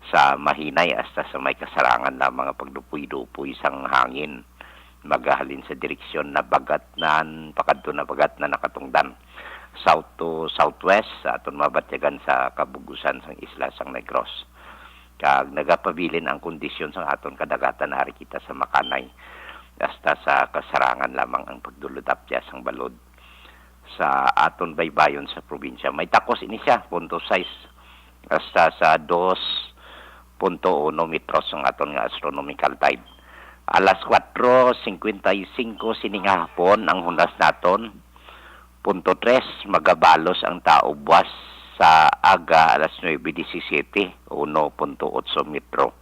sa mahinay hasta sa may kasarangan na mga pagdupuy-dupuy sang hangin magahalin sa direksyon na bagat nan pakadto na bagat na nakatungdan south to southwest sa aton mabatyagan sa kabugusan sang isla sang Negros. Kag nagapabilin ang kondisyon sang aton kadagatan ari kita sa Makanay hasta sa kasarangan lamang ang pagduludapya sang balod sa aton baybayon sa probinsya. May takos ini siya 0.6 hasta sa 2.1 metros ang aton nga astronomical tide. Alas 4:55 sining hapon ang hunas naton. 0.3 magabalos ang tao buwas sa aga alas 9:17 1.8 metro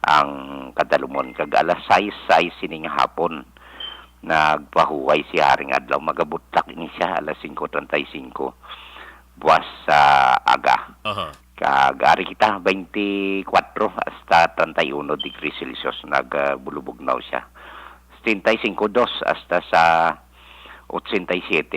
ang kadalumon. Kag alas 6 sining hapon nagpahuway si Haring Adlaw. Magabutlak ini siya alas 5:35 buwas sa aga. Kagari kita 24 hasta 31 degrees Celsius nagbulubugnaw siya. 35 hasta sa 87.8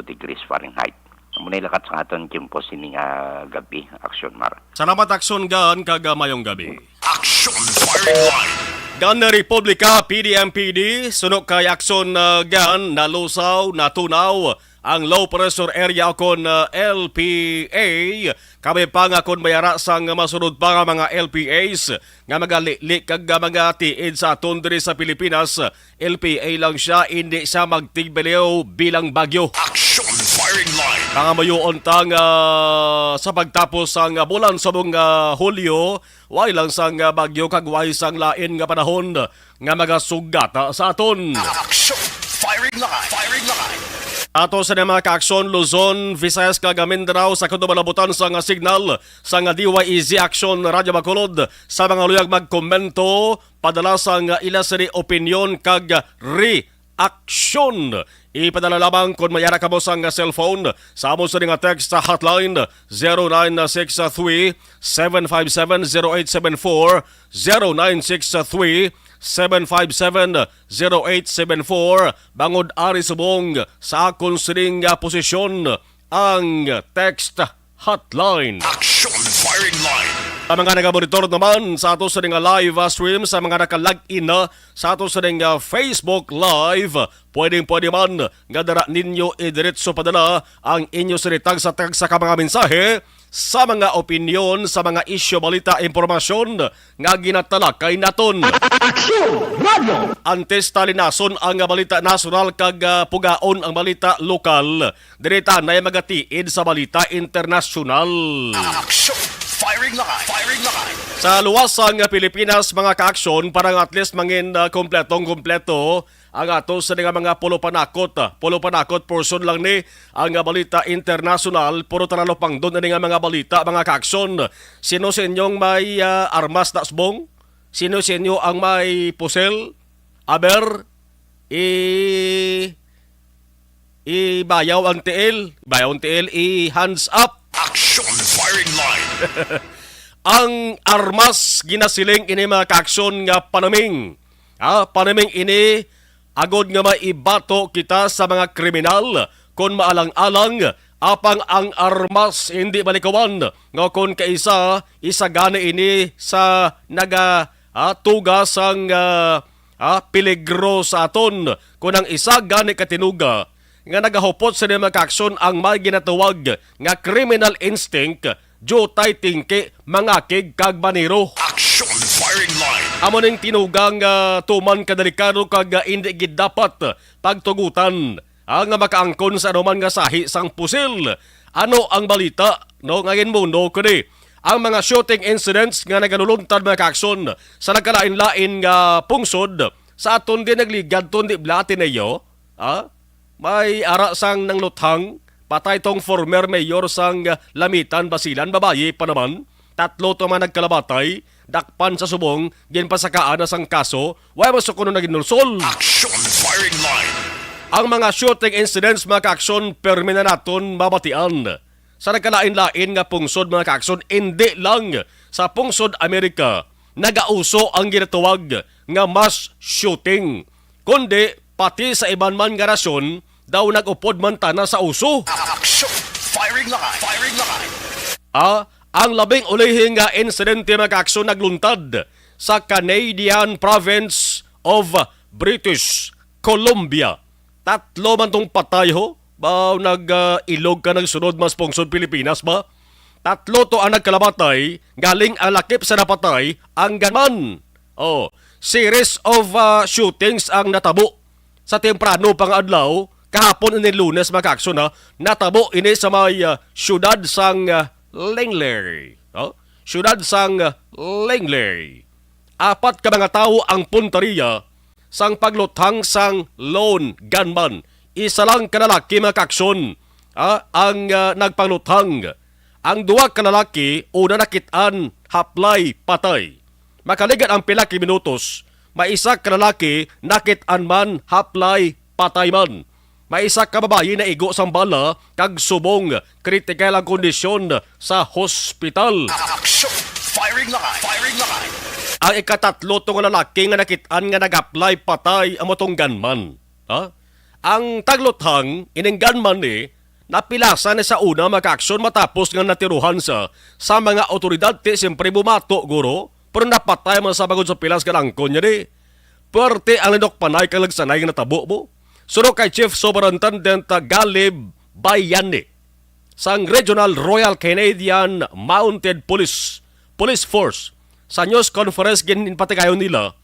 degrees Fahrenheit. Muna ilakat sa aton kimpo sining gabi, Aksyon Mar. Salamat Aksyon gaan kamayong gabi. Action Firing Line. Gan na Republika PDMPD sunok kay Aksyon gaan nalusaw natunaw ang low pressure area kon LPA kami pa nga kon mayara sang masunod pa nga mga LPAs nga magalili kag mga tiid sa aton diri sa Pilipinas. LPA lang siya, hindi siya magtigbelew bilang bagyo. Action Firing Line. Pangamayoon tang sa pagtapos sang bulan sa Hulyo, way lang sang bagyo kag way sang lain nga panahon nga magasugat sa aton. Action Firing Line. Firing Line. Ato sa mga kaaksyon, Luzon, Visayas kag Mindanao sa kutubalabutan sa nga signal sa nga DYEZ Action Radyo Bacolod sa mga luyag magkomento padala sa nga ila siri opinion kag reaction. Ipadala lamang kung mayara ka mo sa nga cellphone sa amo sa nga text sa hotline 0963-757-0874 0963-757-0874 bangod ari subong sa akong sining posisyon ang text hotline. Action Firing Line. Ang mga nag-monitor naman sa ato sa nga live stream, sa mga naka-log-in sa ato sa nga Facebook Live, pwede man nga dara ninyo idiretso padala ang inyo sinitag sa tag sa mga mensahe sa mga opinion, sa mga isyu, balita, impormasyon nga ginatalakay naton. Antes talinason ang balita nasional kag pugaon ang balita lokal. Direta na magatiid sa balita internasyonal. Action Firing Line. Firing Line. Sa luwasang Pilipinas, mga kaaksyon, parang at least mangin kompleto ang ato sa mga polo panakot portion lang ni ang balita internasyonal. Puro tanalo pang doon nga mga balita, mga kaaksyon. Sino sa inyong may armas na asbong? Sino sa inyo ang may pusel? Aber, bayaw ang tiil, hands up. Action Firing Line. Ang armas ginasiling ini mga kaaksyon nga panaming. Panaming ini agod nga maibato kita sa mga kriminal kung maalang-alang apang ang armas hindi balikawan nga kung kaisa isagana ini sa tugas ang peligro sa aton kung ang isa gani katinuga nga nagahupot sa mga kaaksyon ang may ginatawag nga criminal instinct jutay tingke mangakig kag baniro. Action Firing Line. Amo ning tinugang tuman kadelikado kag hindi gid dapat pagtugutan ang makaangkon sa anuman nga sahi sang pusil. Ano ang balita no ngayon mundo kani ang mga shooting incidents nga naganuluntad mga kaaksyon sa nagkalain-lain nga pungsod sa aton din nagligad ton di blati nayo. May ara sang nang luthang patay tong former mayor sang Lamitan, Basilan, babayi pa naman. 3 to man nagkalabatay, dakpan sa subong, ginpasakaan na sang kaso, way masukuno na ginulsol. Action Firing Line. Ang mga shooting incidents, mga kaaksyon, permi na naton mabatian. Sa nagkalain-lain nga pungsod, mga kaaksyon, hindi lang sa pungsod Amerika, nagauso ang ginatawag nga mass shooting. Kundi, pati sa iban man nga rasyon, daw nag-upod man tana sa uso. Action Firing Line. Firing Line. Ang labing ulihing nga insidente mga aksyon nagluntad sa Canadian province of British Columbia. Tatlo man tong patay ho. Ba nag-ilog ka ng sunod mas pungsod Pilipinas ba? Tatlo to ang nagkalabatay, galing ang lakip sa napatay, ang ganman. Oh, series of shootings ang natabo sa temprano pang adlaw, kahapon ini Lunes mga aksyon na natabo ini sa may syudad sang Langley. Oh, syudad sang Langley. Apat ka mga tao ang puntariya sang pagluthang sang lone gunman. Isa lang kanalaki mga aksyon ang nagpangluthang. Ang duwa kanalaki una nakitaan haplay patay. Makaligan ang pila ki minutos, maisa kanalaki nakitaan man haplay patay man. Maisa ka babayi na igo sang bala kag subong kritikal ang kondisyon sa hospital. Action! Firing line! Firing line! Ang ikatatlo tong lalaki nga nakitaan nga nag-apply patay ang motong gunman. Ang tagluthang ining gunman ni napilasa na sa una maka-aksyon matapos nga natiruhan sa mga otoridad ti siyempre bumato guro pero napatay man sa bagod sa pilas kalangkon niya ni. Puwerte ang linok panay kang lagsanay nga natabo mo. Suro kay Chief Superintendent Galib Bayani sang Regional Royal Canadian Mounted Police Force sa news conference ginpatigayon nila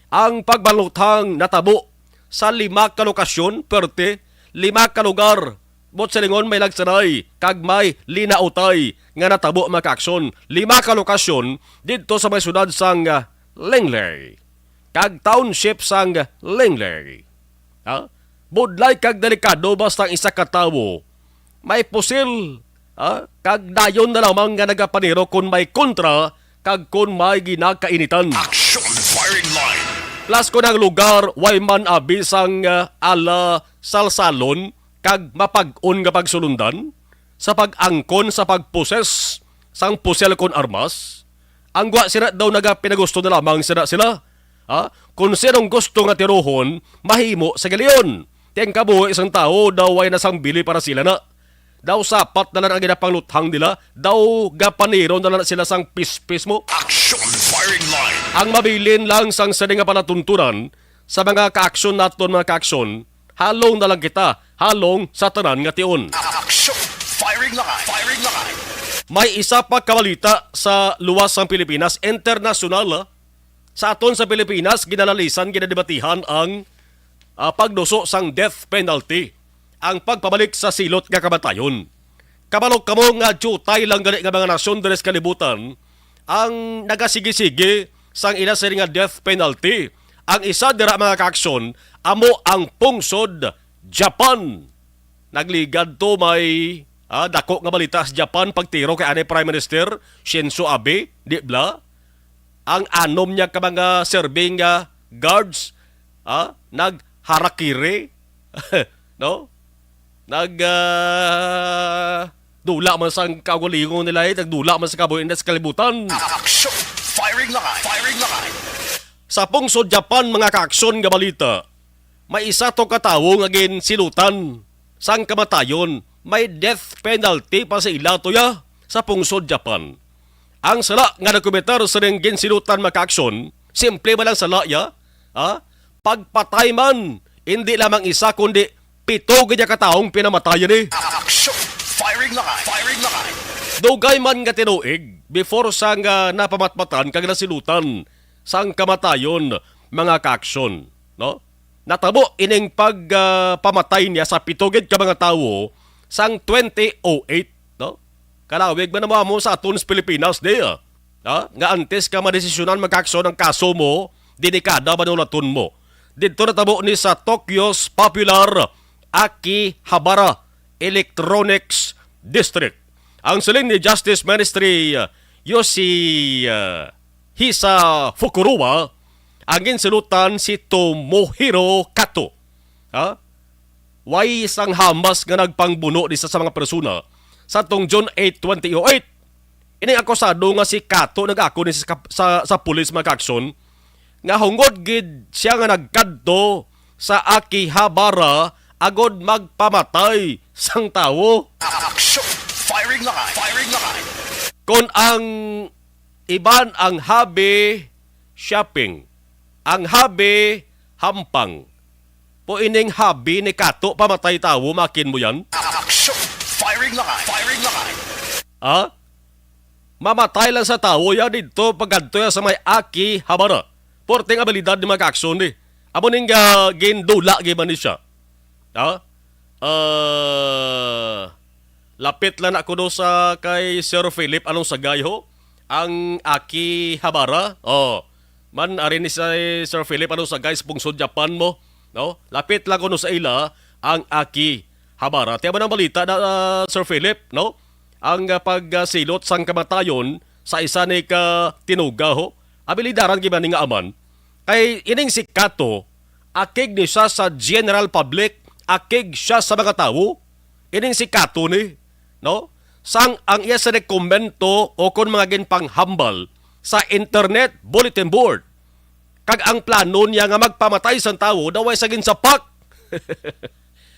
ang pagbaluthang natabo sa 5 ka lokasyon, perte 5 ka lugar. Bot sa lingon may lagsanay, kag may linautay nga natabo maka-aksyon. 5 ka lokasyon dito sa may syudad sang Langley. Kag township sang Langley. Budlay kag delikado basta ang isa ka tawo may pusil. Kag dayon na lamang nga nagapaniro kung may kontra kag kung may ginakainitan. Action! Firing line! Plus ko ng lugar, way man abisang ala salsalon, kag mapag-on nga pagsulundan, sa pag-angkon sa pagposes, sang pusel kon armas, ang gwa sila daw pinagusto na lamang sila. Kung sinong gusto nga tiruhon, mahimo sa galiyon. Tiyang kabuhi isang tao, daw ay nasang bili para sila na. Daw sapat na lang ang ginapangluthang nila, daw gapaniro na lang sila sang pispis mo. Action! Firing line! Ang mabilin lang sang sa nga palatuntunan sa mga kaaksyon naton mga kaaksyon, halong na lang kita, halong sa tanan nga tion. Action! Firing line! Firing line! May isa pa kabalita sa luwas ng Pilipinas, internasyonal. Sa aton sa Pilipinas, ginanalisan, ginadebatihan ang pagduso sang death penalty, ang pagpabalik sa silot nga kamatayon. Kabalog kamo nga jutay lang gani nga mga nasyon deres kalibutan, ang nagasigi-sige sang ina sa nga death penalty. Ang isa dira mga kaaksyon, amo ang pungsod Japan. Nagligad to may dako nga balita sa Japan pagtiro kay ane Prime Minister Shinzo Abe, di bla? Ang anom niya ka mga serving guards nagharakiri no? Dula man sa kagalingon nila nagdula man sa kabuhin sa kalibutan. Action! Firing line! Firing line! Sa pungsod Japan mga kaaksyon nga balita, may isa to katawo nga silutan sang kamatayon, may death penalty pa sa ila toya sa pungsod Japan. Ang sala nga nagkomentar sa ring ginsilutan mga kaaksyon, simple man lang sala ya, pagpatay man, hindi lamang isa kundi 7 ganya kataong pinamatayan ni. Action! Firing line! Firing line! Dugay man nga tinuig before sang napamatmatan kag nasilutan sang kamatayon mga kaaksyon, no? Natabo ining pagpamatay niya sa 7 ka mga tawo sang 2008, no? Kalawig man mo sa aton sa Pilipinas diya. Nga antes ka madesisyonan magkaaksyon ang kaso mo, dinikada manulaton mo. Dito natabo ni sa Tokyo's Popular Akihabara Electronics District. Ang silin ni Justice Ministry Hisa Fukuruwa, ang ginsilutan si Tomohiro Kato. Way isang hamas nga nagpangbuno di sa mga persona sa tong June 8, 2008. Ini akusado nga si Kato nag-ako ni sa pulis mga kaaksyon nga hungod gid siya nga nagkadto sa Akihabara agod magpamatay sang tawo. Action! Firing line! Firing line! kung ang iban ang habi shopping, ang habi hampang, po ining habi ni Kato pamatay tawo, makin mo yan? Action! Firing line! Firing line! Ha? Mamatay lang sa tao yan dito pagkanto sa may aki habara. Porting abilidad ni mga aksyon ni. Amo ning gindula giman ni siya. Ha? Lapit lang ako do sa kay Sir Philip anong sagay ho? Ang aki habara. Oh. Man ari ni sa Sir Philip anong sagay sa pungsod Japan mo, no? Lapit lang ko sa ila ang aki habara. Tiyan mo ng balita na Sir Philip, no? Ang pagsilot sang kamatayon sa isa ni ka tinuga ho. Abilidaran giman ni nga aman. Kay ining si Kato, akig ni siya sa general public, akig siya sa mga tao. Ining si Kato ni, no? Sang ang iya sa komento o kung mga ginpanghambal sa internet bulletin board. Kag ang plano niya nga magpamatay sa tao, daway sa ginsapak.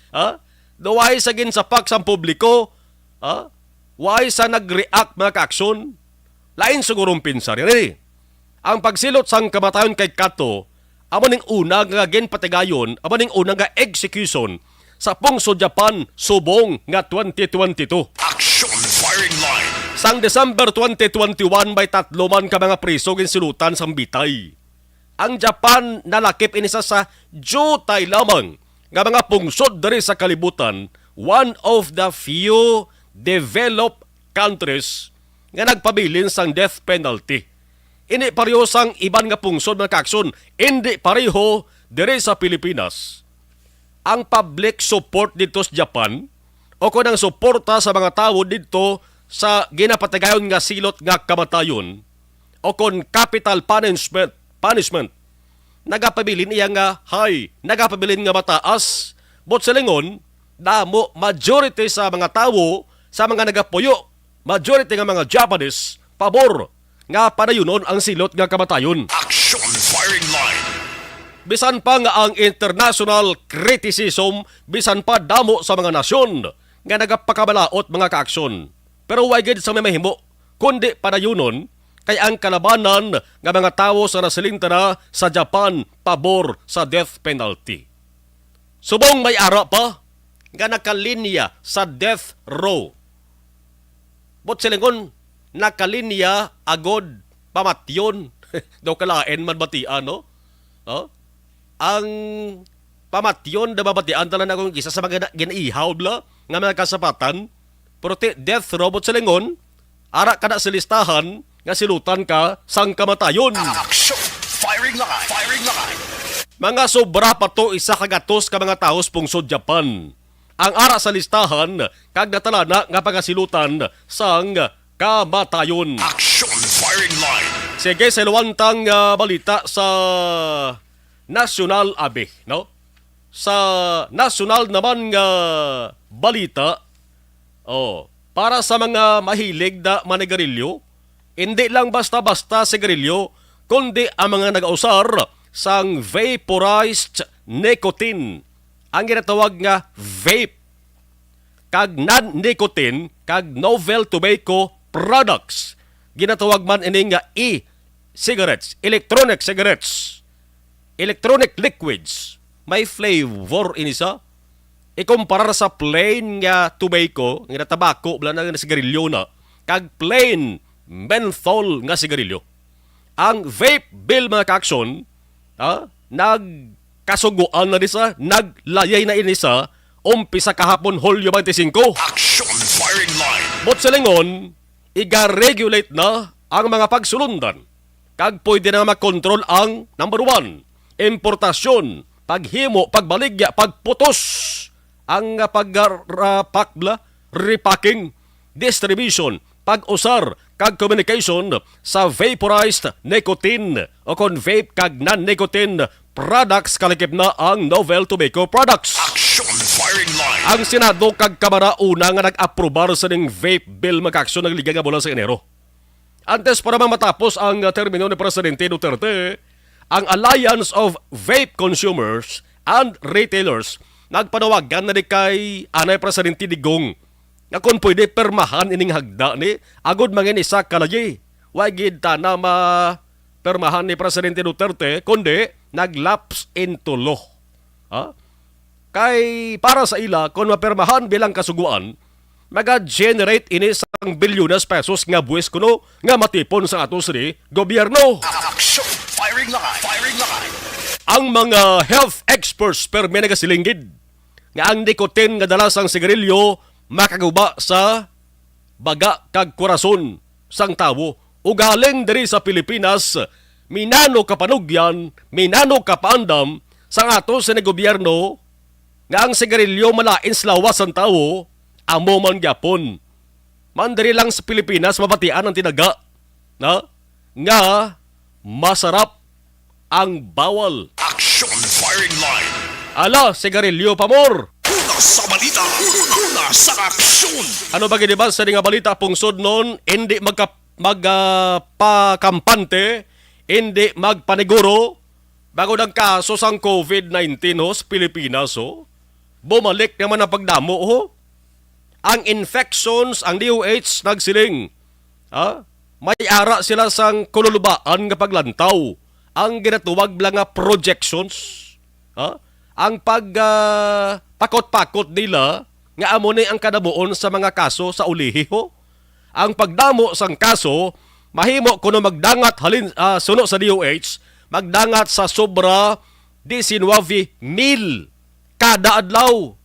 Ha? Daway sa ginsapak sa publiko. Ha? Why sa nag-react mga ka-aksyon? Lain sigurong pinsar yan eh. Ang pagsilot sang kamatayon kay Kato, amo ning una nga ginpatigayon, amo ning una nga execution sa Pungso Japan, Subong nga 2022. Action! Firing line! Sang December 2021 may 3 man ka mga priso ginsilutan sa bitay. Ang Japan nalakip inisa sa jutay lamang nga mga pungsod diri sa kalibutan, one of the few developed countries nga nagpabilin sang death penalty. Ini pareho sang iban nga pungsod mga kaaksyon, hindi pareho diri sa Pilipinas. Ang public support dito sa Japan o kung ang suporta sa mga tao dito sa ginapatigayon nga silot nga kamatayon o kung capital punishment nagapabilin iya nga high, nagapabilin nga mataas, but sa lingon, damo majority sa mga tao sa mga nagapuyo, majority nga mga Japanese, pabor nga panayunon ang silot nga kamatayon. Action! Firing line! Bisan pa nga ang international criticism, bisan pa damo sa mga nasyon nga nagapakabalaot mga kaaksyon. Pero why gid sa may mahimo, kundi panayunon kay ang kalabanan nga mga tawo sa nasilingta na sa Japan pabor sa death penalty. Subong may ara pa nga nakalinya sa death row. But silingon, nakalinya agod pamatyon. Daw kalain man batian, no? Oh? Ang pamatyon na babatian tala na kung isa sa mga giniihaw bla nga mga kasapatan. Pero death row, but silingon, ara ka na sa listahan nga silutan ka sang kamatayon. Action! Firing line! Firing line! Mga sobra pa to isa kagatos ka mga taos pungsod Japan. Ang ara sa listahan kag natalana nga pagasilutan sang kamatayon. Action! Firing line! Sige, sa luwantang balita sa National Abe, no? Sa national naman nga balita, para sa mga mahilig na manigarilyo, hindi lang basta-basta sigarilyo, kundi ang mga nag-ausar sang vaporized nicotine. Ang ginatawag nga vape. Kag non-nicotine, kag novel tobacco products. Ginatawag man ini nga e-cigarettes, electronic cigarettes, electronic liquids. May flavor inisa. Ikumpara sa plain nga tobacco, nga tabako, bala na sigarilyo na, kag plain menthol nga sigarilyo. Ang vape bill mga kaaksyon, nagkasuguan na nisa, naglayay na inisa, umpisa kahapon Hulyo 25. Action! Firing line! But sa lingon, iga-regulate na ang mga pagsulundan. Kag pwede na makontrol ang number 1, importasyon, paghimo, pagbaligya, pagputos, ang pagpakbla, repacking, distribution, pag-usar, kag communication sa vaporized nicotine o kon vape kag non-nicotine products kalikip na ang novel tobacco products. Action! Firing line! Ang Senado kag Kamara una nga nag-aprobar sa ning vape bill magkaksyon ng liga nga bulan sa Enero. Antes para matapos ang termino ni Presidente Duterte, ang Alliance of Vape Consumers and Retailers nagpanawagan na ni kay Anay Presidente Digong nga kung pwede permahan ining hagda ni agud mangin isa kalagi. Wa gid ta na permahan ni Presidente Duterte kundi naglaps into law. Ha? Kay para sa ila kung mapermahan bilang kasuguan, maga-generate ini sang bilyones pesos nga buwis kuno nga matipon sa ato sini gobyerno. Action! Firing line! Firing line! Ang mga health experts permi nagasilingid nga ang nikotin nga dalasang sigarilyo makaguba sa baga kag korason sang tawo. Ugaling diri sa Pilipinas, minano kapanugyan, minano kapaandam sang ato sa gobyerno nga ang sigarilyo malain sa lawas ang tawo, amo man gyapon. Mandiri lang sa Pilipinas mabatian ang tinaga na nga masarap ang bawal. Action! Firing line! Ala, sigarilyo pamor! Una sa balita! Una sa aksyon! Ano ba gini ba sa nga balita pungsod noon, hindi magpakampante, hindi magpaniguro, bago ng kaso sang COVID-19 ho, sa Pilipinas ho, bumalik naman ang pagdamo ho. Ang infections, ang DOH nagsiling. May ara sila sang kululubaan nga paglantaw. Ang ginatuwag lang nga projections. Ang pakot-pakot nila nga amo ni ang kadabuon sa mga kaso sa ulihi ho. Ang pagdamo sang kaso, mahimo kuno magdangat suno sa DOH, magdangat sa sobra 19,000 kada adlaw.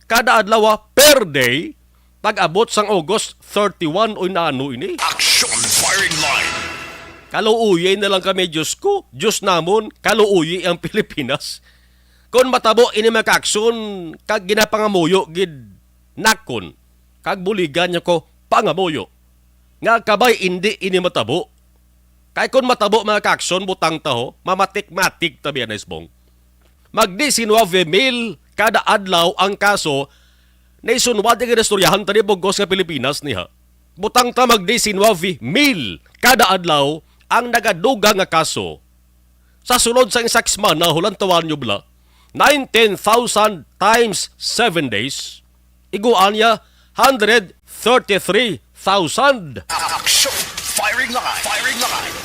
Kada adlaw per day, pag-abot sang August 31 o naano ini. Action! Firing line! Kaluuyi na lang kami, Diyos ko. Diyos namon, kaluuyi ang Pilipinas. Kung matabo ini makaksyon, kag ginapangamuyo gid nakon, kag buligan niya ko pangamuyo. Nga kabay hindi ini matabo. Kay kung matabo mga kaksyon, butang taho, mamatik-matik tabi na isbong. Mag-19,000 kada adlaw ang kaso na isunwad ang istoryahan tani bugos nga Pilipinas niya. Butang ta mag-19,000 kada adlaw ang nagaduga nga kaso. Sa sunod sa isang semana, hulantawan nyo bla, 19,000 times 7 days, iguan niya 133,000. Action! Firing line! Firing line!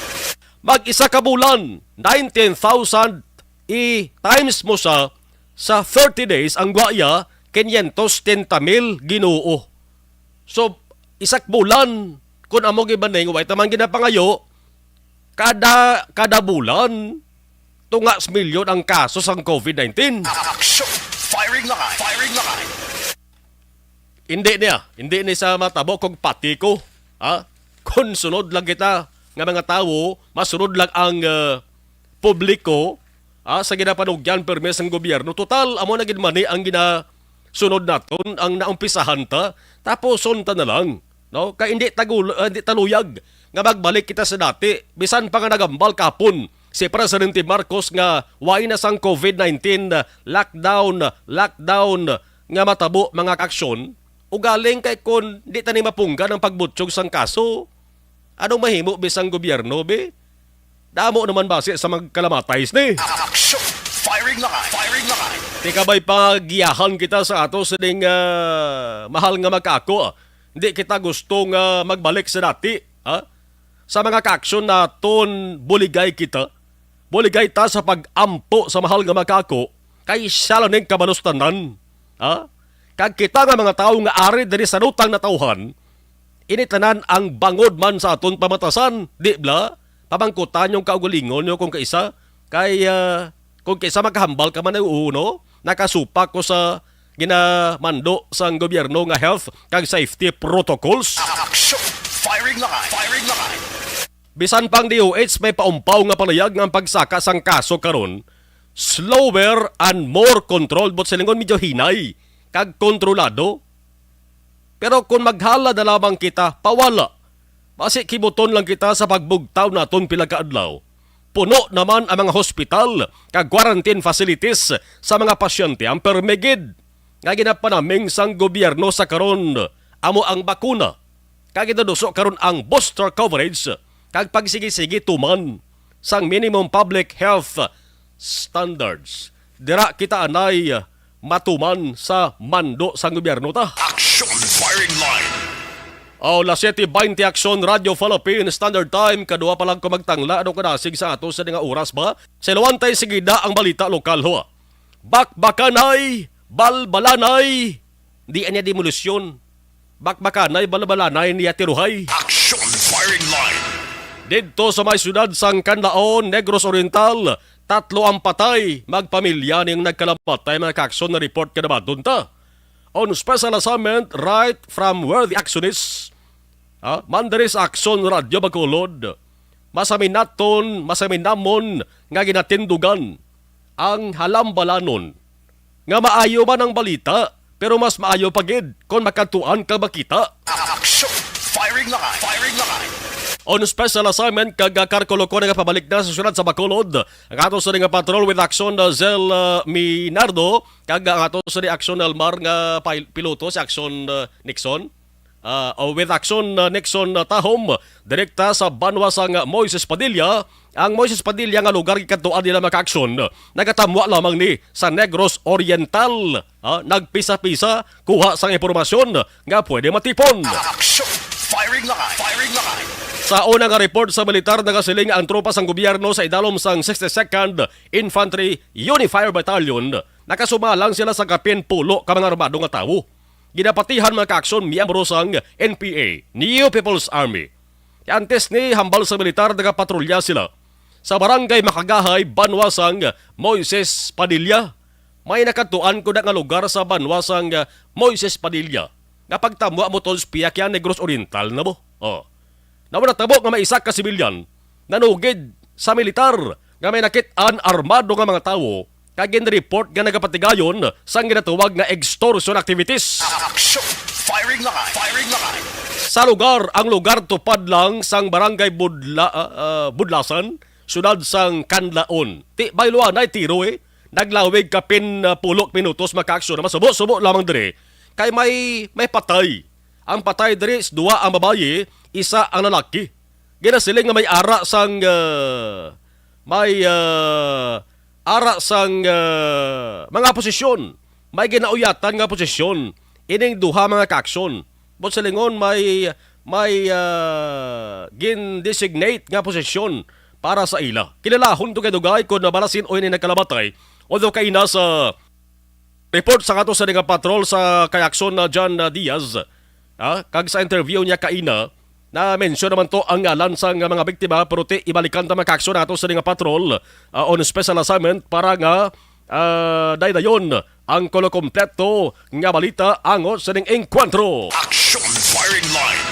Mag-isa ka bulan, 19,000 i-times mo sa 30 days, ang guaya, 530,000 Ginoo. So, isak bulan, kung amo gibaning, way tamang ginapangayo, kada bulan, tungas milyon ang kaso sang COVID-19. Action! Firing line! Firing line! Hindi ni sa matabo kung pati ko. Kung sunod lang kita, nga mga tao, masunod lang ang publiko, sa ginapanugyan permes ng gobyerno. Total, amo na ginmani ang ginasunod naton, ang naumpisahan ta, tapos sunta na lang. No? Kaya hindi taluyag nga magbalik kita sa dati. Bisan pa nga nagambal kapon si Presidente Marcos nga way na sang COVID-19 lockdown nga matabo mga aksyon. Ugaling kay kun di tani mapunggan ang pagbutsyog sang kaso. Anong mahimo bisang gobyerno be? Damo naman base sa magkalamatais ni. Action! Firing line! Firing line! Di ka ba'y pagiyahan kita sa ato sa ding mahal nga magkako? Hindi kita gusto nga magbalik sa dati. Sa mga kaaksyon na ton buligay kita. Buligay ta sa pag-ampo sa mahal nga magkako kay siya lang kabalustanan. Kag kita nga mga tao nga ari diri sa lutang na tauhan, initanan ang bangod man sa aton pamatasan, di bla? Pamangkutan yung kaugalingon nyo kung kaisa, kay kung kaisa makahambal ka man ay uno, nakasupak ko sa ginamando sa gobyerno nga health kag safety protocols. Action! Firing line! Firing line! Bisan pang DOH may paumpaw nga palayag nga ang pagsaka sang kaso karon, slower and more controlled but silingon medyo hinay kag kontrolado. Pero kung maghala na lamang kita, pawala. Basi kibuton lang kita sa pagbugtaw naton pila ka adlaw. Puno naman ang mga hospital kag quarantine facilities sa mga pasyente ang permigid. Nga ginapanaming sang gobyerno sa karon amo ang bakuna. Kag idaduso karon ang booster coverage kag pagsigi-sigi tuman sang minimum public health standards. Dira kita anay matuman sa mando sang gobyerno ta. Action! Firing Firing line. La 7:20 Aksyon Radio Philippines Standard Time. Kadua pa lang kumagtangla. Ano kadasig sa ato sa nga oras ba? Sa luwantay sigida ang balita lokal ho. Bakbakanay, balbalanay. Di anya demolusyon. Bakbakanay, balbalanay niya tiruhay. Action. Firing line. Dito sa may syudad sang Canlaon, Negros Oriental, 3 ang patay. Magpamilya ning nagkalamatay mga kaksyon na report kanabaton ta. On special assignment right from where the action is. Mandaris Action Radio Bacolod. Masamin naton, masamin namon nga ginatindugan ang halambalanon. Nga maayo man ang balita, pero mas maayo pagid kung makatuan ka makita. Action. Firing line. Firing line. On special assignment kag Karkoloko nga pabalik na sa syudad sa Bacolod. Ang ato sa nga patrol with action Zel Minardo kag ang ato sa action Almar nga piloto si action Nixon. With action Nixon Tahom direkta sa banwa sang Moises Padilla. Ang Moises Padilla nga lugar gikadtuan nila maka-aksyon nagatamwa lamang ni sa Negros Oriental. Nagpisa-pisa kuha sang impormasyon nga pwede matipon. Action. Firing line. Firing line. Sa una nga report sa militar nagasiling ang tropa sang gobyerno sa idalom sang 62nd Infantry Unifier Battalion nakasumalang sila sa kapin pulo ka mga armado nga tawo. Ginapatihan mga kaaksyon miyembro sang NPA, New People's Army. Antes ni hambal sa militar nagapatrolya sila sa barangay Makagahay, Banwasang Moises Padilla. May nakatuan ko na nga lugar sa Banwasang Moises Padilla. Napagtamwa mo tol spiyak yan Negros Oriental na mo. Namanatabo nga may isa ka sibilyan nanugid sa militar nga may nakit-an armado nga mga tao kagin report nga nagapatigayon sang ginatuwag nga extortion activities. Action. Firing line. Firing line. Sa lugar, ang lugar tupad lang sang barangay Budlasan, syudad sang Canlaon. Bayluan ay tiro naglawig kapin pulok minutos makaaksyon na masubo-subo lamang dire kay may patay. Ang patay dire is 2 ang babaye, isa ang lalaki. Ginasiling nga may ara sang mga posisyon. May ginauyatan nga posisyon. Ining duha mga kaaksyon. But sa lingon may gin-designate nga posisyon para sa ila. Kilalahon to kay dugay kung nabalasin o ini nagkalamatay. Although kay nasa report sa kato sa nga patrol sa kayakson na John Diaz, kag sa interview niya kaina, na mention naman to ang ngalan sa mga biktima pero ibalikan ta makaaksyon nato sa nga patrol on special assignment para nga daydayon ang kolokompleto nga balita ango sa ning enkwentro. Action. Firing line.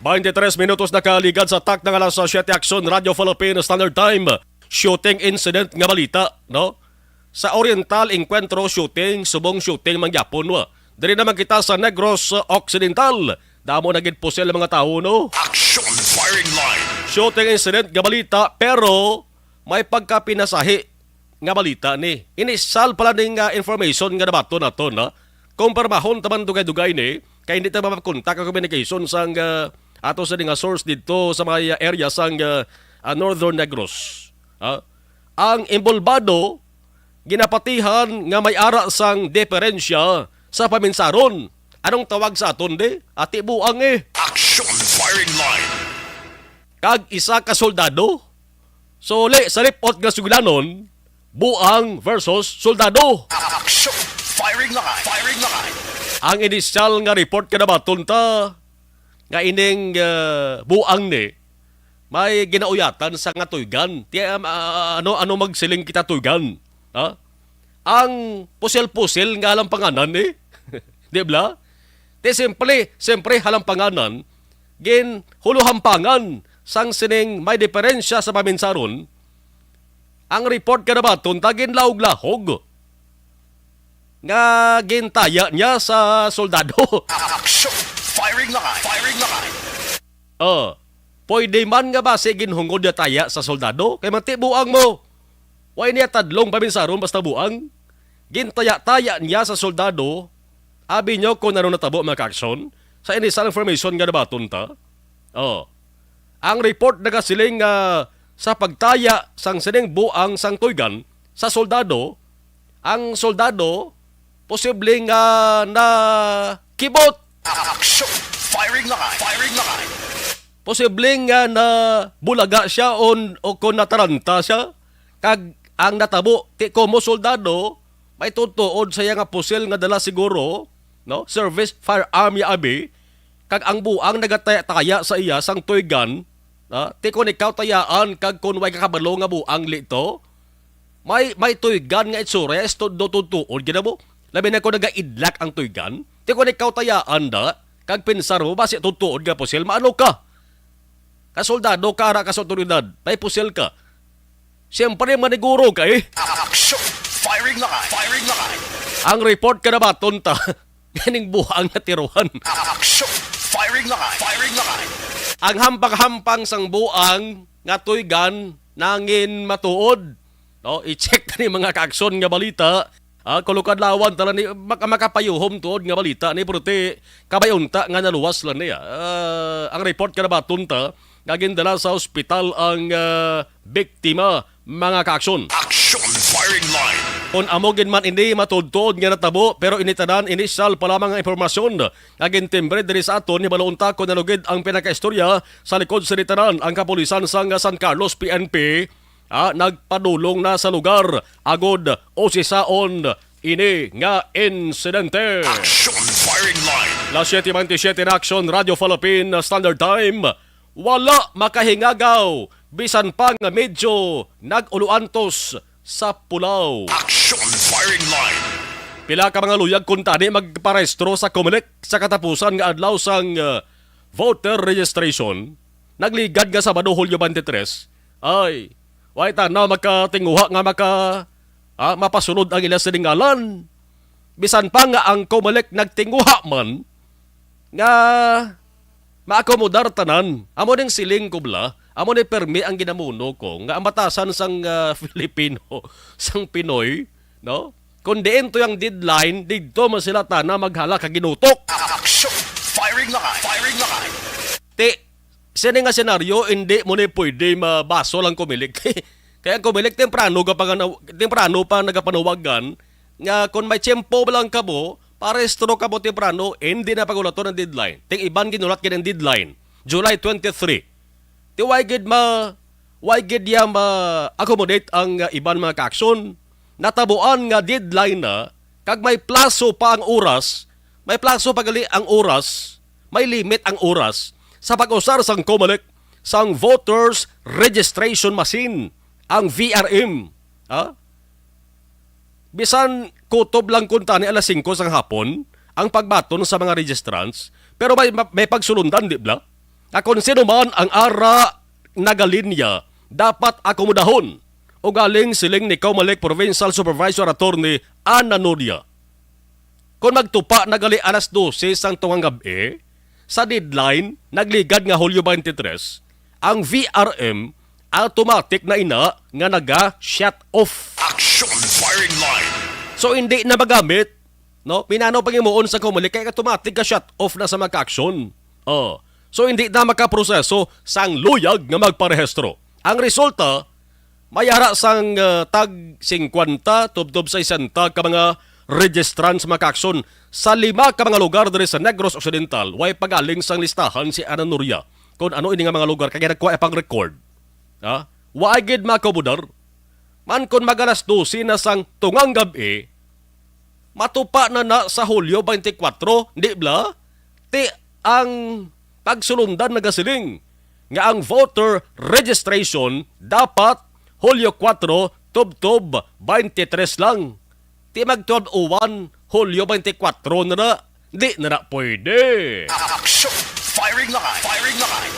23 minutos nakaligad sa tak ng alas 7 Action Radio Philippines Standard Time. Shooting incident nga balita, no? Sa Oriental Encuentro shooting, subong shooting mangyapon wa. Diri naman kita sa Negros Occidental. Damo nagid po sila mga tao, no? Action. Firing line. Shooting incident nga balita pero may pagkapinasahi nga balita ni. Inisal pala ning information nga nabato nato na. Kumpirmahon taman dugay-dugay ni kay hindi ta mapakontak ang communication sang ato sa nga source dito sa mga area sang Northern Negros. Ang involvado ginapatihan nga may ara sang diferensya sa paminsaron. Anong tawag sa aton de? Ati buang Action. Firing line. Kag isa ka soldado. So sa report nga suglanon, buang versus soldado. Action. Firing line. Firing line. Ang initial nga report ka na batunta nga ining buang ni may ginauyatan sa nga tuygan. Ano magsiling kita tuygan? Ang pusil-pusil nga lang panganan Di ba? Siyempre halampanganan, gin huluhampangan sang sining may diferensya sa paminsaron. Ang report ka na baton, tagin laog-lahog. Nga gintaya niya sa soldado. Action. Firing line. Firing line. Pwede man nga ba sigin hungod na taya sa soldado? Kay matibuang mo. Way niya tadlong paminsaron basta buang. Gintaya-taya niya sa soldado. Abi nyo kung ano natabo mga kaaksyon sa initial information nga nabaton ta. Ang report nagasiling sa pagtaya sang sining buang sang tuygan sa soldado, ang soldado posibleng na kibot Action! Firing line! Firing line! Posibleng nga na bulaga siya o kung nataranta siya. Kag ang natabo, ti komo soldado, may tutuod sa nga pusil nga dala siguro, no? Service firearm ya abi, kag ang buang nagataya sa iya sang toy gun, ti kon ikaw tayaan kag kun way kakabalo nga buang lito, may toy gun nga itsures do tutuod gina mo. Labi na ko nagaidlak ang toy gun, ti kon ikaw tayaan da, kag pinsar mo basi tutuod nga pusil, maano ka? Kasoldado ka ra ka sa otoridad, may pusil ka. Siyempre maniguro ka eh. Action! Firing line! Firing line! Ang report ka na ba, tonta? Ganing buhang na tiruhan. Action! Firing line! Firing line! Ang hampang-hampang sang buang nga tuygan nangin matuod. No, i-check ni mga kaaksyon nga balita. Kulukad lawan tala ni makapayuhom tuod nga balita ni puti kabayunta nga naluwas lang niya. Ang report ka na ba, tonta? Nagindala sa ospital ang biktima, mga kaaksyon. Action! Firing line! Kung amogin man hindi matudtod nga natabo pero initanan initial pa lamang ang impormasyon. Agin timbre diri sa aton ni balunta ko nalugid ang pinakaistorya sa likod sa nitanan ang kapulisan sang San Carlos PNP nagpadulong na sa lugar agod o sisaon ini nga insidente. Action! Firing line! La 7:27 in action, Radio Philippine Standard Time. Wala makahingagaw bisan pa nga medyo nag-uluantos sa pulaw. Action! Firing line! Pila ka mga luyag kung tani magparehistro sa Comelec sa katapusan nga adlaw sang voter registration. Nagligad nga Sabado, Hulyo 23. Ay, way tanaw makatinguha nga mapasunod ang ilang siningalan. Bisan pa nga ang Comelec nagtinguha man nga maakomodar tanan. Amo ning siling kubla, amo ni permi ang ginamuno ko nga ang batasan sang Filipino, sang Pinoy, no? Kung diin to yung deadline, dito man sila tana maghala ka ginutok. Action! Firing line! Firing line! Sino nga senaryo, hindi mo ni pwede mabaso lang Comelec. Kaya ang Comelec, temprano pa nagapanuwagan, nga kung may tiyempo lang ka mo, parehistro ka mo temprano, hindi na pagulato ng deadline. Ting iban ginulat ka ng deadline, July 23. Why gid ya ma-accommodate ang iban mga kaaksyon? Natabuan nga deadline na, kag may plaso pa ang oras, may limit ang oras, sa pag-usar sang Comelec, sang voters registration machine, ang VRM. Bisan kutob lang kuntani alas 5 sang hapon, ang pagbaton sa mga registrants, pero may pagsulundan, di ba? Kung sino man ang ara nagalinya, dapat akomodahon. O galing siling ni Comelec Provincial Supervisor Attorney Ana Nuria. Kung magtupa nagali alas 12 sang tungang gabi, sa deadline, nagligad nga Hulyo 23, ang VRM automatic na ina nga naga-shut off. Action! Firing line! So hindi na magamit, no? Pinanaw pangimuon sa Comelec kaya automatic ka shut off na sa mga aksyon. So hindi na makaproseso sang luyag nga magparehistro. Ang resulta, mayara sang tag 50 tubtob sa 60 ka mga registrants makaksyon sa 5 ka mga lugar diri sa Negros Occidental. Way pagaling sang listahan si Ana Nuria kung ano ini nga mga lugar kaya nagkuha pang record. Way gid makobudar. Man kung magalas 12 na sang tungang gabi, matupa na sa Hulyo 24, di ba? Ang pagsulundan nagasiling nga ang voter registration dapat Hulyo 4, tubtob 23 lang. Magtuod-uwan, Hulyo 24 na. Di na pwede. Action! Firing line! Firing line!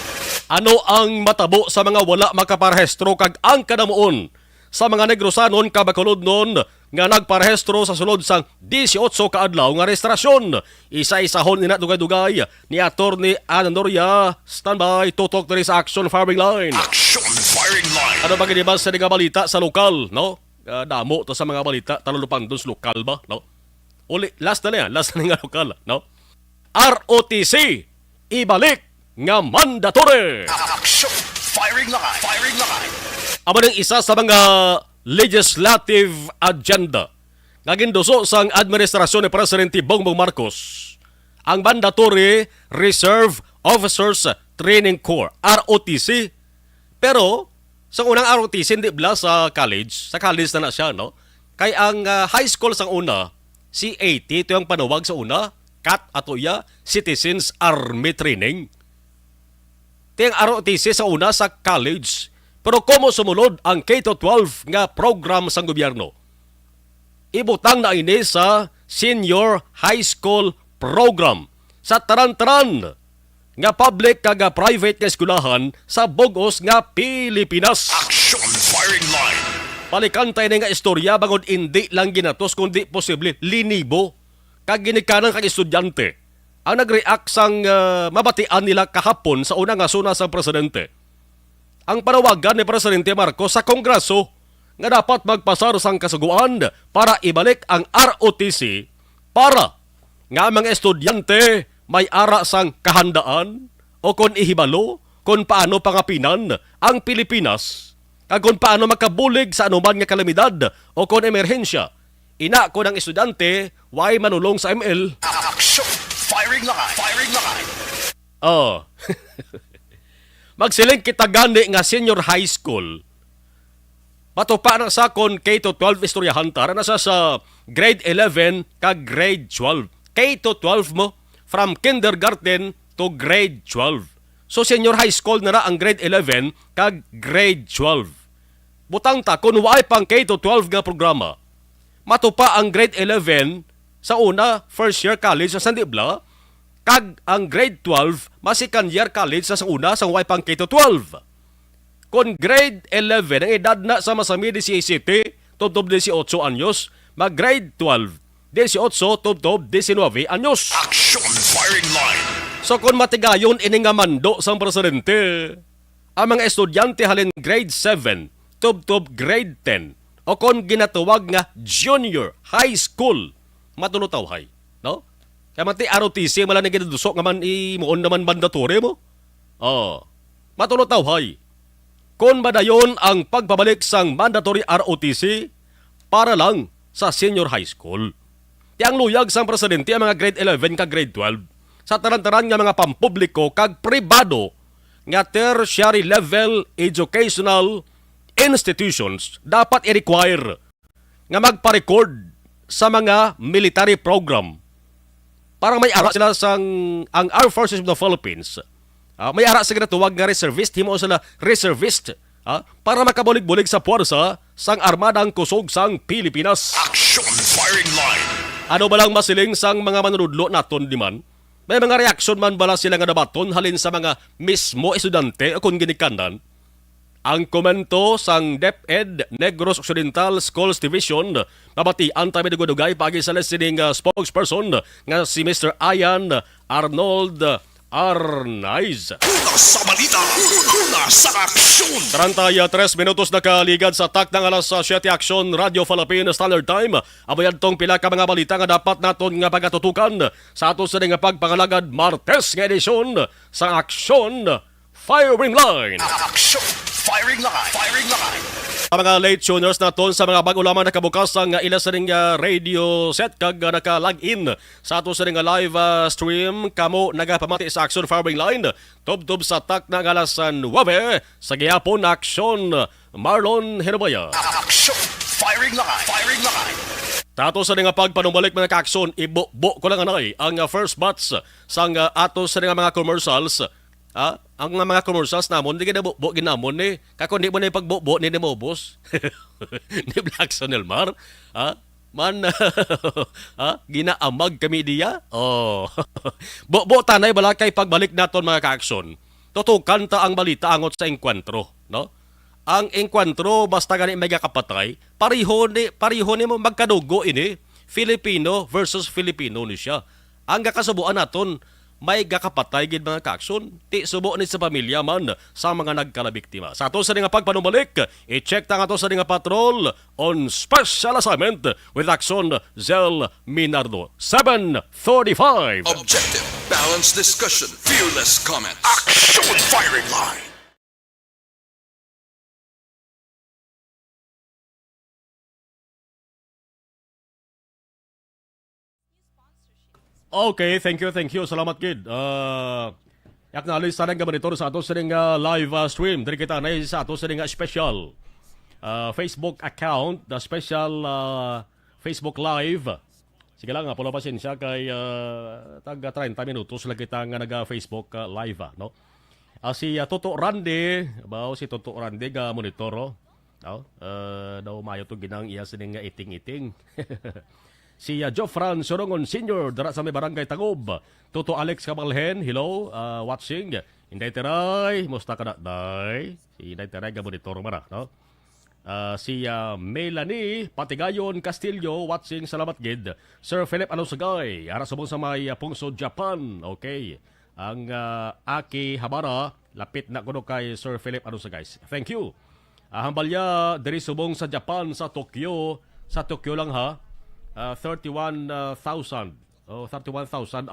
Ano ang matabo sa mga wala makaparehistro kag ang kanamuon sa mga Negrosanon kabakulod nun nga nagparehistro sa sulod sang 18 kaadlaw nga rehistrasyon. Isa-isahon ina dugay-dugay ni Attorney Ana Nuria. Standby, tutok na rin sa Action Firing Line. Action! Firing line! Ano ba ginibas sa mga balita sa lokal, no? Damo to sa mga balita, talulupang dun sa lokal ba, no? Last na nga lokal, no? ROTC, ibalik nga mandatory. Action! Firing line! Firing line! Amo ng isa sa mga legislative agenda nga ginduso sang administrasyon ni Presidente Bongbong Marcos ang Mandatory Reserve Officers Training Corps, ROTC. Pero, sa unang ROTC, hindi bla sa college na siya, no? Kay ang high school sa una, CAT, ito yung panuwag sa una, CAT ato ya, Citizens Army Training. Ito yung ROTC sa una sa college. Pero komo sumunod ang K-12 nga program sa gobyerno. Ibutang na ini sa Senior High School Program sa taran-taran nga public kag private nga eskwelahan sa bugos nga Pilipinas. Action firing line. Palikan tayo nga istorya bangod hindi lang ginatos kundi posible linibo kag ginikanan kag estudyante ang nag-react sang mabatian nila kahapon sa una nga suna sa presidente. Ang panawagan ni Presidente Marcos sa Kongreso nga dapat magpasar sang kasuguan para ibalik ang ROTC para nga mga estudyante may ara sang kahandaan o kon ihibalo kung paano pangapinan ang Pilipinas kag kung paano makabulig sa anuman nga kalamidad o kon emerhensya. Ina ko ng estudyante way manulong sa ML. Action firing line. Firing line. Oh. Magsiling kita gani nga senior high school. Matupa na sa kon K-12 istoryahan tara na sa grade 11 kag grade 12. K-12 mo from kindergarten to grade 12. So senior high school na ang grade 11 kag grade 12. Butang ta kun waay pang K-12 nga programa. Matupa ang grade 11 sa una first year college sa Sandibla kag ang grade 12 second year college sa una sa waay pang K-12. Kung grade 11 ang edad na sa masami 17 tubtob 18 anyos, mag grade 12 18 tubtob 19 anyos. Action firing line. So kung matigayon ini nga mando sang presidente, ang mga estudyante halin grade 7 tubtob grade 10 o kung ginatuwag nga junior high school matulutawhay, no? Kaya mati ROTC mala na ginadusok nga man imuon naman mandatory mo. Matulutawhay. Kung madayon ang pagpabalik sang mandatory ROTC para lang sa senior high school. Yang luyag sang presidente ang mga grade 11 kag grade 12 sa taran-taran nga mga pampubliko kag pribado nga tertiary level educational institutions dapat i-require nga magpa-record sa mga military program. Parang may ara sila sang ang Armed Forces of the Philippines. May ara sila tuwag nga reservist, himo sila reservist para makabulig-bulig sa puwersa sang armadang kusog sang Pilipinas. Action firing line. Ano ba lang masiling sang mga manunudlo naton di man? May mga reaksyon man bala sila nga nabaton halin sa mga mismo estudyante o kung ginikanan? Ang komento sang DepEd Negros Occidental Schools Division mabatian tayo dugay pagi sa listening spokesperson nga si Mr. Ian Arnold Arnaiz. Una sa balita. Una sa aksyon. Tarantaya 3 minutos na kaligad sa tak ng alas 7 Aksyon Radio Philippine Standard Time. Abayad tong pila ka mga balita nga dapat naton nga pagatutukan sa ato sa nga pagpangalagad Martes nga edisyon sa Aksyon Firing Line. Action firing line. Firing line. Ang mga late tuners naton sa mga bago lamang nakabukas ang ila sa ring radio set kag naka-login sa ato sa ring live stream kamo nagapamati sa Action Firing Line tubtob sa tak ng alas 9 sa gihapon Action Marlon Herobaya. Action firing line. Firing line. Tato sa nga pagpanumbalik mga ka-aksyon, ibo ko lang anay ang first batch sang ato sa mga commercials. Ang mga commercials namon, di ginabukbo ginamon ni. Kako di mo na yung pagbukbo ni Mobos. Ni Black Sonelmar. Man, ginaamag kami diya. Bukbo tanay bala kay pagbalik naton mga ka-aksyon. Tutukan ta ang balita angot sa engkwentro. No? Ang engkwentro, basta gani may kapatay, pariho ni mo magkadugo ini. Filipino versus Filipino ni siya. Ang kakasubuan naton, may gakapatay gid mga ka-aksyon. Ti subo ni sa pamilya man sa mga nagkalabiktima. Sa ato sa nga pagpanumbalik, i-check ta nga ato sa nga patrol on special assignment with Action Zel Minardo. 7:45. Objective, balanced discussion, fearless comment. Action firing line. Okay, thank you, thank you. Salamat, Kid. Acknowledge sa nga monitor sa ato sa live stream. Dari kita na sa ato sa special Facebook account, the special Facebook live. Sige lang, pula pasensya kay taga 30 minutos lang kita nga naga-Facebook live, no? Si Toto Randy, si Toto Randy ga monitor, no? Daw mayo to ginang iya sining iting-iting. Si Jofran Sorongon Sr. dara sa may barangay Tagob. Toto Alex Cabalhen, hello, watching. Inday Teray, musta ka na, day? Si Inday Teray ga monitor mara, no? Si Melanie Patigayon Castillo watching, salamat gid. Sir Philip Alusagay ara subong sa may Pungso, Japan. Okay. Ang Aki Habara lapit na kuno kay Sir Philip Alusagay. Thank you. Hambalya diri subong sa Japan sa Tokyo. Sa Tokyo lang ha. 31,000. 31,000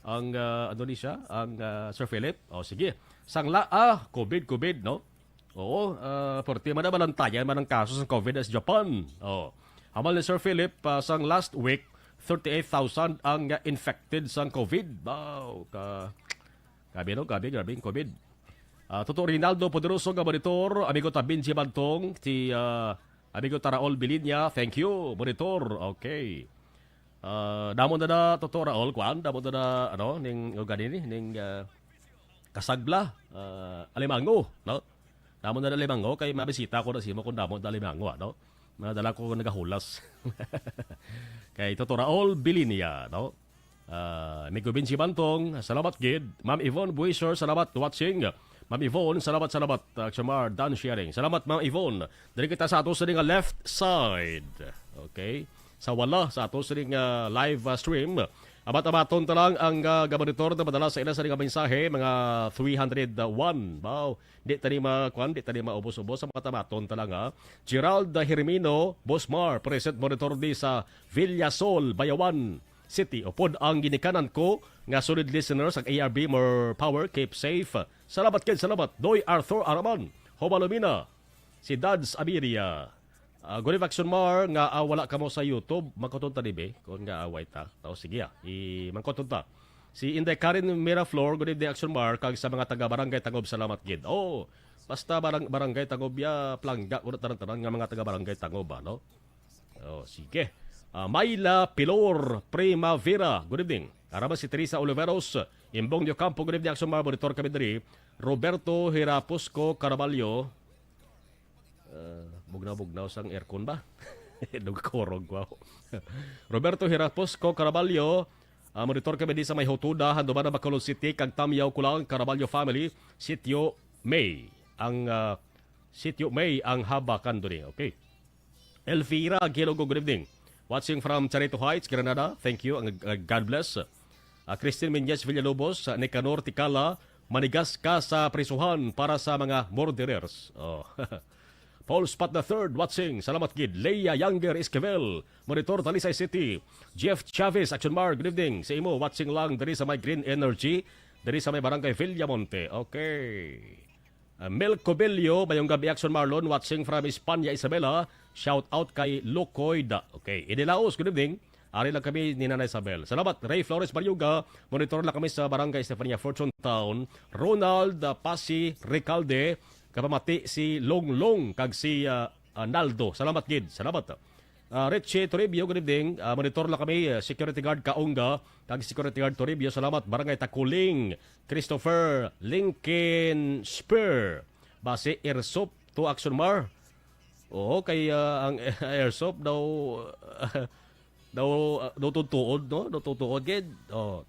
ang Indonesia, ang Sir Philip. Sige. Sangla COVID, no? Oo, porti man na balantayan man ang kaso sa COVID sa Japan. Hamal ni Sir Philip, sang last week, 38,000 ang infected sa COVID. Wow, grabe ang COVID. Totoo Rinaldo Poderoso nga monitor, amigo ta Benji Bantong, si amigo ta Raul Bilinya, thank you, monitor. Okay. Damon na totoo Raul, damon na ning ganini, ning Kasagla, Alimango, no? Damon na Alimango, kay mabisita ko na simo kung damon na Alimango, no? Madala ko nagahulas. Kay Toto Raul Bilinia, no? Amigo Benji Bantong, salamat gid. Ma'am Yvonne Buiser, salamat watching. Ma'am Yvonne, salamat. Chamar, done sharing. Salamat, Ma'am Yvonne. Dari kita sa ato sa left side. Okay? Sa wala, sa ato sa live stream. Abat-abaton ta lang ang gabanitor na madala sa ila sa mensahe, mga 301. Wow, di tani maubos-ubos sa mga tamaton ta lang ha. Gerald Hermino, Bosmar, present monitor di sa Villasol, Bayawan City. Upod ang ginikanan ko nga solid listeners ang ARB, more power, keep safe. Salamat kid, salamat. Doy Arthur Araman, Hobalomina, si Dads Abiria. Good Action Mar nga wala ka mo sa YouTube, magkotun ta dibe kung nga away ta. Sige mangkotun ta. Si Inday Karen Miraflor, good evening Action Mar, kag sa mga taga Barangay Tagob, salamat gid. Basta Barangay Tagob ya plangga kuno tanan-tanan nga mga taga Barangay Tagob, no? Sige. Mayla Pilor Primavera, good evening. Araba si Teresa Oliveros, Imbong Dio Campo, good evening Action Mar, monitor kami diri. Roberto Hirapusco Caraballo, bugnaw sang aircon ba? Nagkorog, wow. Roberto Hirapusco Caraballo, monitor kami di sa may Hotuda, Handuman na Bacolod City, kag Tamyaw Kulang, Caraballo family, Sitio May, ang habakan doon. Okay. Elvira Gilogo, good evening. Watching from Charito Heights, Granada, thank you, God bless. Christine Menyes Villalobos, Nicanor Tikala, manigas ka sa prisuhan para sa mga murderers. Paul Spot III, watching. Salamat gid. Leia Younger Esquivel, monitor Talisay City. Jeff Chavez, Action Mar, good evening. Sa imo, watching lang dari sa may Green Energy, dari sa may Barangay Villamonte. Okay. Melco Bello, mayong gabi Action Marlon, watching from Espanya, Isabela. Shout out kay Locoida. Okay. Idilaos, good evening. Ari lang kami ni Nanay Isabel. Salamat. Ray Flores Bariuga, monitor lang kami sa Barangay Estefania, Fortune Town. Ronald Pasi Recalde, kapamati si Longlong kag si Naldo. Salamat gid. Salamat. Richie Toribio, good evening. Monitor lang kami, security guard Kaunga kag security guard Toribio. Salamat. Barangay Takuling, Christopher Lincoln Spear, base Airsoft to Action Mar. Oo, kay ang Airsoft daw tutuod, no? Tutuod gid.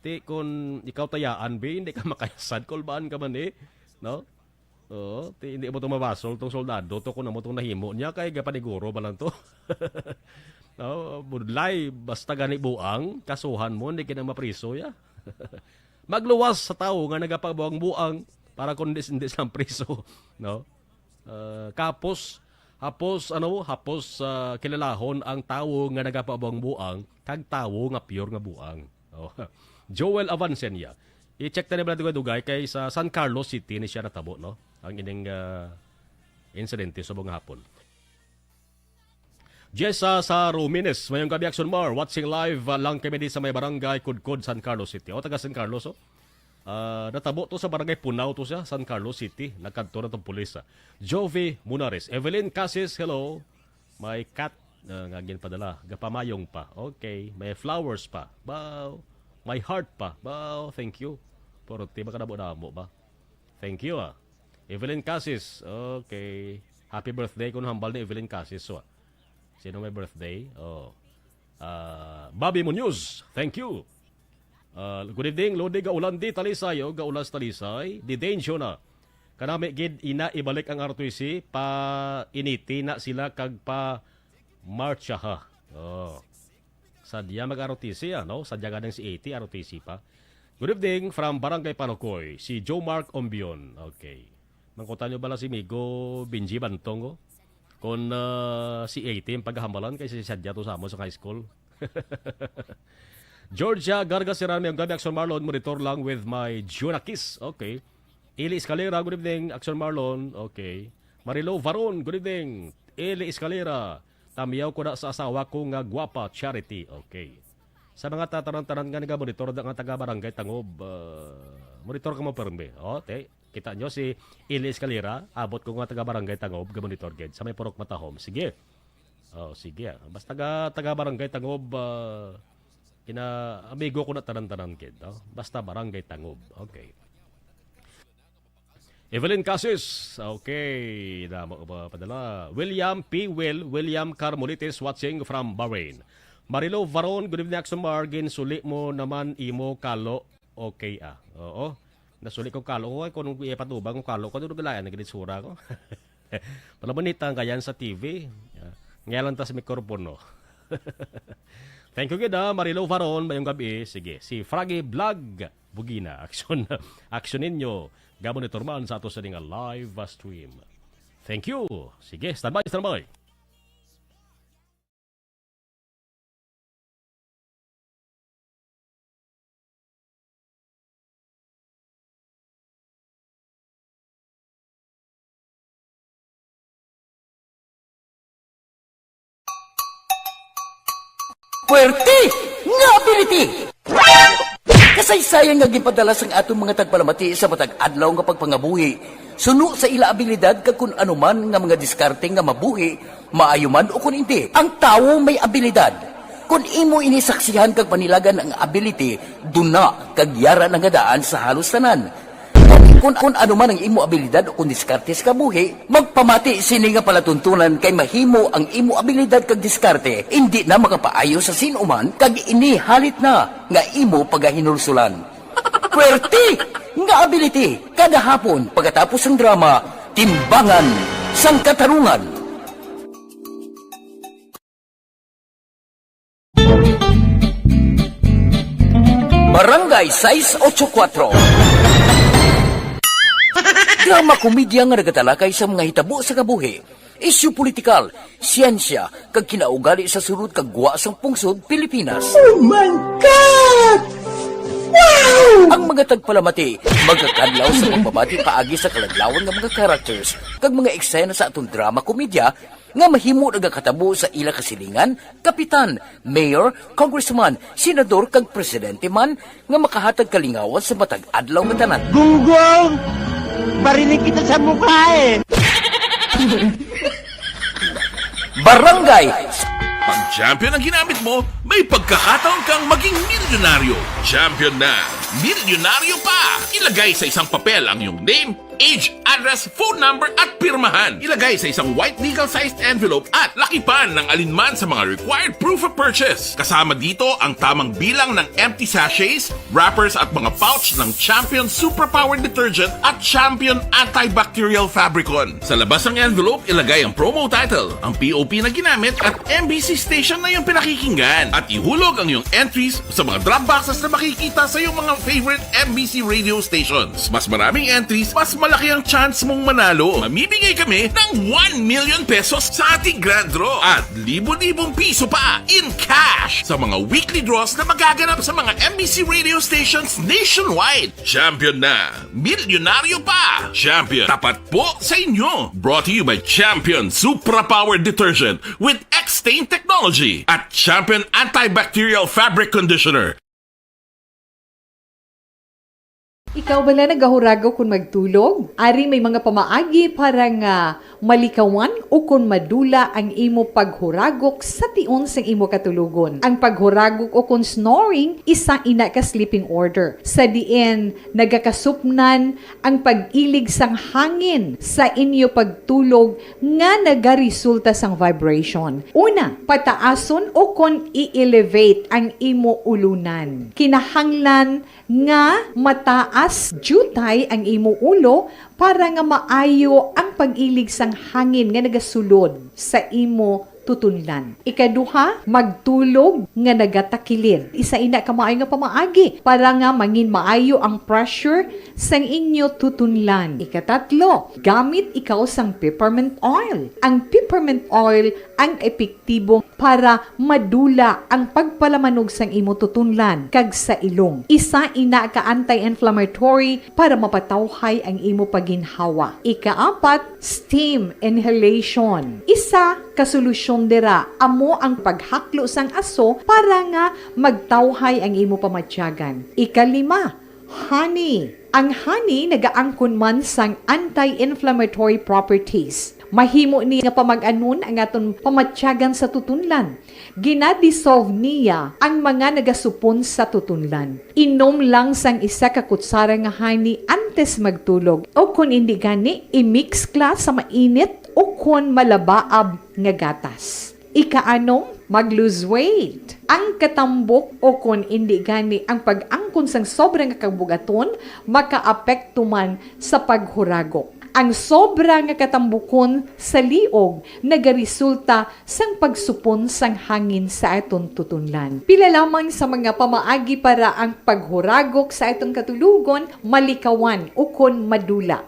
Ti kun ikaw tayaan be, hindi ka makayasad kolbaan ka man no? Hindi mo ito mabasol itong soldado. Ito ko na mo itong nahimo niya. Kaya gapaniguro ba lang ito? Budlay, basta gani buang, kasuhan mo, hindi ka na mapriso ya. Magluwas sa tao nga nagapabuang buang para kung hindi sa priso. No? Hapos kilalahon ang tao nga nagapabuang buang, kag tao nga pure nga buang. Joel Avancenia. I-check na nila dugay kay sa San Carlos City ni siya natabo, no? Ang ining insidente sa buong hapon. Jessa sa Rumines, mayong gabi Action Mar, watching live lang kami di sa may barangay Kudkod, San Carlos City. O, taga San Carlos, oh. Natabo to sa barangay Punaw to siya, San Carlos City. Nagkanto na itong pulis. Jovi Munares. Evelyn Casis, hello. May cat, ngagin padala. Gapamayong pa. Okay. May flowers pa. Bow. May heart pa. Bow. Thank you. Puro tiba ka na mo ba? Thank you, Evelyn Casis. Okay. Happy birthday kung hambal ni Evelyn Casis. So, sino may birthday? Bobby Munoz. Thank you. Good evening, Lodi Gaulandi Talisay, Gaulas Talisay, di danger na. Kanami gid ina ibalik ang RTC pa initi na sila kag pa marcha ha. Sadya mag-RTC no? Sadya ganang si 80 RTC pa. Good evening from Barangay Panokoy, si Joe Mark Ombion. Okay. Mangkutan nyo bala si Migo Binji Bantong kung si 80 paghahambalan kasi si Sadya to sa mo sa high school. Georgia Gargasiran, mayong gabi Action Marlon, monitor lang with my Junakis. Okay. Eli Escalera, good evening Action Marlon. Okay. Marilo Varon, good evening. Eli Escalera, tamiyaw ko na sa asawa ko nga gwapa, Charity. Okay. Sa mga tatanang-tanang nga monitor nga taga Barangay Tangob, monitor ka mo perme. Okay. Kita nyo si Eli Escalera, abot ko nga taga Barangay Tangob, ga-monitor ged sa may Purok Matahom. Sige. Sige. Basta taga Barangay Tangob, amigo ko na tanan-tanan kid. Basta Barangay Tangob. Okay. Evelyn Casis. Okay. Damo ko ba padala. William P. William Carmolitis watching from Bahrain. Marilo Varon, good evening Action Margin. Suli mo naman imo kalo. Okay Oo. Nasuli ko kalo ko kung ipatubang ko kalo ko doon galayan nagitsura ko. Palabanita kayan sa TV. Ngayon ta sa mikropono. Thank you gida Marilo Varon mayong gabi. Sige, si Froggy Vlog Bugina. Action ninyo. Gamon ni Torman sa ato sa nga live stream. Thank you. Sige, standby. Puwerte nga ability! Kasaysayan nga gipadala sang atong mga tagpalamati sa matag adlaw nga pagpangabuhi. Suno sa ila abilidad kag kun anuman nga mga diskarte nga mabuhi, maayo man o kun hindi. Ang tawo may abilidad. Kung imo inisaksihan kag panilagan ang ability, duna kag yara nga daan sa halos tanan. Kung ano man ang imo abilidad o kung diskarte sa kabuhi, magpamati sini nga palatuntunan kay mahimo ang imo abilidad kag diskarte, hindi na makapaayo sa sinuman kag ini halit na nga imo pagahinulsulan. Puwerte nga ability kada hapon pagkatapos ng drama, Timbangan sang Katarungan. Barangay 684 drama komedya nga nagatalakay sa mga hitabo sa kabuhi, isyu politikal, siyensya, kag kinaugali sa surut kag guwa sang pungsod Pilipinas. Oh my God! Wow! Ang mga tagpalamati, magkakadlaw sa pagbabati paagi sa kalaglawan ng mga characters kag mga eksena sa atong drama komedya nga mahimo nagakatabo sa ila kasilingan, kapitan, mayor, congressman, senador kag presidente man nga makahatag kalingawan sa matag adlaw nga tanan. Gunggong! Barinig kita sa mukha eh! Barangay! Pag champion ang ginamit mo, may pagkakataon kang maging milyonaryo. Champion na! Milyonaryo pa! Ilagay sa isang papel ang iyong name, age, address, phone number at pirmahan. Ilagay sa isang white legal-sized envelope at lakipan ng alinman sa mga required proof of purchase. Kasama dito ang tamang bilang ng empty sachets, wrappers at mga pouch ng Champion Superpower Detergent at Champion Antibacterial Fabricon. Sa labas ng envelope, ilagay ang promo title, ang POP na ginamit at MBC station na iyong pinakikinggan. At ihulog ang iyong entries sa mga drop boxes na makikita sa iyong mga favorite MBC radio stations. Mas maraming entries, mas malaki ang chance mong manalo. Mamimigay kami ng 1 million pesos sa ating grand draw at libo-libong piso pa in cash sa mga weekly draws na magaganap sa mga MBC radio stations nationwide. Champion na, milyonaryo pa. Champion, tapat po sa inyo. Brought to you by Champion Supra Powered Detergent with X-Stain Technology at Champion Antibacterial Fabric Conditioner. Ikaw bala nagahurago kung magtulog? Ari may mga pamaagi para nga malikawan o kung madula ang imo paghuragok sa tion sang imo katulugon. Ang paghuragok o kung snoring, isa ina ka sleeping order. Sa diin, nagakasupnan ang pag-ilig sang hangin sa inyo pagtulog nga nagaresulta sang vibration. Una, pataason o kung i-elevate ang imo ulunan. Kinahanglan nga mataas jutay ang imo ulo para nga maayo ang pag-ilig sang hangin nga nagasulod sa imo tutunlan. Ikaduha, magtulog nga nagatakilid. Isa ina ka maayo nga pamaagi para nga mangin maayo ang pressure sang inyo tutunlan. Ikatatlo, gamit ikaw sang peppermint oil. Ang peppermint oil ang epektibo para madula ang pagpalamanog sang imo tutunlan kag sa ilong. Isa ina ka anti-inflammatory para mapatawhay ang imo paginhawa. Ikaapat, steam inhalation. Isa ka solusyon dira amo ang paghaklo sang aso para nga magtawhay ang imo pamatyagan. Ikalima, honey. Ang honey nagaangkon man sang anti-inflammatory properties. Mahimo ni nga pamag-anon ang aton pamatyagan sa tutunlan. Ginadissolve niya ang mga nagasupon sa tutunlan. Inom lang sang isa ka kutsara nga honey antes magtulog. O kung hindi gani, i-mix class sa mainit o kung malabaab nga gatas. Ikaanom, mag-lose weight. Ang katambok o kung hindi gani ang pag-angkon sang sobrang kabugaton, makaapekto man sa paghuragok. Ang sobra nga katambukon sa liog nagaresulta sang pagsupon sang hangin sa aton tutunlan. Pila lamang sa mga pamaagi para ang paghuragok sa aton katulugon malikawan o kon madula.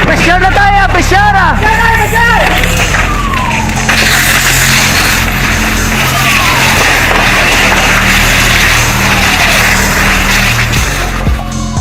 Pressure na tayo! Pressure!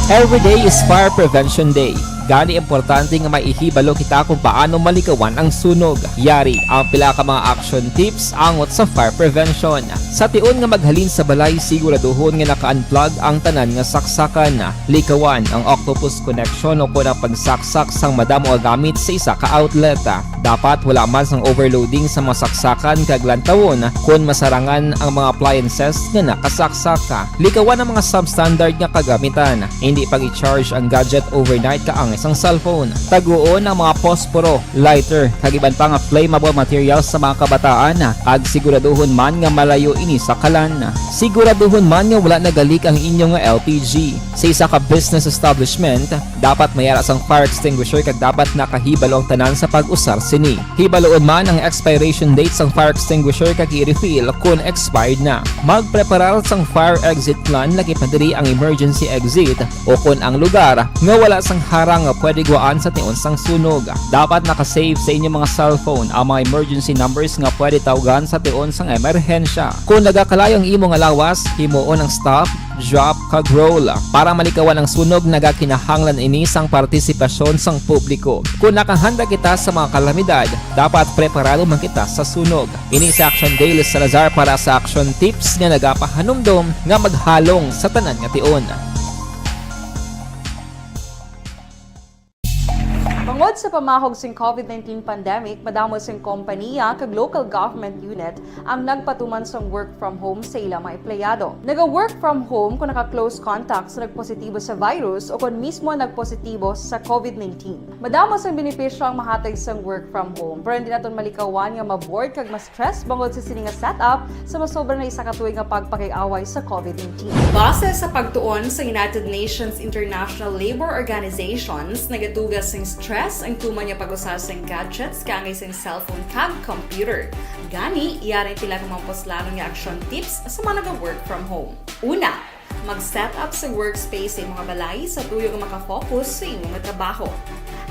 Every day is Fire Prevention Day. Gani importante nga maihibalo kita kung paano malikawan ang sunog. Yari ang pila ka mga action tips angot sa fire prevention. Sa tion nga maghalin sa balay, siguraduhon nga naka-unplug ang tanan nga saksakan. Likawan ang octopus connection o kung ang pagsaksak sang madamo nga gamit sa isa ka outlet. Dapat wala man sang overloading sa mga saksakan kag lantawon kung masarangan ang mga appliances nga nakasaksaka. Likawan ang mga substandard nga kagamitan. Hindi pag i-charge ang gadget overnight kaang isang cellphone. Taguon ang mga posporo, lighter, kag iban pa nga flammable materials sa mga kabataan. Kag siguraduhon man nga malayo ini sa kalan. Siguraduhon man nga wala nagalik ang inyong LPG. Sa isa ka business establishment, dapat mayara sang fire extinguisher kag dapat nakahibalo ang tanan sa pag-usar sini. Hibaloon man ang expiration date sang fire extinguisher kag i-refill kung expired na. Magpreparar sang fire exit plan laki padiri ang emergency exit o kung ang lugar nga wala sang harang nga pwede guwaan sa tion sang sunog. Dapat nakasave sa inyong mga cellphone ang mga emergency numbers nga pwede tawagan sa tion sang emerhensya. Kung nagakalayo ang imo nga lawas, himuon ang stop, drop, kag roll. Para malikawan ang sunog, nagakinahanglan ini sang partisipasyon sang publiko. Kung nakahanda kita sa mga kalamidad, dapat preparado man kita sa sunog. Ini sa Action Daily Salazar para sa action tips nga nagapahanumdom nga maghalong sa tanan nga tion. Tungod sa pamahog sing COVID-19 pandemic, madamo sing kompanya kag local government unit ang nagpatuman sang work from home sa ilang mga empleyado. Naga-work from home kung naka-close contact sa nagpositibo sa virus o kung mismo nagpositibo sa COVID-19. Madamo sang benepisyo ang mahatag sang work from home, pero hindi naton malikawan nga ma-bored kag ma-stress bangod sa sini nga setup sa masobra na isa ka tuig nga pagpakiaway sa COVID-19. Base sa pagtuon sa United Nations International Labour Organizations, nagatugas sang stress ang tuman niya pag-usar sa gadgets kangay sa cellphone kag computer. Gani, iyari tila kumampos lalo nga action tips sa mga nag-work from home. Una, mag-set up sa workspace sa imong balay sa tuyo nga makafocus sa imong trabaho.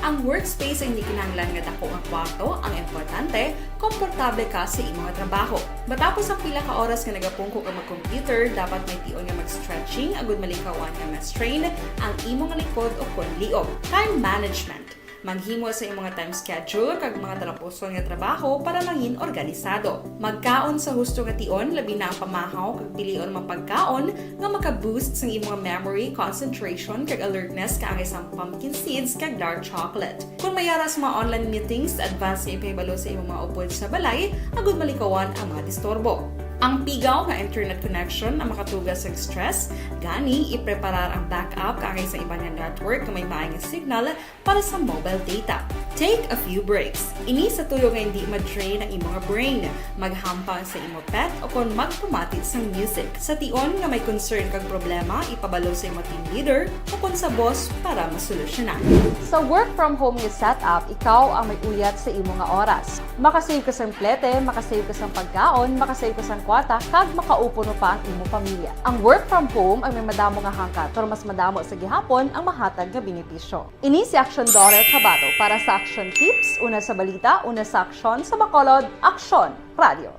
Ang workspace ay hindi kinahanglan nga dako nga kwarto, ang importante, komportable ka sa imong trabaho. Matapos ang pila ka oras nga nagapungko ka mag-computer, dapat may tion nga mag-stretching agud malikawan nga ma-strain ang imong likod o kon liog. Time management. Maghimo sa imong time schedule kag mga talapuson nga trabaho para maging organisado. Magkaon sa husto nga tion, labi na ang pamahaw kag pilion mga pagkaon nga maka-boost sa imong memory, concentration kag alertness kaangay sa pumpkin seeds kag dark chocolate. Kung mayara sa mga online meetings, advance sa ipahibalo sa imong mga upod sa balay, agud malikawan ang mga disturbo. Ang pigaw nga internet connection ang makatugas sa stress, gani ipreparar ang backup kaangay sa ibang network na may maayong signal para sa mobile data. Take a few breaks. Ini sa tuyo nga hindi ma-drain ang imong brain, maghampang sa imong pet o kung magpumati sa music. Sa tion nga may concern kag problema, ipabalo sa imong team leader o kung sa boss para masolusyonan. Sa work from home nga setup, ikaw ang may uyat sa imong nga oras. Makasave ka sa plete, makasave ka sa pagkaon, makasave ka sa kwarta, kag makaupo no pa ang imong pamilya. Ang work from home ay may madamo nga hangkat, pero mas madamo sa gihapon ang mahatag nga benepisyo. Ini si Action Daughter Cabato para sa Action Tips, una sa balita, una sa aksyon, sa Bacolod, Aksyon Radio.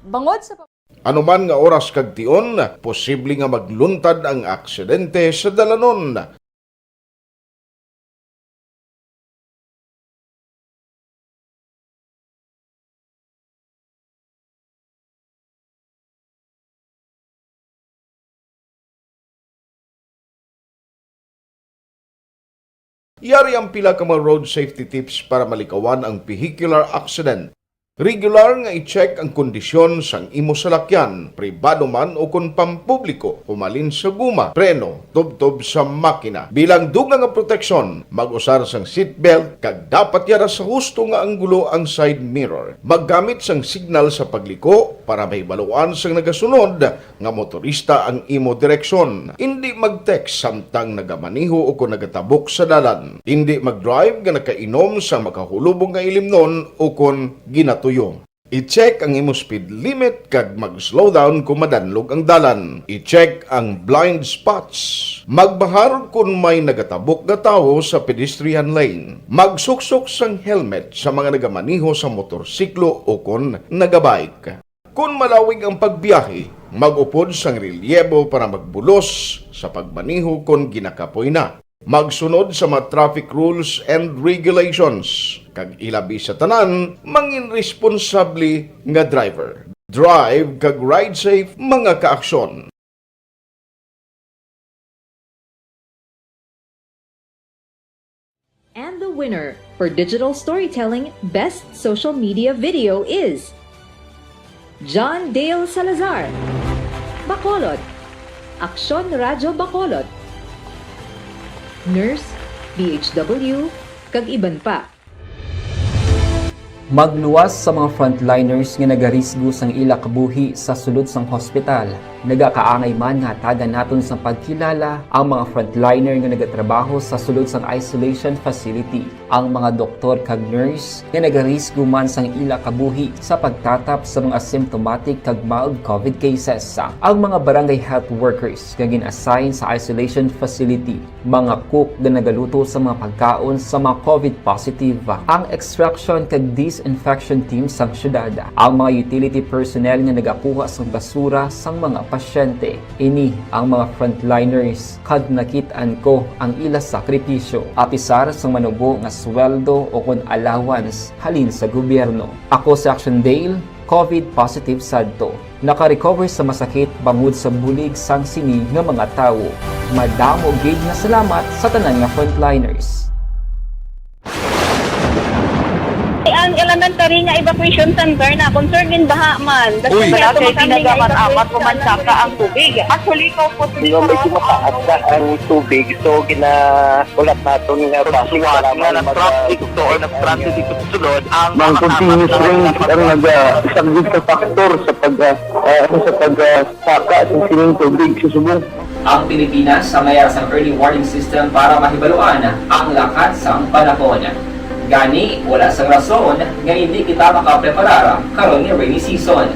Bangod sa Anuman nga oras kag tion, posible nga magluntad ang aksidente sa dalanon. Yari ang pila ka mga road safety tips para malikawan ang vehicular accident. Regular nga i-check ang kondisyon sang imo salakyan, pribado man o kung pampubliko, humalin sa guma, preno, tubtob sa makina. Bilang dugang nga proteksyon, mag-usar sang seatbelt, kag dapat yara sa husto nga anggulo ang side mirror. Maggamit sang signal sa pagliko para may baluan sang nagasunod nga motorista ang imo direksyon. Hindi mag-text samtang nagamaniho o kung nagatabok sa dalan. Hindi mag-drive nga nakainom sa makahulubong nga ilimnon o kung ginato I-check ang imo speed limit kag mag-slow down kung madanlog ang dalan. I-check ang blind spots. Magbahar kung may nagatabok na tao sa pedestrian lane. Magsuksok sang helmet sa mga nagamaniho sa motorsiklo o kung nagabike. Kung malawig ang pagbiyahe, mag-upod sang relyebo para magbulos sa pagmaniho kung ginakapoy na. Magsunod sa mga traffic rules and regulations. Kag ilabi sa tanan, mangin responsable nga driver. Drive kag ride safe mga kaaksyon. And the winner for Digital Storytelling Best Social Media Video is John Dale Salazar, Bacolod, Aksyon Radyo Bacolod, Nurse, BHW, kag iban pa. Magluwas sa mga frontliners nga nagarisgo sang ila kabuhi sa sulod sang hospital. Nagakaangay man nga tagan naton sa pagkilala ang mga frontliner nga nagatrabaho sa sulod sang isolation facility. Ang mga doktor kag nurse nga nagarisgo man sang ila kabuhi sa pagtatap sa mga asymptomatic kag mild COVID cases. Ang mga barangay health workers nga gin-assign sa isolation facility, mga cook nga nagaluto sa mga pagkaon sa mga COVID positive, ang extraction kag disinfection team sang syudad, ang mga utility personnel nga nagakuha sang basura sang mga pasyente. Ini ang mga frontliners kad nakit-an ko ang ila sakripisyo apisar sang manubo nga sweldo o kun allowance halin sa gobyerno. Ako si Action Dale, COVID positive sadto. Naka-recover sa masakit bangod sa bulig sang sinig nga mga tawo. Madamo gid na salamat sa tanan nga frontliners. Ang elementary nga evacuation center na concern din baha man. Uy, kasi pinagaman-amat ko man saka ang tubig. Actually, ikaw po medyo mataas na ang tubig. So, ulat natin nga pasuwag nga ng traffic to or nag-traffic dito sa sulod. Ang continuous rain ang isang good factor sa pagsaka ng sining tubig sa subong. Ang Pilipinas sa mayar sa early warning system para mahibaluan ang lakat sa panahon. Gani, wala sang rason nga hindi kita makapreparar karon ni rainy season.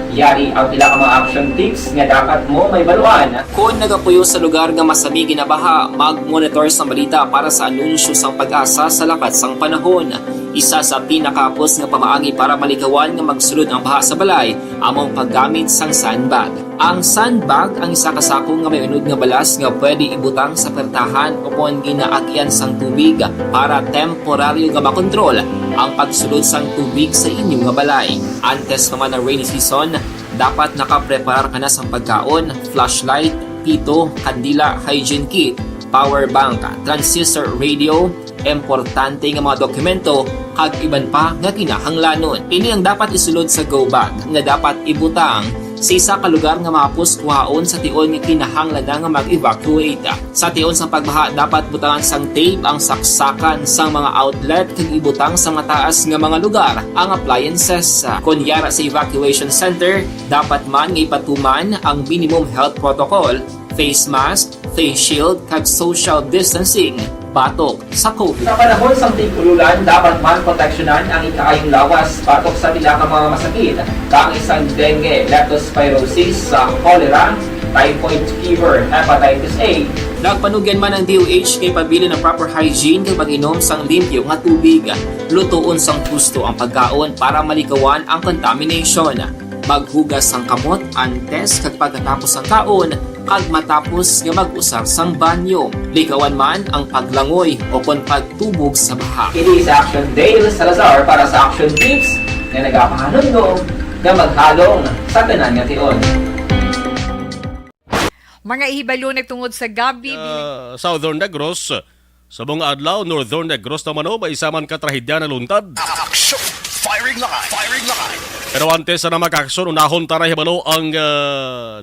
Yari ang pila ka mga action tips nga dapat mo may baluan. Kung nagapuyo sa lugar nga masabi ginabaha, mag-monitor sa balita para sa anunsyo sang pag-asa sa lakat sang panahon. Isa sa pinakapos nga pamaagi para malikawan nga magsulod ang baha sa balay, among paggamit sang sandbag. Ang sandbag ang isa ka sako nga may unod nga balas nga pwede ibutang sa pertahan upon ginaagyan sang tubig para temporaryo nga makontrol ang pagsulod sang tubig sa inyong nga balay. Antes naman ng rainy season, dapat nakaprepare ka na sang pagkaon, flashlight, pito, kandila, hygiene kit, power bank, transistor radio, importante nga mga dokumento kag iban pa nga kinahanglanon. Ini ang dapat isulod sa go bag nga dapat ibutang sa isa ka lugar nga mapus kuhaon sa tion nga kinahanglan nga mag-evacuate. Sa tion sa pagbaha dapat butangan sang tape ang saksakan sang mga outlet kag ibutang sa mataas nga mga lugar ang appliances. Kunyara sa evacuation center, dapat man nga ipatuman ang minimum health protocol, face mask, face shield kag social distancing batok sa COVID. Sa panahon sa tig-ululan, dapat man proteksyonan ang ikaayong lawas batok sa pila ka mga masakit, kang isang dengue, leptospirosis, cholera, typhoid fever, hepatitis A. Nagpanugyan man ang DOH kay pabili ng proper hygiene kay pag-inom sang limpyo nga tubig. Lutuon sang gusto ang pagkaon para malikawan ang contamination. Maghugas sang kamot antes kag pagkatapos ang kaon kag matapos nga mag-usar sang banyo. Likawan man ang paglangoy o kon pagtubog sa baha. Kini sa Action Dale Salazar para sa Action Tips nga nagapahanundong nga maghalong sa tanan nga tion. Mga ihibalo nagtungod sa gabi. Southern Negros, sa mga adlaw, Northern Negros naman may isaman katrahedya na luntad. Action! Firing line! Firing line! Pero antes na makakson, unahon taray hibalo ang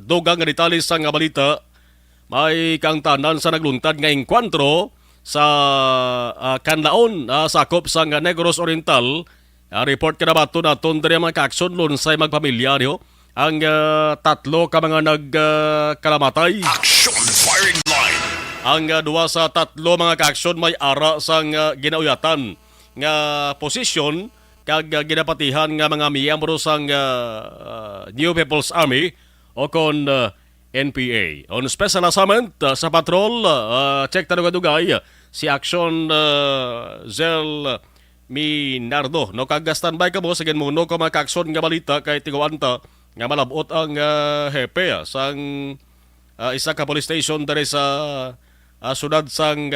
dugang nga detalis sa nga balita. May kang tanan sa nagluntad nga engkwantro sa Kanlaon, sakop sa Negros Oriental. Report ka na ba ito naton dari mga kakson lunsay magpamilya niyo. Ang tatlo ka mga nagkalamatay. Action! Firing line! Ang duwa sa tatlo mga kakson may ara sang ginauyatan nga posisyon kag ginapatihan nga mga miyembro sang New People's Army o kon NPA. On special assignment sa patrol, check tanong dugay si Action Zel Minardo. No kag standby ka mo sa genmuno ko mga kakson nga balita kay tigawanta nga malabot ang hepe sang isa ka police station dari sa sunad sang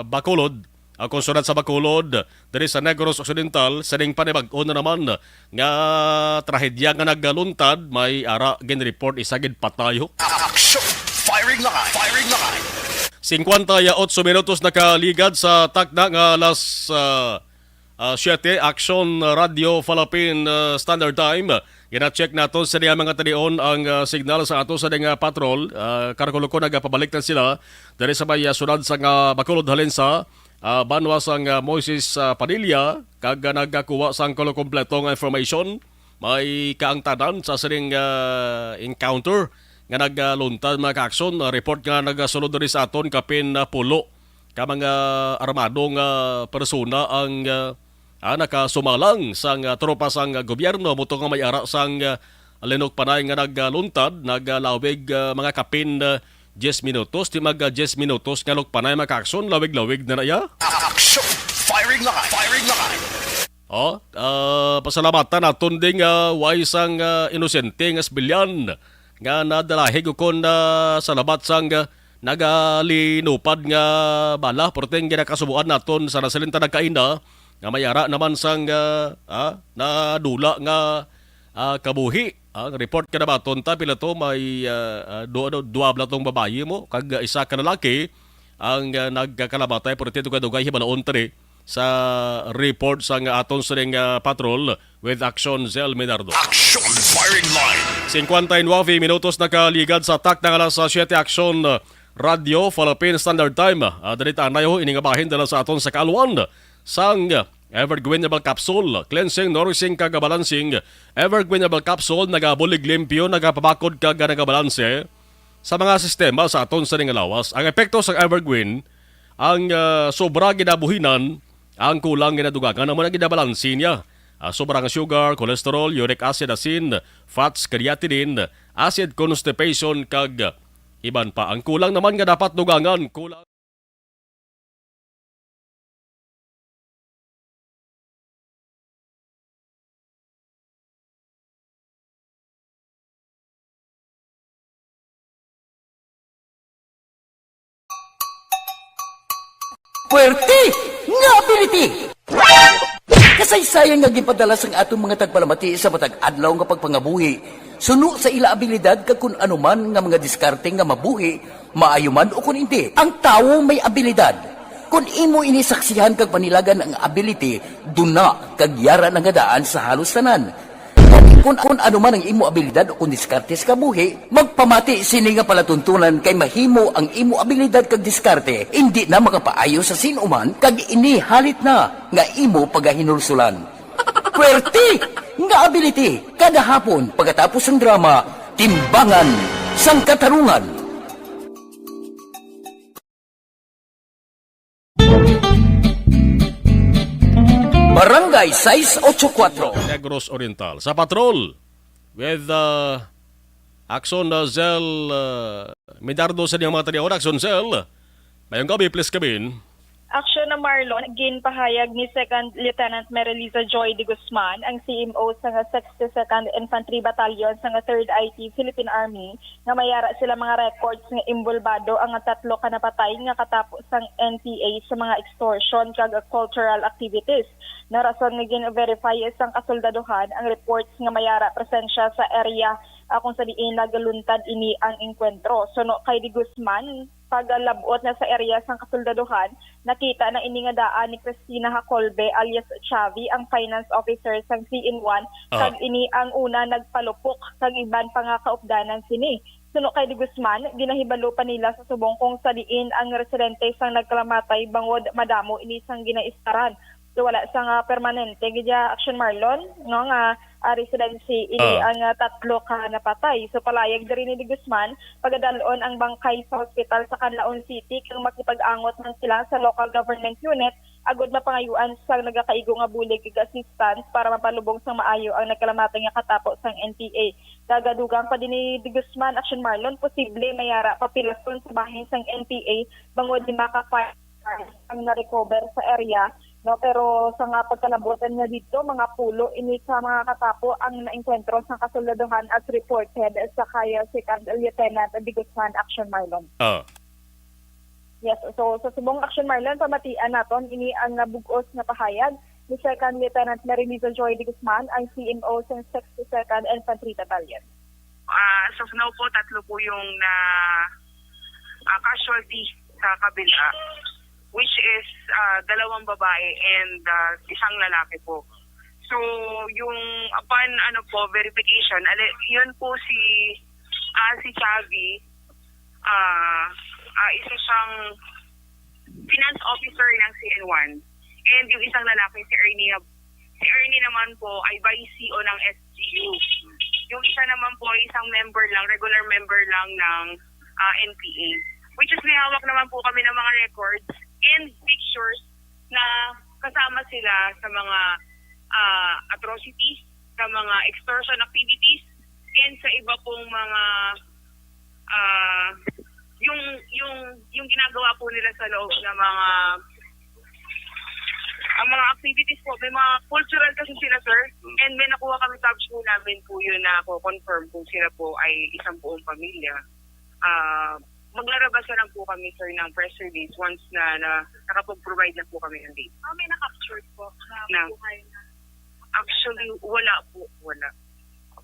Bacolod. Kung sunod sa Bacolod, dari sa Negros Occidental, saning panibag-on na naman nga trahedya nga naggaluntad, may ara gin-report isagid patayo. Action! Firing line! Firing line! 58 minutos nakaligad sa takna nga alas 7 Action Radio Philippine Standard Time. Gina-check nato sa niya mga tanion ang signal sa ato sa nga patrol. Karakuloko nagapabalik na sila dari sa may sunod sa Bacolod Halensa. Banwa sang Moises Padilla kag nagakuha sang kompleto nga information may kaangtanan sa sining encounter nga nagluntad mga kakson. Report nga nagasulod diri sa aton kapin pulo ka mga armadong persona ang nakasumalang sang tropa sang gobyerno muto nga may ara sang linok panay nga nagluntad naglawig mga kapin 10 minutos, di mag 10 minutos nga panay makakson, lawig-lawig na ya. Action! Firing line! Firing line! Pasalamatan naton ding way sang inosente nga sibilyan nga nadalahig ukon sa labat sang nagalinupad nga bala porteng ginakasubuan naton sa nasalinta nagkaina nga mayara naman sang nadula nga kabuhi. Ang report ka na ba, tonta, pila to, may dua tong babae mo, kag isa ka lalaki, ang nagkakalamatay, pero tito ka dugay, hibalaon tari, sa report sa aton sa patrol with Action Zel Minardo. Action! Firing line! 59 minutos nakaligad sa tak ng alas 7 Action Radio Philippine Standard Time. Dalita anayo, iningabahin dala sa aton sa kaluan, sang Evergreenable Capsule, cleansing, nourishing, kagabalansing. Evergreenable Capsule, nagabulig limpyo, nagapabakod kaga nagabalanse sa mga sistema sa aton sa lawas. Ang epekto sa Evergreen, ang sobra ginabuhinan Ang kulang ginadugangan naman ang ginabalansin niya. Sobrang sugar, cholesterol, uric acid, asin, fats, creatinine, acid constipation, kag iban pa. Ang kulang naman nga dapat dugangan. Kulang. Puwerte nga ability! Kasaysayan nga gipadala sang atong mga tagpalamati sa matag adlaw nga pagpangabuhi. Suno sa ila abilidad kag kun anuman nga mga diskarte nga mabuhi, maayo man o kun hindi. Ang tawo may abilidad. Kung imo inisaksihan kag panilagan ang ability, duna kag yara nga daan sa halos tanan. Kung ano man ang imo abilidad o kung diskarte sa kabuhi, magpamati sini nga palatuntunan kay mahimo ang imo abilidad kag diskarte, hindi na makapaayo sa sinuman kag ini halit na nga imo pagahinulsulan. Puwerte nga ability kada hapon pagkatapos ng drama, Timbangan sang Katarungan. Barangay 684 Negros Oriental. Sa patrol with Axon Zel Medardo sa niyang mga taniyaon. Axon Zel, mayong gabi, please come Aksyon na Marlon, ginpahayag ni 2nd Lieutenant Marilisa Joy de Guzman, ang CMO sa 62nd Infantry Battalion sa 3rd IT Philippine Army, nga mayara sila mga records nga imbulbado ang 3 ka napatay nga katapos ang NPA sa mga extortion kag cultural activities. Na rason nga gin-verify isang kasoldaduhan ang reports nga mayara presensya sa area kung sa diin nagaluntad ini ang enkwentro. So no, kay de Guzman, pagalabot na sa area sang kasoldaduhan, nakita na ini nga daan ni Cristina Hacolbe alias Chavi, ang finance officer sang CN1, kag ini ang una nagpalupok kag iban pa nga kaupdanan sini. Suno kay de Guzman, ginahibalo pa nila sa subong kung sa diin ang residente sang nagkalamatay bangod madamo ini sang ginaistaran. So wala sa nga permanente gidya Action Marlon nga residency ini ang 3 ka napatay. So palayag diri ni de Guzman pagadalon ang bangkay sa hospital sa Canlaon City kang makipag-angot man sila sa local government unit agud mapangayuan sa nagakaigo nga bulig kag assistance para mapalubong sang maayo ang nagkalamatay nga katapos sang NPA. Dagadugang pa din ni de Guzman Action Marlon posible mayara papilason sa bahin sang NPA bangod ni maka-fire ang na-recover sa area. No, pero sa nga pagkalabutan nga dito, mga pulo, ini sa mga katapo ang naengkwentro sa kasoldaduhan as reported sa kaya si Lieutenant de Guzman Action Marlon. Yes, so sa subong Action Marlon, pamatian naton ini ang bugos na pahayag ni 2nd Lieutenant Marilisa Joy de Guzman, ang CMO sa 62nd Infantry Battalion. So now po, 3 po yung casualty sa kabila, which is 2 babae and 1 lalaki po. So, yung upon verification, yun po si Chavi, isa siyang finance officer ng CN1. And yung isang lalaki, si Ernie. Si Ernie naman po ay vice CEO ng SGU. Yung isa naman po ay isang member lang, regular member lang ng NPA. Which is may hawak naman po kami ng mga records and pictures na kasama sila sa mga atrocities, sa mga extortion activities, and sa iba pong mga yung ginagawa po nila sa loob ng mga activities po. May mga cultural kasi sila, sir, and may nakuha kami tabs po namin po yun na confirm kung sila po ay isang buong pamilya. Maglalabas na lang po kami, sir, ng press release once na nakapag-provide na po kami ng date. May na-captured po na buhay na? Actually, wala po. Wala.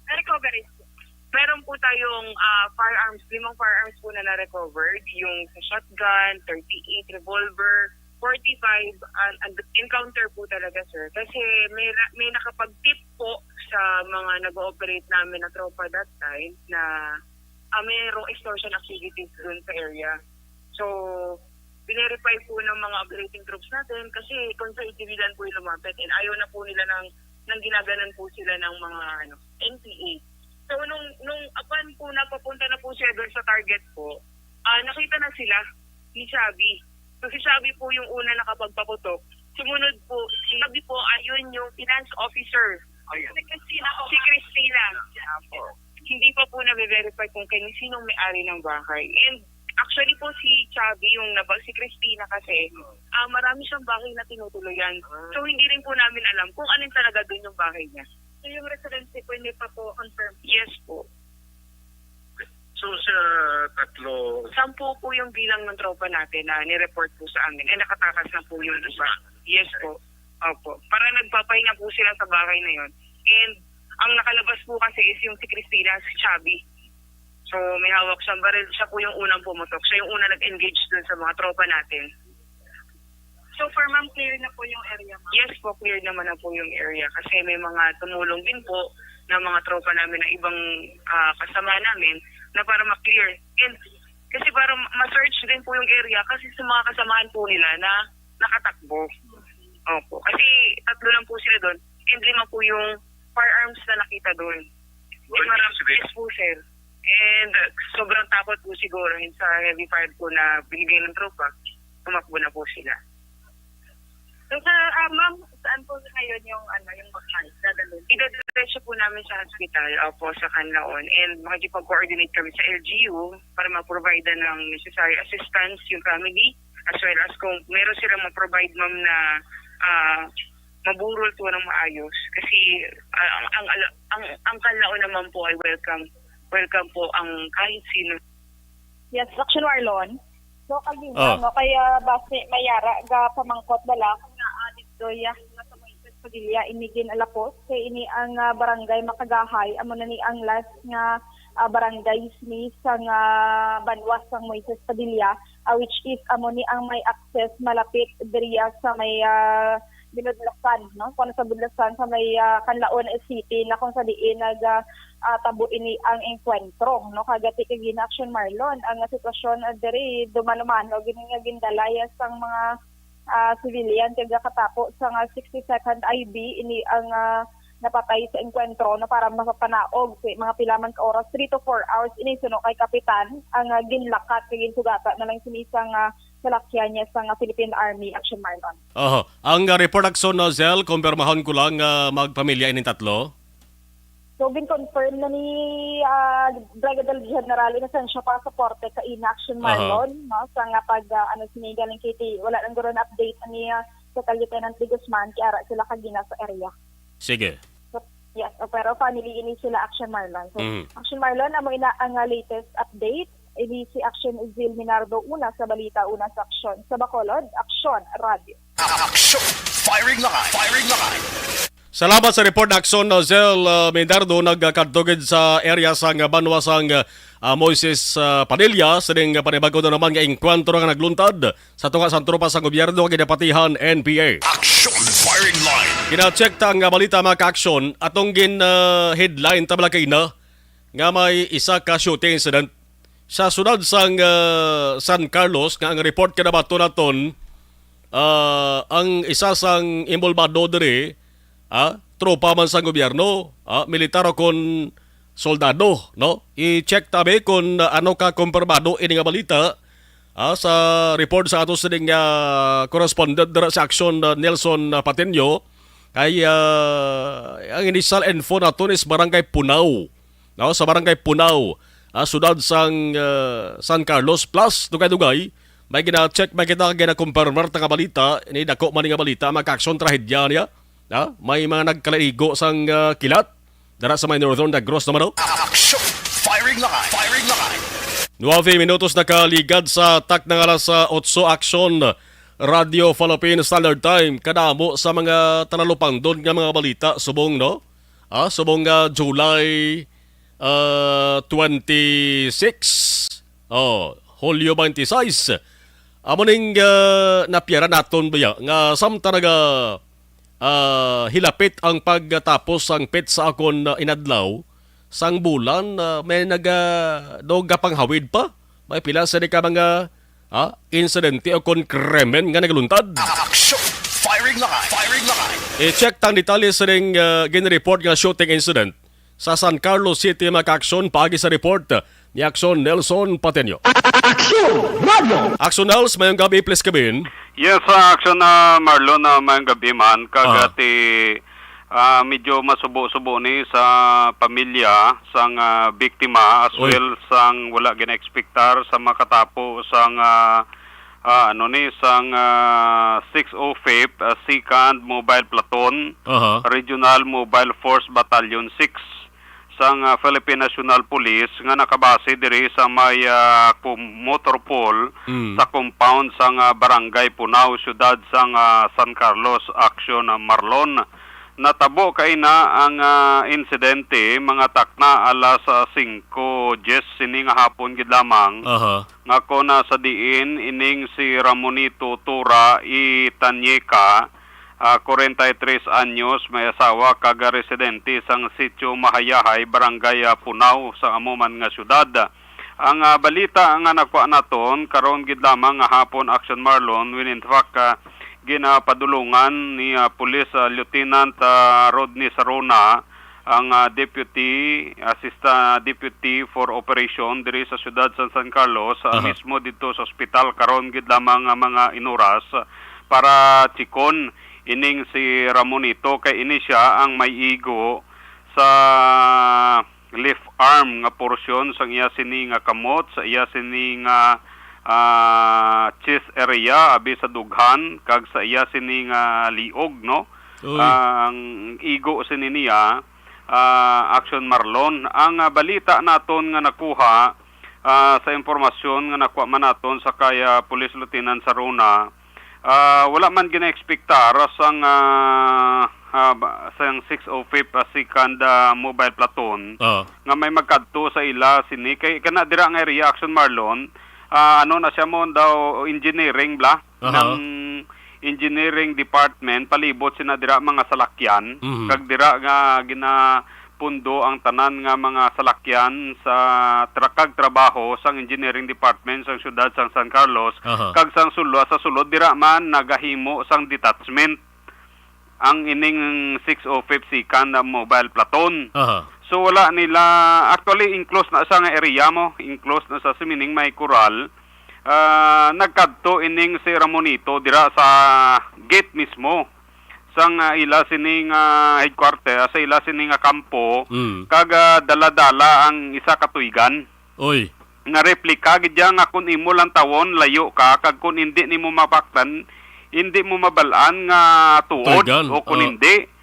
Recovery po? Meron po tayong firearms, 5 firearms po na na-recovered. Yung sa shotgun, 38, revolver, 45, and encounter po talaga, sir. Kasi may nakapag-tip po sa mga nag-ooperate namin na tropa that time na mayroong extortion activities dun sa area. So, pinerify po ng mga operating troops natin kasi conservative lang po yung lumapit and ayaw na po nila nang ginaganan po sila ng mga NPA. So, nung upon po napapunta na po siya doon sa target po, nakita na sila ni Xavi. So, si Xavi po yung una nakapagpaputok Sumunod po, sabi po, ayun yung finance officer. Si Christina. Hindi pa po na-verify kung sinong may-ari ng bahay. And actually po si Chubby, si Christina kasi, marami siyang bahay na tinutuluyan. So hindi rin po namin alam kung anong talaga doon yung bahay niya. So yung residency po hindi pa po confirmed? Yes po. So sa tatlo... 10 po yung bilang ng tropa natin na nireport po sa amin. Nakatakas na po yung iba. Yes po. Opo. Para nagpapahinga po sila sa bahay na yon. And ang nakalabas po kasi is yung si Christina, si Chubby. So may hawak siyang baril. Siya po yung unang pumutok. Siya yung unang nag-engage dun sa mga tropa natin. So for ma'am, clear na po yung area, ma'am? Yes po, clear naman na po yung area. Kasi may mga tumulong din po na mga tropa namin na ibang kasama namin na para ma-clear. And kasi para ma-search din po yung area kasi sa mga kasamahan po nila na nakatakbo. Opo. Kasi 3 lang po sila doon and 5 po yung firearms na nakita doon. Yes po, sir. And sobrang takot po siguro sa heavy fire po na binigay ng tropa. Tumakbo na po sila. So, ma'am, saan po ngayon yung bakal? Idadiretso po namin sa hospital, opo, sa Canlaon. And makikipag-coordinate kami sa LGU para ma-provide ng necessary assistance yung family, as well as kung meron silang ma-provide, ma'am, na maburol po ng maayos. Kasi ang Canlaon naman po ay welcome. Welcome po ang kahit sino. Yes, Action Marlon. So, kagina, no, kaya base mayara ga pamangkot bala nga dito ya sa Moises Padilla inigin alapos kay ini ang barangay Makagahay amo na ni ang last nga barangay ni sa banwas sang Moises Padilla which is amo ni ang may access malapit diriya sa may Binudlasan, no? Kung sa Binudlasan sa may Canlaon City na kung sa diin tabo ini ang enkwentro, no? Kagati kay Action Marlon ang sitwasyon diri dumanumano gindalaya sang mga civilian kay katapo sa 62nd IB ini ang napatay sa enkwentro na para mapapanaog sa mga pilaman ka oras 3 to 4 hours ini suno kay kapitan ang ginlakat kay ginsugata na lang sinisang salakyan niya sa Philippine Army Action Marlon. Ang report action na Zel, kumpirmahan ko lang magpamilya ining 3. So, bin-confirm na ni Brigadier General Inocencio Pasaporte ka Action Marlon, no? Sa nga sinigaling kiti, wala nang guro na update ni sa Lieutenant de Guzman, kaya sila kagina sa area. Sige. So, yes, pero family ini sila Action Marlon. So, Action Marlon, amo ina ang latest update. Ini si Action Zil Minardo, una sa balita, una sa Action. Sa Bacolod, Action Radio. Action! Firing line! Firing line! Salamat sa report na aksyon na Zel Minardo nagkadtugid sa area sang banwasang Moises Padilla sa ding panibago na naman nga enkwentro nga nagluntad sa tunga sa tropa sa gobyerno kinapatihan NPA. Action! Firing line! Kina-check ta ang balita mga ka-aksyon atong headline tabla kay na nga may isa ka shooting incident sa sunod sang San Carlos nga ang report kinabato naton ang isa sang involvado diri tropa man sa gobyerno, militar o kon soldado, no? I-check tabi kung ano ka kumpirmado ini nga balita sa report sa ato sa ding correspondent sa Action Nelson Patenyo kay ang initial info naton is Barangay Punao, no? Sa Barangay Punao, sudad sang San Carlos plus dugay-dugay may gina-check, may gina-kumpirmar nga balita ini dako man nga balita maka-action trahedya niya. May mga nagkalaigo sang kilat dara sa may Northern Negros naman. Action! Firing line! Firing line! 9 minutos nakaligad sa tak ng alas 8 Action Radio Philippine Standard Time. Kadamo sa mga talalupang doon nga mga balita subong, no? Subong July 26. Hulyo 26. Amuning napiyara naton ba nga samtanaga hilapit ang pagtapos ang pit sa akon inadlaw sang bulan may doga panghawid pa may pila sa di ka mga insidente o kon krimen nga nagluntad. Action! Firing line! Firing line! I-check tang detalye sa ring gin-report nga shooting incident sa San Carlos City maka-aksyon paagi sa report ni Action Nelson Patenyo. Action Radio! Action Nels, mayong gabi, please kabin. Yes, action na Marlon na mayang gabi man kagati medyo masubo-subo ni sa pamilya sang biktima as well sang wala gina-expectar sa makatapo sang sang 605 2nd Mobile Platoon, Regional Mobile Force Battalion 6 sang Philippine National Police nga nakabase diri sa may motor pool sa compound sang Barangay Punao, siyudad sang San Carlos, Action Marlon. Natabo kay na ang insidente mga takna alas 5:10 sini nga hapon gid lamang. Nga ko na sa diin ining si Ramonito Tura Itanyeka, 43 anyos, may asawa, kaga residente sang sitio Mahayahay, Barangay Punao sa amuman nga syudad. Ang balita nga nakuha naton karon gid lamang nga hapon Action Marlon when in fact ginapadulungan ni Police Lieutenant Rodney Sarona, ang Assistant Deputy for Operation diri sa syudad San Carlos, mismo dito sa ospital karon gid lamang mga inuras para tikon ining si Ramonito kay ini siya ang may igo sa left arm nga porsyon sa iya sini nga kamot, sa iya sini nga chest area abi sa dughan kag sa iya sini nga liog, no. Ang igo sini niya Action Marlon. Ang balita naton nga nakuha sa impormasyon nga nakuha man naton sa kaya Police Lieutenant Sarona, wala man gina-expectar sang 605 2nd Mobile Platoon nga may magkadto sa ila sini kay kana dira nga reaction Marlon, na siya mo daw engineering ng engineering department, palibot sina dira mga salakyan kag dira nga ginapundo ang tanan nga mga salakyan sa kag trabaho sang engineering department sang syudad sang San Carlos, kag sang sulod dira man nagahimo sang detachment ang ining 605 2nd Mobile Platoon. So wala nila, actually enclosed na sa nga area mo, enclosed na sa simining may kural. Nagkadto ining si Ramonito dira sa gate mismo sang ila sining headquarter, sa ila sining kampo, kag dala-dala ang isa ka tuigan. Nga replika gid nga kun imo lang tawon layo ka, kag kun hindi nimo mapaktan hindi mo mabalaan nga tuod o kun hindi.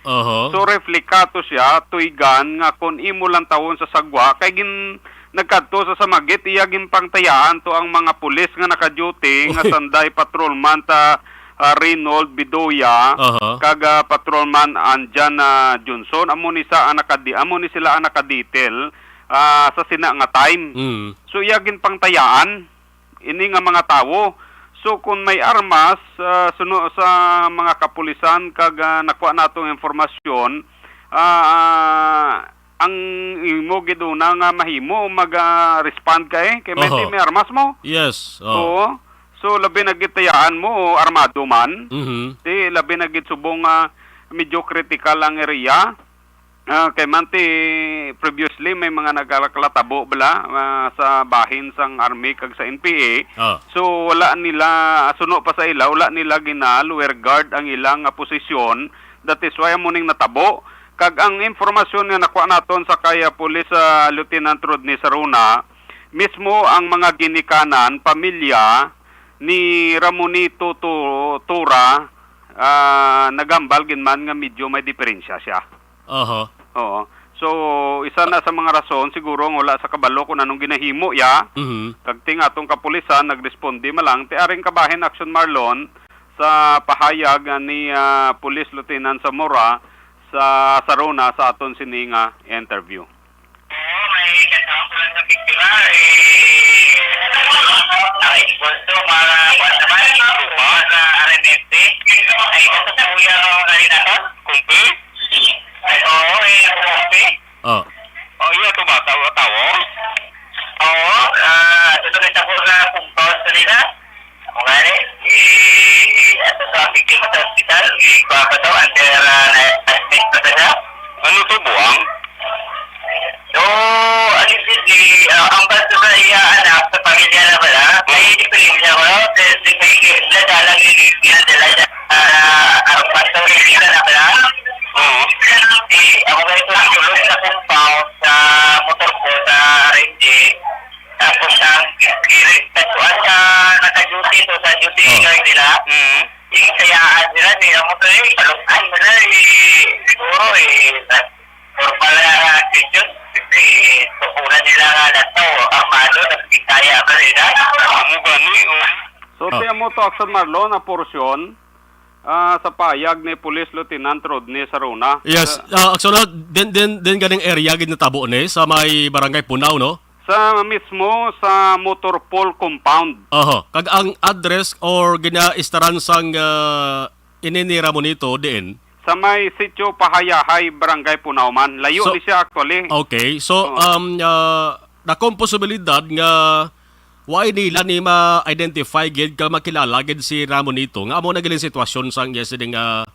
So replika to siya, tuigan nga kun imo lang tawon sa sagwa kay gin nagkadto sa samagit iya gin pangtayaan to ang mga pulis nga naka-duty nga sanday patrolman ta Reynold Bidoya kag patrolman Anjan Johnson amo ni sila ang nakadetail sa sina nga time. So iya gin pangtayaan ini nga mga tawo. So kung may armas suno sa mga kapulisan kag nakuha natong informasyon, ang imo giduna nga mahimo mag-respond kay may armas mo. Yes. Oo. So labi nagitayaan mo armado man. Ti labi nagitsubong medyo critical ang area. Kay manti previously may mga nagkalatabo sa bahin sang army kag sa NPA. So wala nila suno pa sa ila, wala nila lower guard ang ilang posisyon. That is why muning natabo. Kag ang informasyon nga nakuha naton sa kaya Police Lieutenant Rodney Sarona, mismo ang mga ginikanan pamilya ni Ramonito Tura nagambal ginman nga medyo may diferensya siya. Oo. So, isa na sa mga rason, siguro wala sa kabalo kung anong ginahimo ya. Kagting atong kapulisan, nagresponde malang, tiaring kabahin Action Marlon sa pahayag ni Police Lieutenant Zamora sa Sarona sa aton sining interview. May kasama ko lang sa picture gusto para naman sa RNFC ay gusto sa kuya ko kanina to kumpi. Oo, kumpi. Iya to ba tawo? Oo, ito na ko na pumpos kanina. Mungani ato sa biktima sa hospital, ipapato under assist pa siya. Ano to buwang? So, ang basto sa iya anak sa pamilya na pala, may diferensya ko, may dadalang nila. Isayaan nila, hindi ako ito palutan nila siguro normal na question. Kasi tukunan nila nga na ito, armado, nagkikaya ka nila. Mo gani, So, tiyan mo to, Action Marlon, na porsyon sa payag ni Police Lieutenant Rodney Saruna. Yes, actually, din ganing area ginatabo ni sa may barangay Punaw, no? Sa mismo sa Motorpol compound. Kag ang address or ginaistaran sang ininira mo nito din? Sa may sitio Pahayahay, Barangay Punaw man. Layo ni siya actually. Okay, so nakong posibilidad nga why nila ni ma-identify gid ka makilala gid si Ramon nito nga amo na giling sitwasyon sang yesterday nga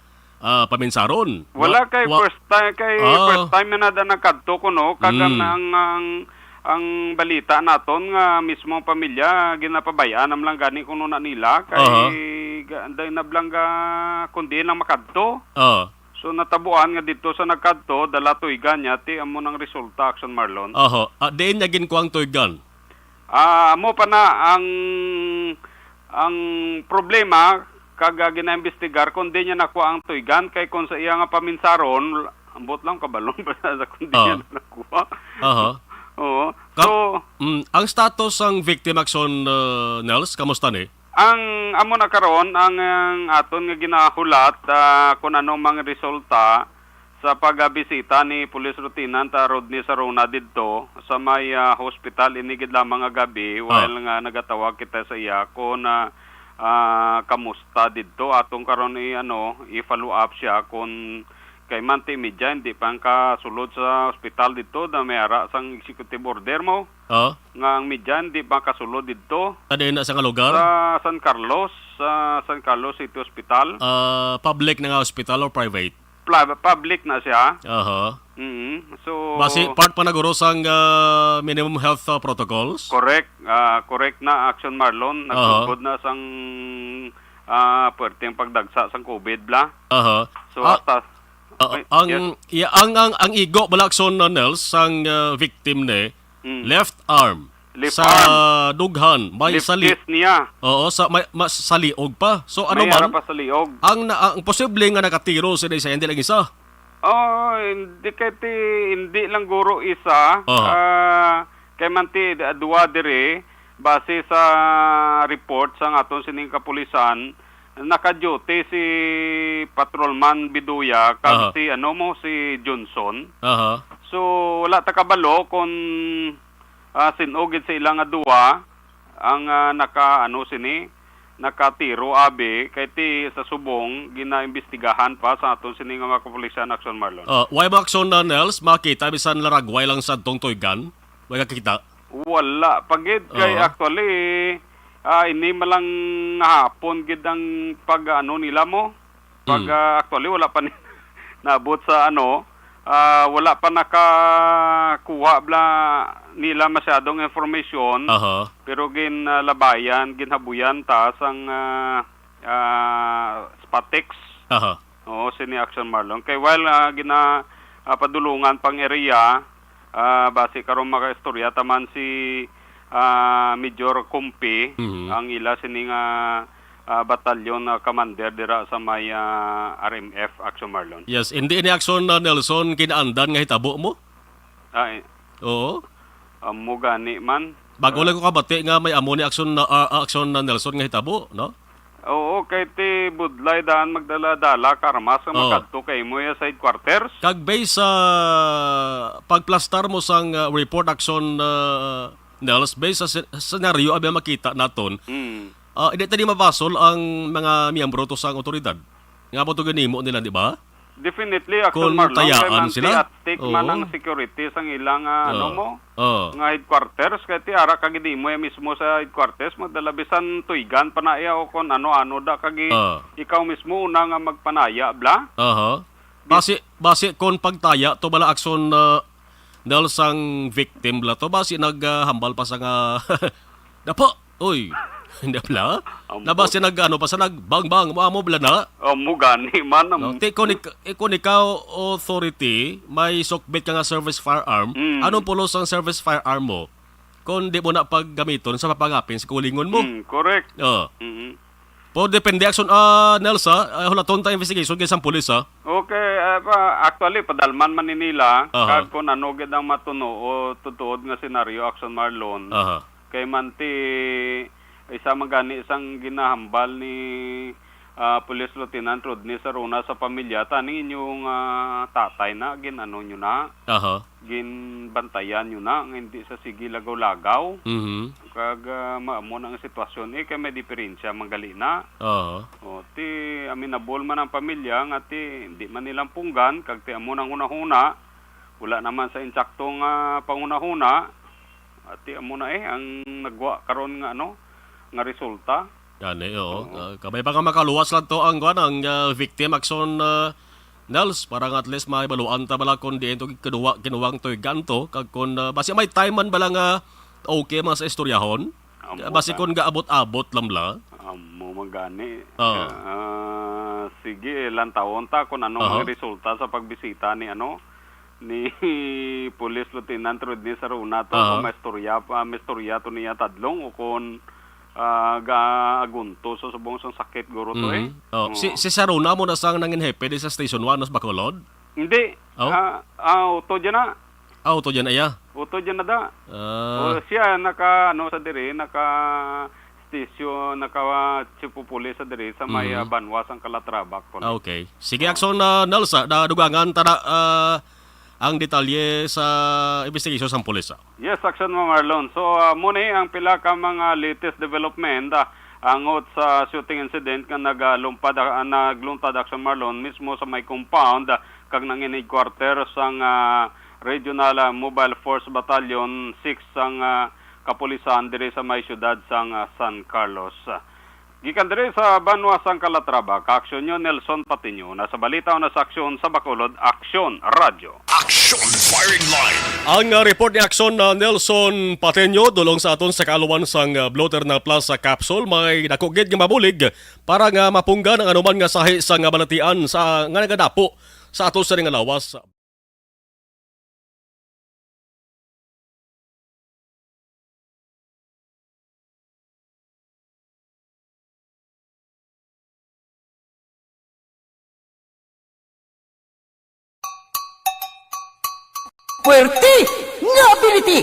paminsaron. Wala kay first time na nagkadto ko no kagang ang balita naton nga mismo pamilya ginapabayaan nam lang gani kuno na nila kay anday na blangga kundi lang makadto. So natabuan nga dito sa nagkadto dala tuigan niya ti amo nang resulta, Action Marlon. Diin niya ginkuang tuigan. Amo pa na ang problema kaga ginaimbestigar kundi niya nakuha ang tuigan kay kung sa iya nga paminsaron ambot lang kabalon pa sa kundi niya nakuha. Oo. So ang status ng victim, Action Nels, kamusta ni? Ang amo na karon ang aton nga ginahulat kung anong mga resulta sa pagbisita ni Police Lieutenant Rodney Saruna didto sa may hospital inigid lamang nga gabi while nga nagatawag kita sa iya kung kamusta didto atong karon i-follow up siya kung kay manti media hindi pa kasulod sa hospital dito na may ara sang executive order mo. Nga ang media hindi pa kasulod dito. Ano na sa lugar? Sa San Carlos City Hospital. Public na nga hospital or private? Public na siya. So basi part pa naguro sang minimum health protocols? Correct. Correct na, Action Marlon. Nagsugod na sang perting pagdagsa sang COVID bla. So hasta ang igo balakson na Nels sang victim ne left arm sa dughan may sali niya. Sa sa liog pa. So ano may man pa sa liog. Ang posible nga nakatiro sa hindi lang isa. Hindi lang guro isa. Kay manti duwa dire base sa report sa aton sining kapulisan naka-duty si Patrolman Biduya kag si Johnson. So wala ta kabalo kung sinugid sa ilang duwa ang nakatiro abi kay ti sa subong ginaimbestigahan pa sa aton sini nga mga kapulisan, Action Marlon. Why ba Action na Nels makita bisan laragway lang sa tong tuigan? Wala kakita? Wala pagid kay actually ini malang hapon gid ang pag nila mo. Pag actually wala pa naabot sa wala pa nakakuha bla nila masyadong information. Pero ginlabayan, ginhabuyan ta sang Spatex. Sini Action Marlon. Kay while padulungan pang area base karon makaistorya taman si Major Kumpi ang ila sining batalyon commander dira sa may RMF, Action Marlon. Yes, hindi ni Action Nelson kinaandan nga hitabo mo? Oo. Amo gani man. Bago lang ko kabati nga may amo ni Action Nelson nga hitabo, no? Oo, kay ti budlay daan magdala-dala karmas nga makadto kay mo sa headquarters. Kag base sa pagplastar mo sang report, Action Nels, based sa senaryo abi makita naton. Hindi tadi mabasol ang mga miyembro to sang otoridad. Nga mo to ganimo nila, di ba? Definitely, Action Marlon. Tayaan sila. Take man ang security sang ilang nga headquarters kay ti ara kag di mo mismo sa headquarters magdalabisan tuigan panaya o kon ano da kag ikaw mismo una nga magpanaya bla. Base kon pagtaya to bala Action Nels sang victim bla to basi naghambal pa sa nga dapo oy hindi bla nabasi pa sa nagbang-bang mo bla na mo gani man kung ikaw authority may sukbit ka nga service firearm anong pulos ang service firearm mo kung di mo na paggamiton sa papangapin sa kulingon mo correct Po depende action Nelsa, hulaton ta investigation kay sang pulis ha. Okay, actually padalman man nila Aha. kag kun ano gid ang matuno o tutuod nga senaryo action Marlon. Aha. Kay manti isa magani isang ginahambal ni Police Lieutenant Rodney Saruna sa pamilya taning inyong tatay na ginano nyo na Aha. ginbantayan nyo na nga hindi sa sige lagaw-lagaw Mhm. kag maamo na ang sitwasyon kay may diferensya manggali na Aha. o ti aminabol man ang pamilya nga ti hindi man nilang punggan kag ti amo nang hunahuna wala naman sa insaktong pangunahuna at ti amo na ang nagwa karon nga nga resulta. Yan kabay pa nga makaluwas lang to ang victim action Nels parang at least maibaluan ta bala kon di ito kinuwang to ganto kag kon basi may time man bala nga okay man sa istoryahon basi kon ga abot-abot lamla Amo magani. Oo. Sige ilang taon ta kung ano ang resulta sa pagbisita ni ni Police Lieutenant Rodney Saruna to kung maistorya to niya tadlong o kung agunto sa subong sang sakit guro to Si Saruna mo na sang nangin hepe di sa Station 1 nas Bacolod? Hindi. Auto dyan na. Auto dyan aya? Auto dyan na da. O siya naka sa diri naka station naka chipupulis sa diri sa may Banwas ang Calatrava. Okay. Sige action Nelsa dugangan tada ang detalye sa investigation sa pulis. Yes, action mo Marlon. So muna ang pila ka mga latest development angot sa shooting incident nga naglumpad action Marlon mismo sa may compound kag nanginig quarter sang Regional Mobile Force Battalion 6 sang kapulisan diri sa may syudad sang San Carlos. Gikan diri sa Banwas ang Calatrava, ka-aksyon nyo Nelson Patiño. Nasa balita o nasa aksyon sa Bacolod, Aksyon Radyo. Action Firing Line. Ang report ni aksyon na Nelson Patiño dulong sa aton sa kaluwan sang bloater na Plaza Capsule may nakugid nga mabulig para nga mapunggan ang anuman nga sahi sa nga balatian sa nga nagadapo sa aton sa nga lawas. Puwerte nga ability!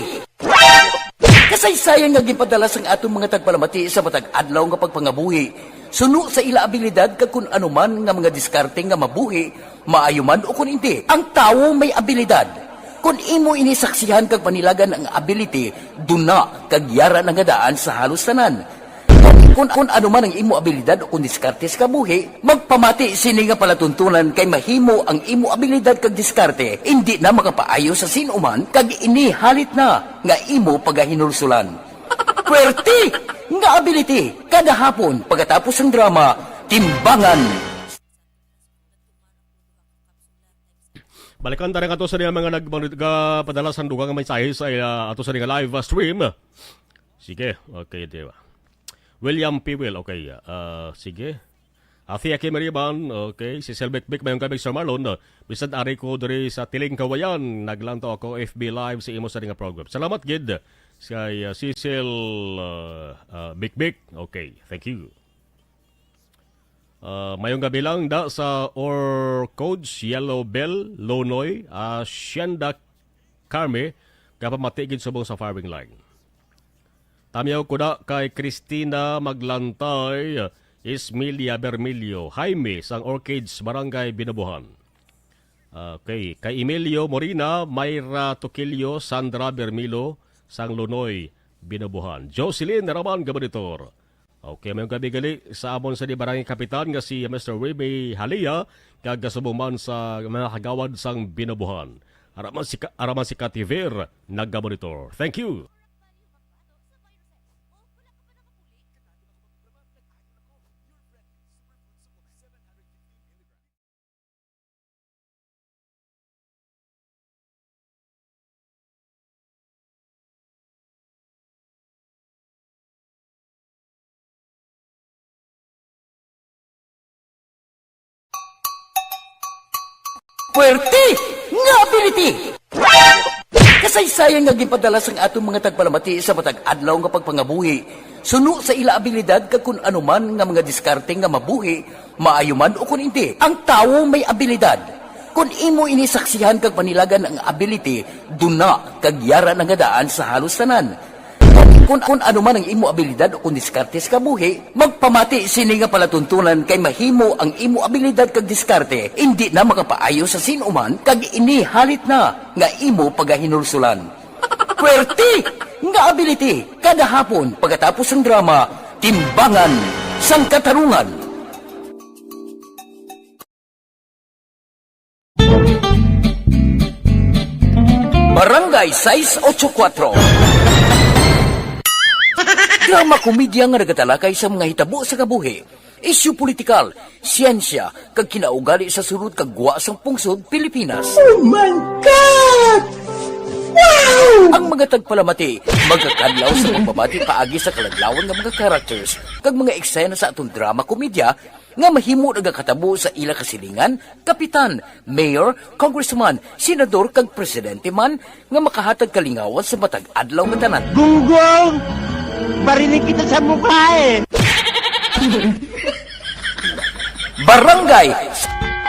Kasaysayan nga gipadala sang atong mga tagpalamati sa matag adlaw nga pagpangabuhi. Suno sa ila abilidad kag kun anuman nga mga diskarte nga mabuhi, maayo man o kun hindi. Ang tawo may abilidad. Kung imo inisaksihan kag panilagan ang ability, duna kag yara nga daan sa halos tanan. Kung ano man ang imo abilidad o kung diskarte sa kabuhi, magpamati sini nga palatuntunan kay mahimo ang imo abilidad kag diskarte, hindi na makapaayo sa sinuman kag inihalit na nga imo pagahinulsulan. Puwerte nga ability, kada hapon pagkatapos ng drama, Timbangan. Balikan tayo nga to sa mga nagpadala sa dugang mensahe sa ato sa live stream. Sige, okay, diba? William P. Will, okay. Sige. Athea Kimeriban, okay. Si Selbek Bik, mayong kabig sa Marlon. Bisad ari ko dari sa Tiling Kawayan. Naglanto ako FB Live sa imo sa nga program. Salamat, Gid. Kay Cecil Bik Bik. Okay, thank you. Mayong gabi lang da sa Or Codes, Yellow Bell, Lonoy, Sienda Carme, kapamatigid subong sa firing line. Tamiyaw ko na kay Cristina Maglantay, Ismilia Bermilio, Jaime, sang Orchids, Barangay Binabuhan. Okay, kay Emilio Morina, Mayra Toquillo, Sandra Bermilo, sang Lunoy, Binabuhan. Jocelyn Raman, Gabanitor. Okay, may gabi-gali sa amon sa di Barangay Kapitan nga si Mr. Remy Halia, kagasubuman sa mga kagawad sang Binabuhan. Araman si Kativer, nag-Gabanitor. Thank you. Puwerte nga ability! Kasaysayan nga gipadala sang atong mga tagpalamati sa matag adlaw nga pagpangabuhi. Suno sa ila abilidad kag kun anuman nga mga diskarte nga mabuhi, maayo man o kun hindi. Ang tawo may abilidad. Kung imo inisaksihan kag panilagan ang ability, duna kag yara nga daan sa halos tanan. Kung ano man ang imo abilidad o kung diskarte sa kabuhi, magpamati sini nga palatuntunan kay mahimo ang imo abilidad kag diskarte, hindi na makapaayo sa sinuman kag inihalit na nga imo pagahinulsulan. Pwerte nga ability, kada hapon pagkatapos ng drama, Timbangan sang Katarungan. Barangay 684. Drama komedya nga nagatalakay sa mga hitabo sa kabuhi, isyu politikal, siyensya, kag kinaugali sa surut kag guwa sang pungsod Pilipinas. Oh my God! Wow! Ang mga tagpalamati, magkakadlaw sa pagbabati paagi sa kalaglawan ng mga characters kag mga eksena sa atong drama komedya nga mahimo nagakatabo sa ila kasilingan, kapitan, mayor, congressman, senador kag presidente man nga makahatag kalingawan sa matag adlaw nga tanan. Gunggong! Barinig kita sa mukha eh! Barangay!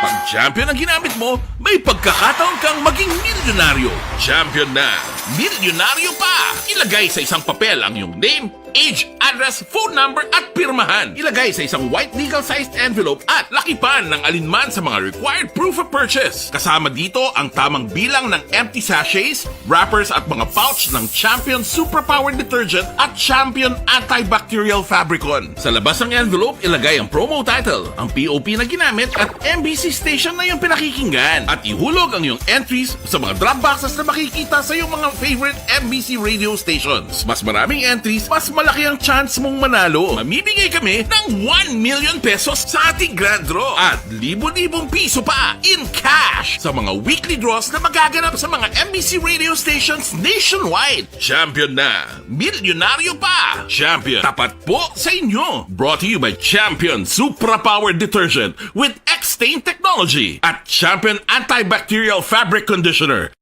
Pag champion ang ginamit mo, may pagkakataon kang maging milyonaryo. Champion na, milyonaryo pa! Ilagay sa isang papel ang iyong name, age, address, phone number at pirmahan. Ilagay sa isang white legal-sized envelope at lakipan ng alinman sa mga required proof of purchase. Kasama dito ang tamang bilang ng empty sachets, wrappers at mga pouch ng Champion Superpower Detergent at Champion Antibacterial Fabricon. Sa labas ng envelope, ilagay ang promo title, ang POP na ginamit at MBC station na yung pinakikinggan. At ihulog ang iyong entries sa mga drop boxes na makikita sa iyong mga favorite MBC radio stations. Mas maraming entries, mas malaki ang chance mong manalo. Mamimigay kami ng 1 million pesos sa ating grand draw at libo-libong piso pa in cash sa mga weekly draws na magaganap sa mga MBC radio stations nationwide. Champion na, milyonaryo pa. Champion, tapat po sa inyo. Brought to you by Champion Superpower Detergent with X-Stain Technology at Champion Antibacterial Fabric Conditioner.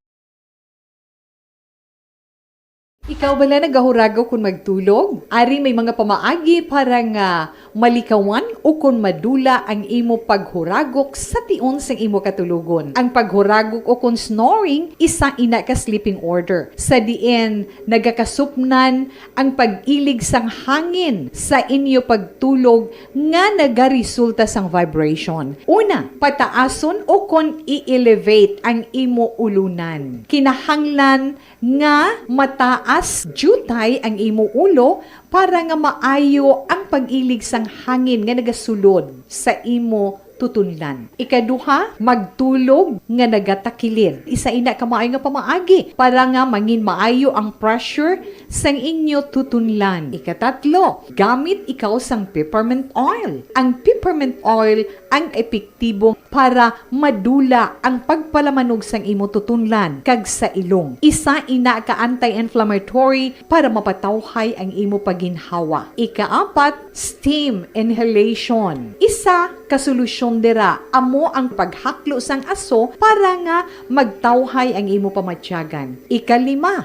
Ikaw bala nagahurago kung magtulog? Ari may mga pamaagi para nga malikawan o kung madula ang imo paghuragok sa tion sang imo katulugon. Ang paghuragok o kung snoring, isa ina ka sleeping order. Sa diin, nagakasupnan ang pag-ilig sang hangin sa inyo pagtulog nga nagaresulta sang vibration. Una, pataason o kung i-elevate ang imo ulunan. Kinahanglan nga mataas jutay ang imo ulo para nga maayo ang pag-ilig sang hangin nga nagasulod sa imo tutunlan. Ikaduha, magtulog nga nagatakilid. Isa ina ka maayo nga pamaagi para nga mangin maayo ang pressure sang inyo tutunlan. Ikatatlo, gamit ikaw sang peppermint oil. Ang peppermint oil ang epektibo para madula ang pagpalamanog sang imo tutunlan kag sa ilong. Isa ina ka anti-inflammatory para mapatawhay ang imo paginhawa. Ikaapat, steam inhalation. Isa ka solusyon dira amo ang paghaklo sang aso para nga magtawhay ang imo pamatyagan. Ikalima,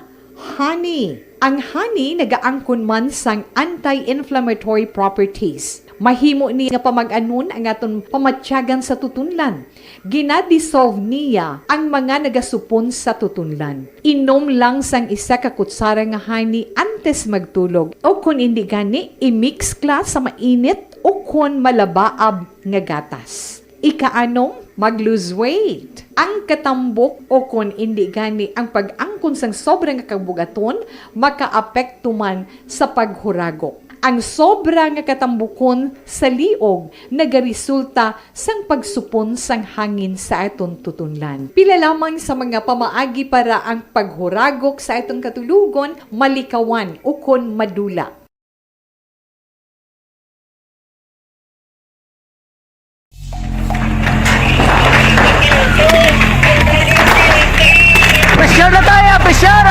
honey. Ang honey nagaangkon man sang anti-inflammatory properties. Mahimo ni nga pamag-anon ang aton pamatyagan sa tutunlan. Ginadissolve niya ang mga nagasupon sa tutunlan. Inom lang sang isa ka kutsara nga honey antes magtulog. O kung hindi gani, i-mix kla sa mainit o kung malabaab nga gatas. Ikaanom, mag-lose weight. Ang katambok o kung hindi gani ang pag-angkon sang sobrang kabugaton, makaapekto man sa paghuragok. Ang sobra nga katambukon sa liog nagaresulta sang pagsupon sang hangin sa aton tutunlan. Pila lamang sa mga pamaagi para ang paghuragok sa atong katulugon malikawan o kon madula. Pressure na tayo! Pressure!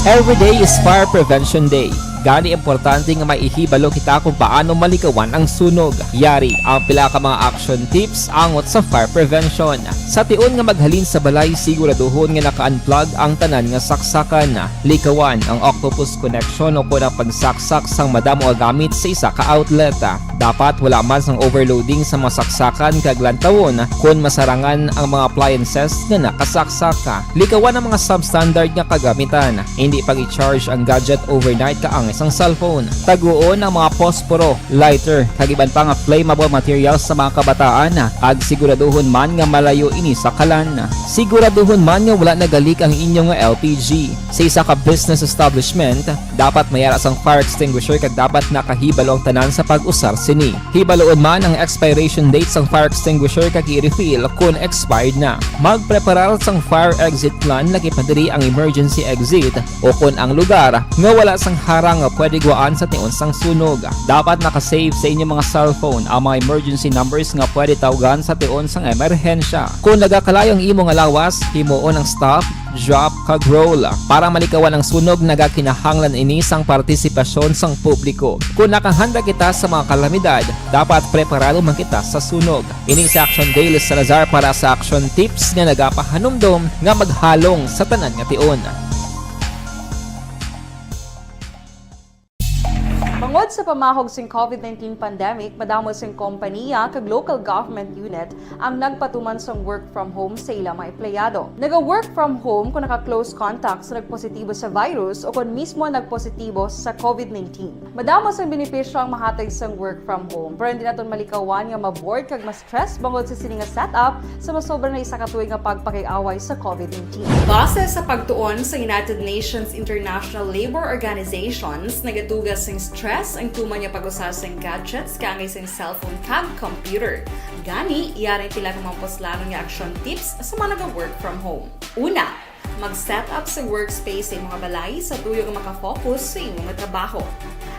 Every day is Fire Prevention Day. Gani importante nga maihibalo kita kung paano malikawan ang sunog. Yari ang pila ka mga action tips angot sa fire prevention. Sa tion nga maghalin sa balay, siguraduhon nga naka-unplug ang tanan nga saksakan. Likawan ang octopus connection o kung ang pagsaksak sang madamo nga gamit sa isa ka outlet. Dapat wala man sang overloading sa mga saksakan kag lantawon kung masarangan ang mga appliances nga nakasaksaka. Likawan ang mga substandard nga kagamitan. Hindi pag i-charge ang gadget overnight kaang isang cellphone. Taguon ang mga posporo, lighter, kag iban pa nga flammable materials sa mga kabataan. Kag siguraduhon man nga malayo ini sa kalan. Siguraduhon man nga wala nagalik ang inyong LPG. Sa isa ka business establishment, dapat mayara sang fire extinguisher kag dapat nakahibalo ang tanan sa pag-usar sini. Hibaloon man ang expiration date sang fire extinguisher kag i-refill kung expired na. Magpreparar sang fire exit plan lagi pa diri ang emergency exit o kung ang lugar nga wala sang harang nga pwede guaan sa tion sang sunog. Dapat nakasave sa inyong mga cellphone ang mga emergency numbers nga pwede tawagan sa tion sang emerhensya. Kung nagakalayo ang imong lawas, himuon ang stop, drop, kag roll. Para malikawan ang sunog, nagakinahanglan ini sang partisipasyon sang publiko. Kung nakahanda kita sa mga kalamidad, dapat preparado man kita sa sunog. Ini si Action Daily Salazar para sa action tips nga nagapahanumdom nga maghalong sa tanan nga tion. Bangod sa pamahog sing COVID-19 pandemic, madamo sing kompanya kag local government unit ang nagpatuman sang work from home sa ilang mga empleyado. Naga-work from home kung naka-close contact sa nagpositibo sa virus o kung mismo nagpositibo sa COVID-19. Madamo sang benepisyo ang mahatag sang work from home, pero hindi naton malikawan nga ma-bored kag ma-stress bangod sa sini nga setup sa masobra na isa ka tuig nga pagpakiaway sa COVID-19. Base sa pagtuon sa United Nations International Labour Organizations, nagatugas sing stress ang tuman niya pag-usar sa gadgets kangay sa cellphone kag computer. Gani, iyaring pila ng mga poslano nga action tips sa mga nag-work from home. Una, mag-set up sa workspace sa mga balay sa tuyo nga makafocus sa imong trabaho.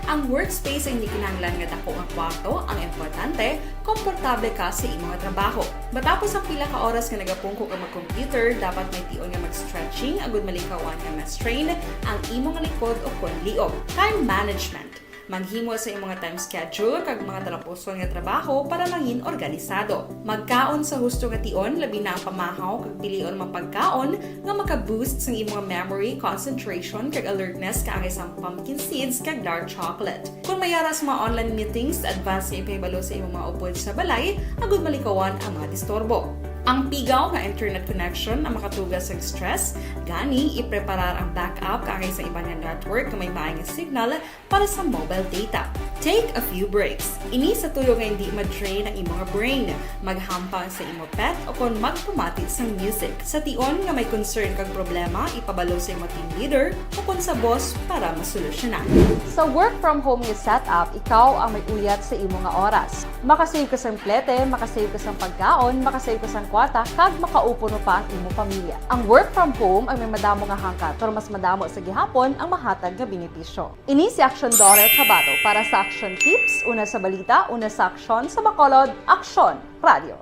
Ang workspace ay hindi kinahanglan nga dako ang kwarto, ang importante, komportable ka sa imong trabaho. Matapos ang pila ka oras nga nagapungko ka mag-computer, dapat may tion nga mag-stretching agud malikawan nga ma-strain ang imong likod o kon liog. Time management. Maghimo sa imong time schedule kag mga talapuson nga trabaho para maging organisado. Magkaon sa husto nga tion, labi na ang pamahaw kag pilion mang pagkaon nga maka-boost sa imong memory, concentration kag alertness kaangay sang pumpkin seeds kag dark chocolate. Kung mayaras mga online meetings, advance nga ipahibalo sa imong mga upod sa balay, agud malikawan ang mga disturbo. Ang pigaw nga internet connection ang makatugas sa stress, gani ipreparar ang backup kaangay sa ibang network na may maayong signal para sa mobile data. Take a few breaks. Ini sa tuyo nga hindi ma-drain ang imong brain, maghampang sa imong pet o kung magpumatid sa music. Sa tion nga may concern kag problema, ipabalo sa imong team leader o kung sa boss para masolusyonan. Sa work from home nga setup, ikaw ang may uyat sa imong nga oras. Makasave ka sa plete, makasave ka sa pagkaon, makasave ka sa kwarta, kag makaupo no pa ang imong pamilya. Ang work from home ay may madamo nga hangkat, pero mas madamo sa gihapon ang mahatag nga benepisyo. Ini si Action Dore Cabato para sa Action Tips, una sa balita, una sa aksyon sa Bacolod, Aksyon Radio.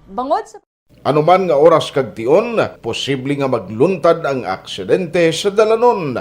Bangod sa Anuman nga oras kag tion, posible nga magluntad ang aksidente sa dalanon.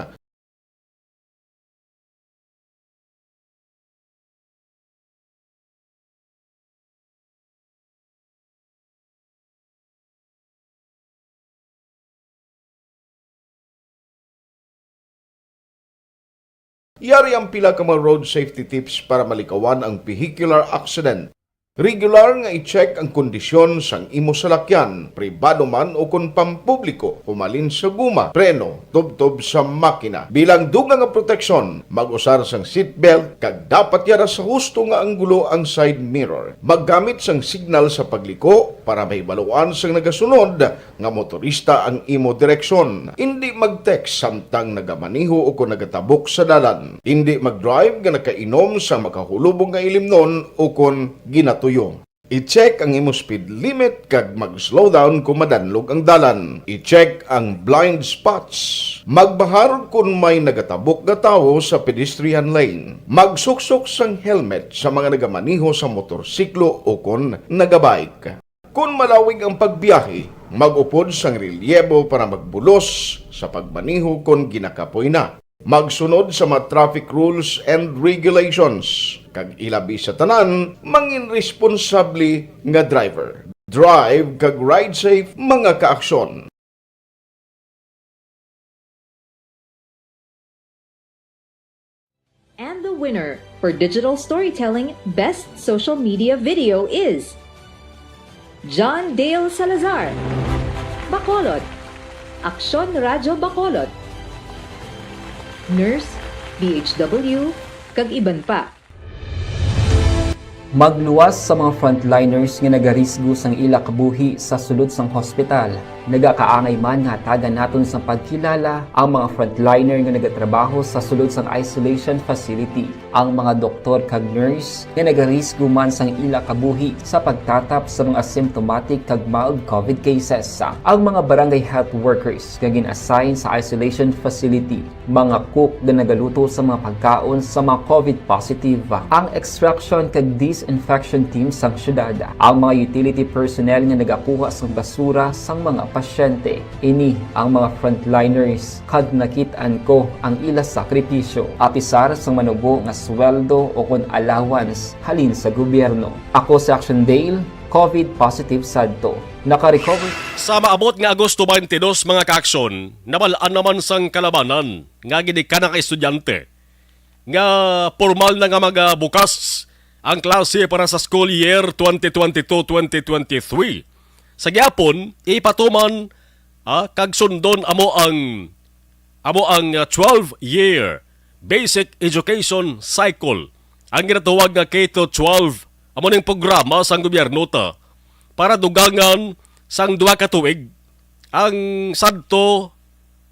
Yari ang pila ka mga road safety tips para malikawan ang vehicular accident. Regular nga i-check ang kondisyon sang imo salakyan, pribado man o kung pampubliko, humalin sa guma, preno, tubtob sa makina. Bilang dugang nga proteksyon, mag-usar sang seatbelt, kag dapat yara sa husto nga anggulo ang side mirror. Maggamit sang signal sa pagliko para may baluan sang nagasunod nga motorista ang imo direksyon. Hindi mag-text samtang nagamaniho o kung nagatabok sa dalan. Hindi mag-drive nga nakainom sa makahulubong nga ilimnon o kung ginato I-check ang imo speed limit kag mag-slow down kung madanlog ang dalan. I-check ang blind spots. Magbahar kung may nagatabok na tao sa pedestrian lane. Magsuksok sang helmet sa mga nagamaniho sa motorsiklo o kung nagabike. Kung malawig ang pagbiyahe, mag-upod sang relyebo para magbulos sa pagmaniho kung ginakapoy na. Magsunod sa mga traffic rules and regulations. Kag ilabi sa tanan, mangin responsable nga driver. Drive kag ride safe mga kaaksyon. And the winner for Digital Storytelling Best Social Media Video is John Dale Salazar, Bacolod, Aksyon Radyo Bacolod, Nurse, DHW, kag iban pa. Magluwas sa mga frontliners nga nagarisgo sang ila kabuhi sa sulod sang hospital. Nagakaangay man nga tagan naton sa pagkilala ang mga frontliner nga nagatrabaho sa sulod sang isolation facility. Ang mga doktor kag nurse nga nagarisgo man sang ila kabuhi sa pagtatap sa mga asymptomatic kag mild COVID cases. Ang mga barangay health workers nga gin-assign sa isolation facility, mga cook nga nagaluto sa mga pagkaon sa mga COVID positive, ang extraction kag disinfection team sang syudad, ang mga utility personnel nga nagakuha sang basura sang mga pasyente. Ini ang mga frontliners kag nakit-an ko ang ila sakripisyo apisar sang manubo nga sweldo o kon allowance halin sa gobyerno. Ako si Action Dale, COVID positive sadto. Naka-recover. Sa maabot nga Agosto 22 mga kaaksyon, nabalaan naman sang kalabanan nga gidika na ka estudyante nga formal na nga magabukas ang klase para sa school year 2022-2023. Sa gyapon, ipatuman kag sundon amo ang 12-year basic education cycle. Ang ginatawag nga K-12 amo ning programa sang gobyerno ta para dugangan sang 2 ka tuig ang sadto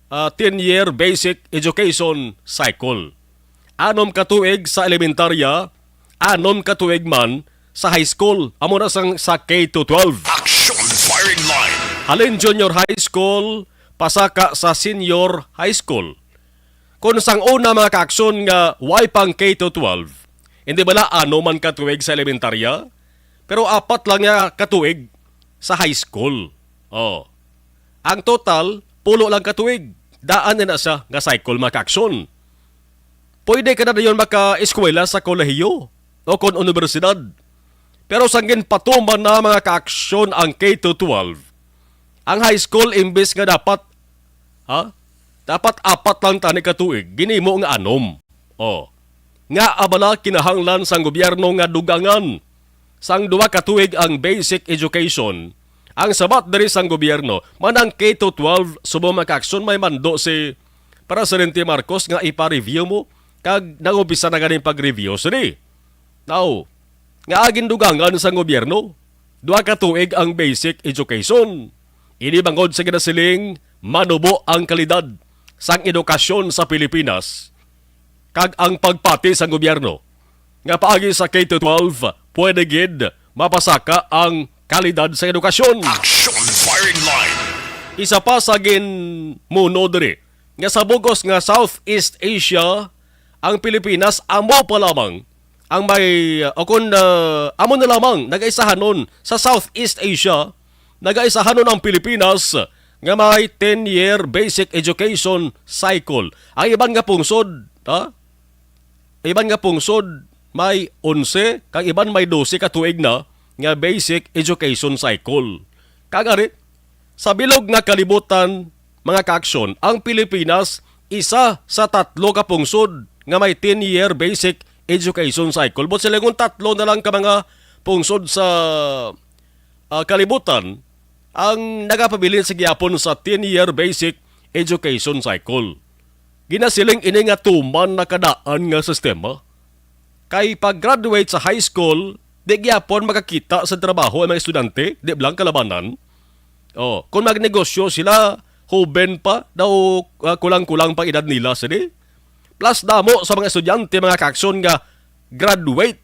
10-year basic education cycle. 6 ka tuig sa elementarya, 6 ka tuig man sa high school, amo na sang sa K-12. Action firing line. Halin junior high school, pasaka sa senior high school. Kung sang una mga kaaksyon nga way pang K-12, hindi bala man katuig sa elementarya, pero 4 lang nga katuig sa high school. Ang total, 10 lang katuig. Daan na siya nga cycle mga kaaksyon. Pwede ka na yun maka-eskwela sa kolehiyo o kon universidad. Pero sanggin patuman na mga kaaksyon ang K-12. Ang high school imbes nga dapat 4 lang tani katuig, ginimo nga 6. Nga abala kinahanglan sang gobyerno nga dugangan sang 2 katuig ang basic education. Ang sabat diri sang gobyerno, manang K-12 subo mga kaaksyon may mando si Presidente Marcos nga ipa-review mo kag nangubisa na ganing pag-review sini. Now, nga agin dugangan sa gobyerno, 2 ka tuig ang basic education. Ini bangod sa ginasiling manubo ang kalidad sang edukasyon sa Pilipinas kag ang pagpati sa gobyerno. Nga paagi sa K-12, pwede gid mapasaka ang kalidad sa edukasyon. Action firing line. Isa pa sa ginmuno diri nga sa bugos nga Southeast Asia, ang Pilipinas amo pa lamang ang may amo na lamang nag-aisahanon sa Southeast Asia, nag-aisahanon ang Pilipinas nga may 10-year basic education cycle. Ang iban nga pungsod, may 11, kag iban may 12 ka tuig na nga basic education cycle. Kagari, sa bilog nga kalibutan, mga kaaksyon, ang Pilipinas isa sa 3 ka pungsod nga may 10-year basic education cycle. But sila kung 3 na lang ka mga pungsod sa kalibutan ang nagapabilin sa gyapon sa 10-year basic education cycle. Ginasiling ini nga tuman na kadaan nga sistema. Kay pag-graduate sa high school, di gyapon makakita sa trabaho ang mga estudyante, di blang kalabanan. Kung magnegosyo sila, huben pa, daw kulang-kulang pa edad nila sini. Plus damo sa mga estudyante, mga kaaksyon nga graduate,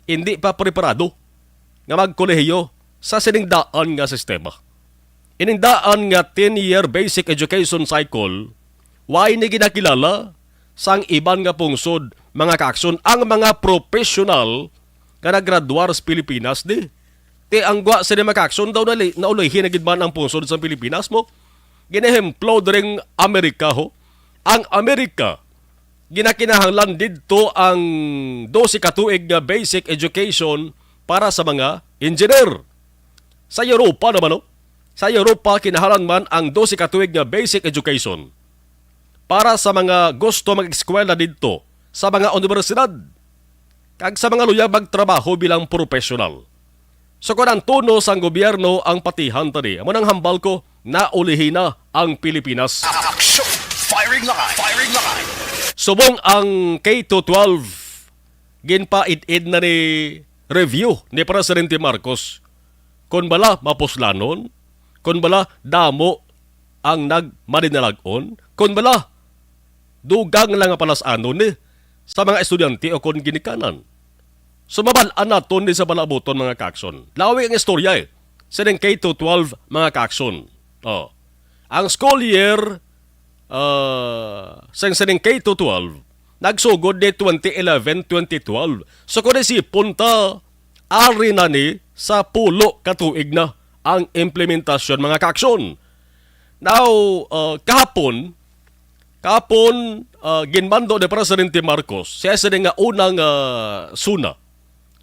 hindi pa preparado nga magkolehiyo sa siningdaan nga sistema. Iningdaan nga 10-year basic education cycle, why ni ginakilala sang iban nga pungsod, mga kaaksyon, ang mga professional nga naggraduar sa Pilipinas di. Ti ang gwa sa mga kaaksyon daw naulayhin na gidman ang pungsod sa Pilipinas mo. Ginehemplo ring Amerika ho. Ang Amerika, ginakinahanglan didto ang 12 ka tuig nga basic education para sa mga engineer. Sa Europa naman, no? Sa Europa kinahanglan man ang 12 ka tuig nga basic education para sa mga gusto mag-eskwela didto sa mga universidad kag sa mga luyag magtrabaho bilang professional. So kung ang tuno sang gobyerno ang patihan tani, amo nang hambal ko na ulihin na ang Pilipinas. Action! Firing line! Firing line! Subong ang K-12 ginpaid-id na ni review ni Presidente Marcos. Kung bala mapuslanon, kung bala damo ang nagmarinalagon, kung bala dugang lang nga palasanon ni sa mga estudyante o kung ginikanan. Sumabalaan naton din sa balabuton mga kakson. Lawi ang istorya sa K-12 mga kakson. Ang school year sa K-12 nagsugod ni 2011-2012. So kung si punta ari na ni sa pulo katuig na ang implementasyon mga kakson. Now, kahapon ginmando ni Presidente Marcos siya sa nga unang suna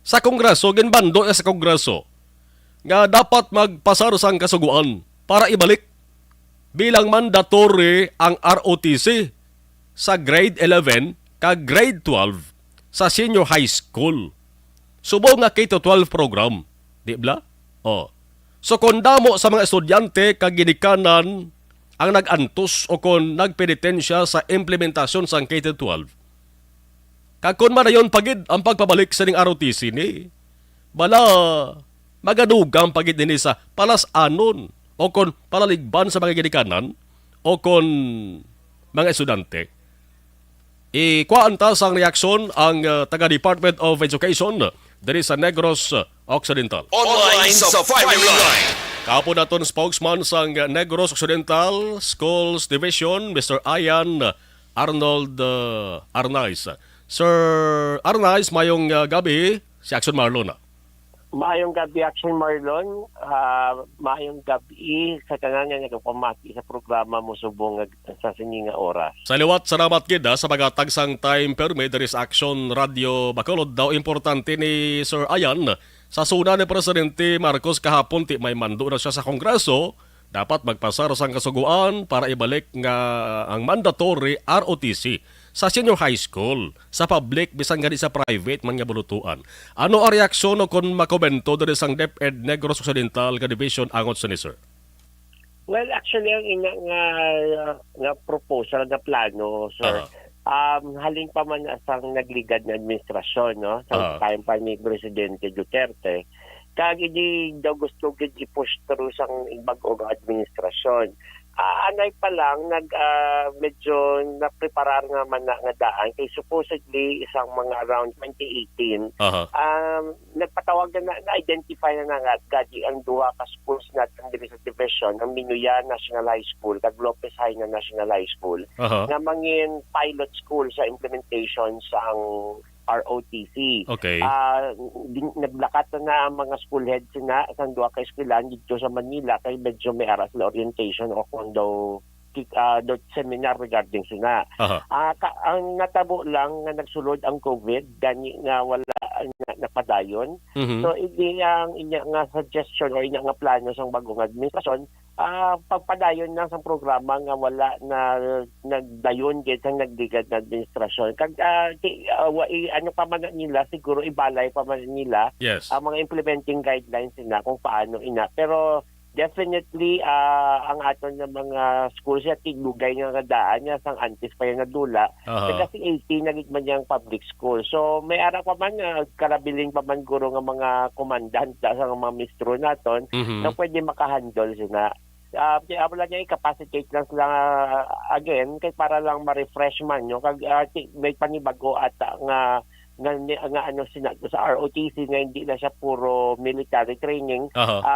sa Kongreso, ginbando sa Kongreso nga dapat magpasar sang kasuguan para ibalik bilang mandatory ang ROTC sa grade 11 kag grade 12 sa senior high school. Subo nga K-12 program, di ba? So kung damo sa mga estudyante kag ginikanan ang nag-antos o kung nagpenitensya sa implementasyon sa K-12, kakon man na yun pagid ang pagpabalik sa ning ROTC ni, bala magadugang pagid din sa palasanon o kung palaligban sa mga ginikanan o kung mga estudyante. Ikuhaan ta sang reaksyon ang taga-Department of Education diri sa Negros Occidental. Online sa firing line! Kapo naton spokesman sang Negros Occidental Schools Division, Mr. Ian Arnold Arnaiz. Sir Arnaiz, mayong gabi si Action Marlon. Maayong gabi, Action Marlon. Maayong gabi sa tanan nga nagpamati sa programa mo subong sa sininga oras. Sa liwat, salamat gid sa mga tagsang time permit there is Action Radio Bacolod daw importante ni Sir Ayan. Sa suna ni Presidente Marcos kahapon ti may mando na siya sa Kongreso, dapat magpasar sang kasuguan para ibalik nga ang mandatory ROTC sa senior high school, sa public, bisan gani sa private man nga bulutuan. Ano ang reaksyon o kung makomento diri sang DepEd Negros Occidental ka Division angot sa ni Sir? Well, actually, ang ina nga proposal, nga plano, sir, haling pa man sang nagligad na administrasyon, no? Sa time pa ni Presidente Duterte, kag hindi daw gusto gid i-push through sang bag-o administrasyon. Anay pa lang medyo napreparar nga man nga daan kay supposedly isang mga around 2018 nagpatawag na identify na nga gadi ang duha ka schools natin diri sa division, ang Minuya National High School kag Lopez High na National High School nga mangin pilot school sa implementation sa ang ROTC. Okay. Naglakat na ang mga school heads na sa duha ka eskwelahan dito sa Manila kay medyo may aras na orientation o kung daw seminar regarding sina. Ang natabo lang nga nagsulod ang COVID gani nga wala napadayon. So ang inya nga suggestion o inya nga plano sa bagong administrasyon pagpadayon na sa programa nga wala na nagdayon gid sang nagdigad na administrasyon kag ano pa man nila siguro ibalay pa man nila ang mga implementing guidelines nila kung paano ina, pero definitely ang aton nga mga schools at tigugay nga daan niya sang antes pa yung nadula kasi 18 nagigman niyang public school, so may ara pa man karabiling pa man guro nga mga komandante sa mga mistro naton na pwede makahandle sila. Wala niya i-capacitate lang sila again kay para lang ma-refresh man nyo kag may panibago at nga ano sa ROTC nga hindi na siya puro military training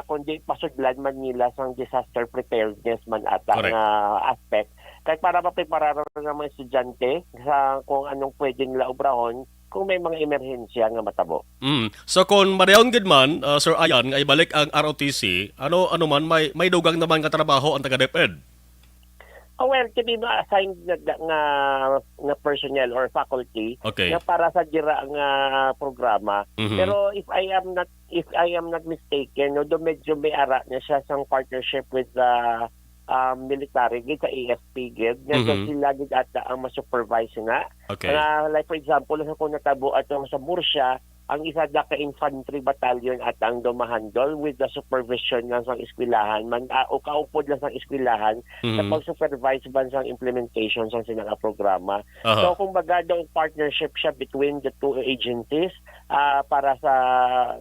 kundi pasudlan man nila sang disaster preparedness man ata nga aspect kay para mapreparar ng mga estudyante sa kung anong pwedeng laobrahon kung may mga emerhensya nga matabo. So kung mareon gid man, Sir Ayan, nga ibalik ang ROTC, ano man may dugang naman ka trabaho ang taga DepEd? Well, to be assigned nga personnel or faculty Okay. nga para sa dira nga programa. Mhm. Pero if I am not mistaken, no, do medyo may ara na siya sang partnership with the military gid sa AFP gid nga Mhm. sila gid ata ang ma-supervise nga. Okay. Like for example, sa kung natabo atong sa Murcia, ang isa da ka infantry battalion at ang dumahandol with the supervision ng sang eskwelahan man o kaupod lang sang eskwelahan sa Mhm. pag-supervise ban sang implementation sang sinanga programa. Aha. So kumbaga daw partnership siya between the two agencies para sa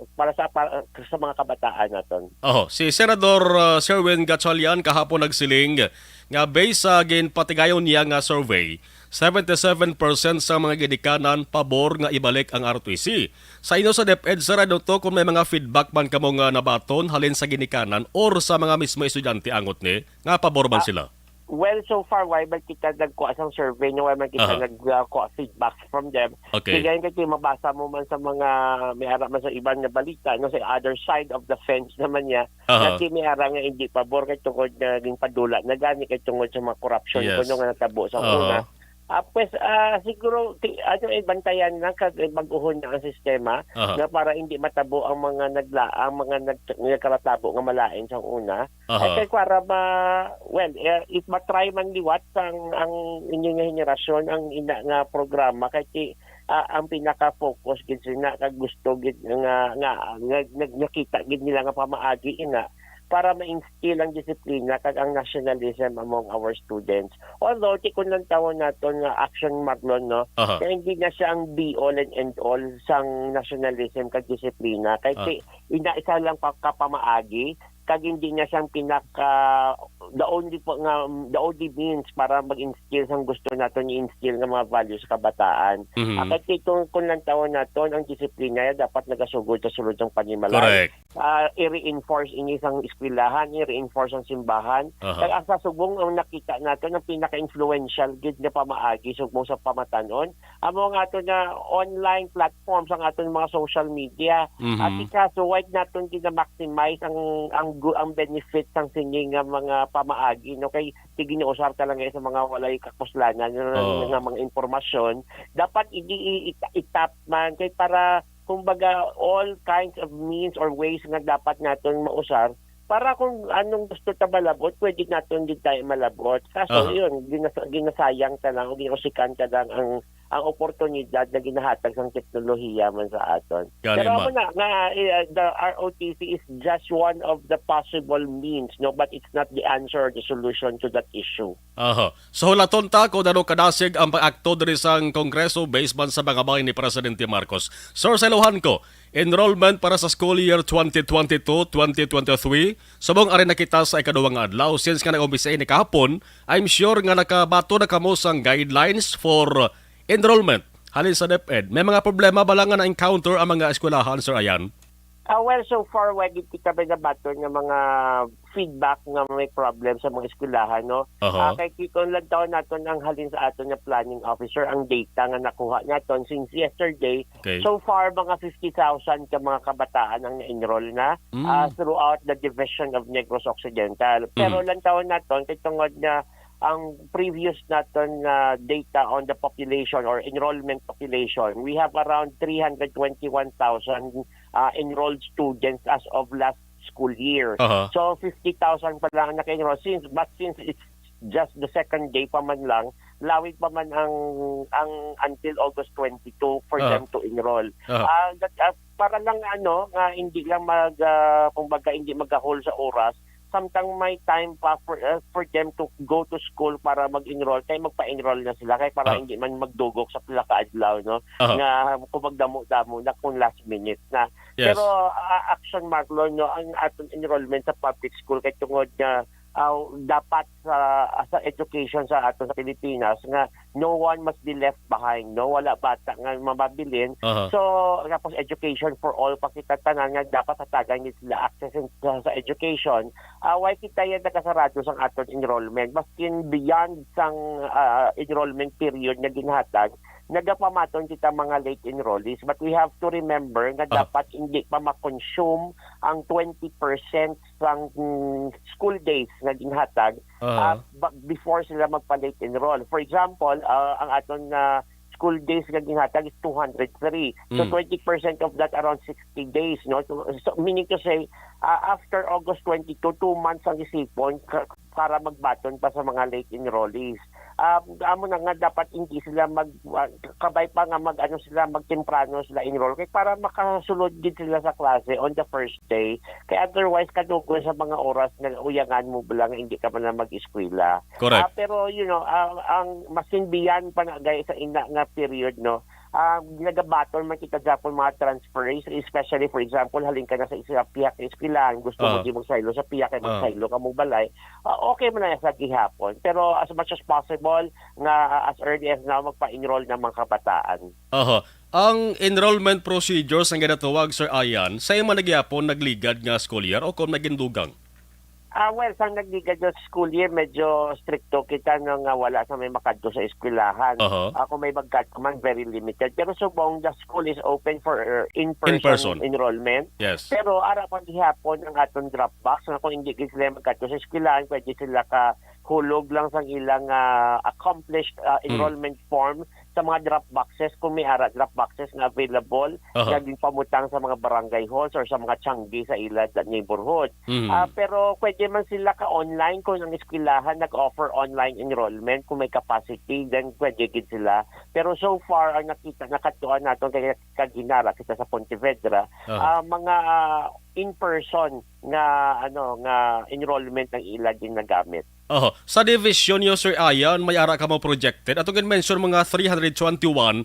mga kabataan naton. Si Senador Sherwin Gatchalian kahapon nagsiling nga based sa ginpatigayon niya nga survey, 77% sa mga ginikanan pabor nga ibalik ang RTC. Sa inyo sa DepEd, sir, ano to kung may mga feedback man kamo nga nabaton halin sa ginikanan or sa mga mismo estudyante angot ni nga pabor man sila? Well, so far, why man kita nagkuha sang survey, no, why man kita nagkuha feedback from them. Okay. Kaya kasi mabasa mo man sa mga, may harap man sa ibang na balita, no, sa other side of the fence naman niya, kasi may harap nga hindi pabor kay tungkol na naging padula, na gani kay tungkol sa mga corruption, Yes. kuno nga natabo sa una. Pues siguro bantayan lang kag baguhon na ang sistema na para hindi matabo ang mga nagkalatabo nga malain sa una. Kay para if matry man liwat ang inyong nga henerasyon ang ina nga programa kay ang pinaka-focus gid sila kag gusto gid nga nakita gid nila nga pamaagi ina para ma-instill ang disiplina kag ang nationalism among our students. Although, tikon lang tawon naton nga action Marlon, no? Kaya hindi na siya ang be-all and end-all sang nationalism kag disiplina. Kaya isa lang kapamaagi, kag hindi niya siyang the only means para mag-instill sang gusto naton i-instill nga mga values sa kabataan. Kaya kung lang tawon naton ang disiplina dapat nagasugod sa sulod ng panimalay. Correct. I-reinforce ini sang eskwelahan, i-reinforce ang simbahan. Kaya sa subong ang nakita natin ang pinaka-influential gid nga pamaagi subong sa pamatanon amo nga ato na online platforms ang aton mga social media. At ikaso white naton gina-maximize ang benefit sang singing nga mga pamaagi, no, kay tiginiusar talaga sa mga walay kapuslanan nga mga impormasyon dapat itap man kay para kumbaga all kinds of means or ways nga dapat naton mausar para kung anong gusto ta malabot, pwede naton din tayo malabot. Kaso yun, ginasayang ta lang, ginasikan ta lang ang oportunidad na ginahatag ng teknolohiya man sa aton. Pero ako the ROTC is just one of the possible means, no, but it's not the answer or the solution to that issue. So hulaton ta kung ano kadasig ang pag-akto diri sang Kongreso based man sa mga bahay ni Presidente Marcos. Sir, sa iluhan ko, enrollment para sa school year 2022-2023, subong ari nakita sa ikaduwang adlaw since nga nag-umpisa ni kahapon, I'm sure nga nakabato na kamo sang guidelines for enrollment halin sa DepEd. May mga problema ba lang nga na-encounter ang mga eskwelahan, Sir Ayan? Well, so far, wagi kita ba nabato ng mga feedback nga may problem sa mga eskwelahan, no? Kay kikon lang taon naton ang halin sa aton na planning officer ang data nga nakuha naton since yesterday. So far, mga 50,000 ka mga kabataan ang na-enroll na throughout the division of Negros Occidental. Pero lang taon naton kay tungod na ang previous naton data on the population or enrollment population, we have around 321,000 enrolled students as of last school year. So 50,000 pa lang ang naka-enroll since it's just the second day pa man lang, lawig pa man ang until August 22 for them to enroll. Para lang hindi lang kumbaga hindi mag-hold sa oras, samtang may time pa for them to go to school para mag-enroll, kaya magpa-enroll na sila kaya para hindi man magdugok sa pila ka adlaw, no, nga kung magdamo-damo na kung last minute na. Pero action Marlon, no, ang aton enrollment sa public school kay tungod nga dapat sa education sa aton sa Pilipinas nga no one must be left behind, no, wala bata nga mababilin. So tapos education for all pakita tanan nga dapat hatagan nila access sa education. Why kita yan nakasarado sang aton enrollment maskin beyond sang enrollment period na ginhatag nagapamaton kita mga late enrollees. But we have to remember na dapat hindi pa ma-consume ang 20% ng school days na ginhatag before sila magpa-late enroll. For example, ang aton na school days nga ginhatag is 203. So 20% of that around 60 days, no? So meaning to say after August 22, 2 months ang isipon para magbaton pa sa mga late enrollees. Amo na nga dapat hindi sila kabay pa nga magtemprano sila enroll kay para makasulod din sila sa klase on the first day. Kay otherwise kadugay sa mga oras na uyangan mo lang hindi ka man na mag-eskwela. Correct. Pero ang masinbiyan pa na gay sa ina nga period, no, ginagabaton man kita Japon mga transfers, especially for example halin ka na sa isa piyak eskwelahan, gusto mo di magsaylo sa piyak kay magsaylo ka mo balay, okay man na sa gihapon, pero as much as possible nga as early as now magpa-enroll ng mga kabataan. Ang enrollment procedures ang ginatawag, Sir Ayan, sa man nagyapon nagligad nga school year o kung nagindugang? Well, sa nagligad sa school year, medyo stricto kita nang wala sa may makadto sa eskwelahan. Ako may magkadto man, very limited. Pero subong the school is open for in-person enrollment. Yes. Pero ara pa gihapon ang aton drop box na kung hindi sila magkadto sa eskwelahan, pwede sila ka hulog lang sa ilang accomplished enrollment form sa mga drop boxes kung may ara drop boxes na available naging pamutang sa mga barangay halls or sa mga tiyanggi sa ilad at neighborhood. Pero pwede man sila ka online kung ang eskwelahan nag-offer online enrollment kung may capacity, then pwede gid sila. Pero so far ang nakatuan naton kay kaginara kita sa Pontevedra, mga in-person nga enrollment ng ilad din nagamit. Sa division nyo, Sir Ayan, may ara ka mo projected. At again mention mga 321,000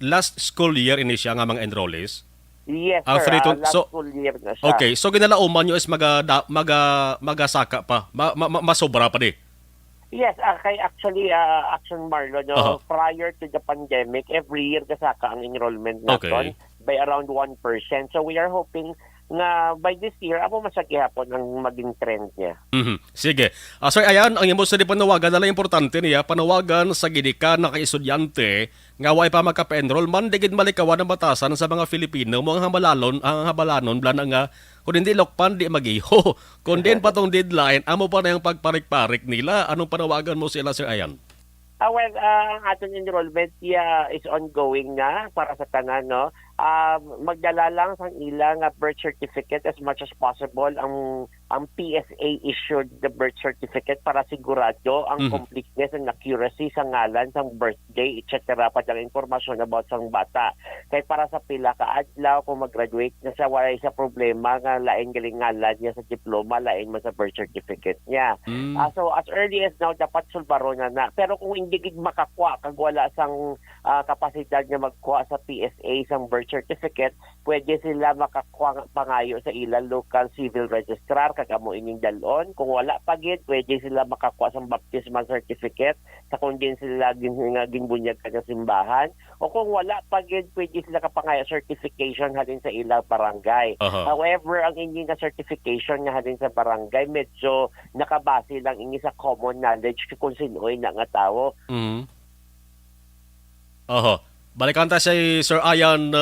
last school year ini siya nga mga enrollees. Yes, sir. Last school year na siya. Okay, so ginalauman nyo is magasaka pa. Masobra pa di. Yes, kay actually, Action Marlo, no, prior to the pandemic, every year kasaka ang enrollment natin by around 1%. So we are hoping nga by this year, ako masagihapon ang maging trend niya. Sige. Sir Ayan, ang imo sa di panawagan, dala importante niya, panawagan sa gidika na kaistudyante, nga way pa magka-enroll man, digid malikawan ang batasan sa mga Filipino, mga habalanon, blana nga, kung hindi lokpan, di magiho. Kung din patong deadline, amo pa na yung pagparik-parik nila. Anong panawagan mo sila, Sir Ayan? Well, ang ating enrollment is ongoing na para sa tanan, no? Magdala lang sa ilang birth certificate as much as possible. Ang PSA issued the birth certificate para sigurado ang completeness and accuracy sa ngalan, sa birthday, etc. Pati ang informasyon about sa bata. Kaya para sa pila ka adlaw, kung mag-graduate na siya, wala sa problema nga lain galing ngalan niya sa diploma, lain mo sa birth certificate niya. So as early as now, dapat sulbaro na. Pero kung hindi makakuha, kag wala sang kapasidad na magkuha sa PSA, sang birth certificate, pwede sila makakuha pangayo sa ilang local civil registrar kagamo ining dalon. Kung wala pagid, pwede sila makakuha sa baptismal certificate sa kung din sila ginbunyag ka sa simbahan. O kung wala pagid, pwede sila kapangayo certification halin sa ilang barangay. However, ang inyong certification nga halin sa barangay, medyo nakabase lang ini sa common knowledge kung sinoy na nga tao. Balikan ta si Sir Ayan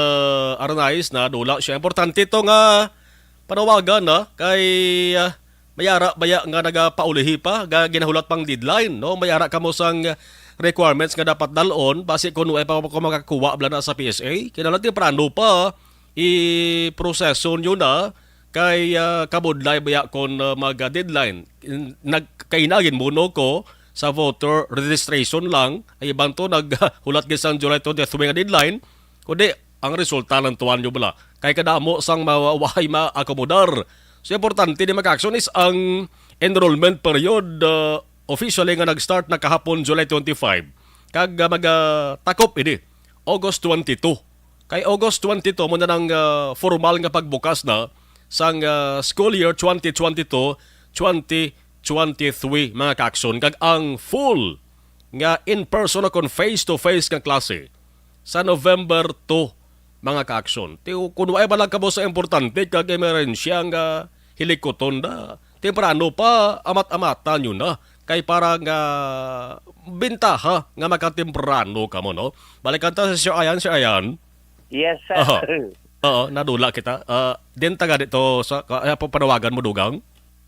Aranais na dula siya. Importante ito nga panawagan na kay mayara baya nga nagapaulihi pa, ginahulat pang deadline, no? Mayara kamo sang requirements nga dapat dalon base kung ay pa makakuha bla na sa PSA. Kinahanglan temprano pa i-proseso nyo na kay kabudlay baya kon mag-deadline. Nagkainagin mo no ko sa voter registration lang, ay ibang to naghulat gisang July 23 nga deadline, kundi ang resulta ng tuwan nyo bala. Kaya kadamo sang mawawahay ma-akomodar. So importante ni mag-action is ang enrollment period officially nga nag-start na kahapon July 25. Kag mag-takop ini, August 22. Kay August 22 mo na ng formal nga pagbukas na sang school year 2022-2023 mga ka-action. Kag ang full nga in-person na kon face-to-face nga klase sa November 2 mga ka-action. Kung ay balang kamo sa importante kag emerensya nga hilikoton na temprano pa amat-amata nyo na kay parang bintaha nga makatemprano ka mo, no? Balikan ta sa Sir Ayan. Yes, sir. Oo, nadula kita. Din taga dito sa panawagan mo dugang?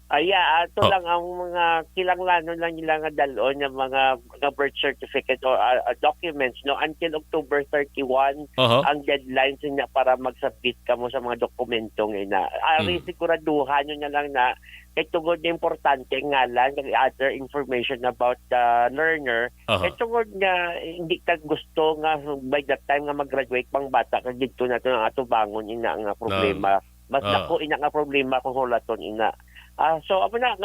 Ato lang ang mga kilanglanon lang nila nga dalon ng mga birth certificate or documents no until October 31 ang deadline niya para mag-submit ka mo sa mga dokumentong ina. Siguraduhan nyo na lang na kay tungod na importante ngalan kay other information about the learner. Kay tungod nga hindi ka gusto nga by that time nga mag-graduate pang bata kag dito na ang ato bangon ina nga problema. Mas dako ina nga problema kung hulaton ina. So, ako na,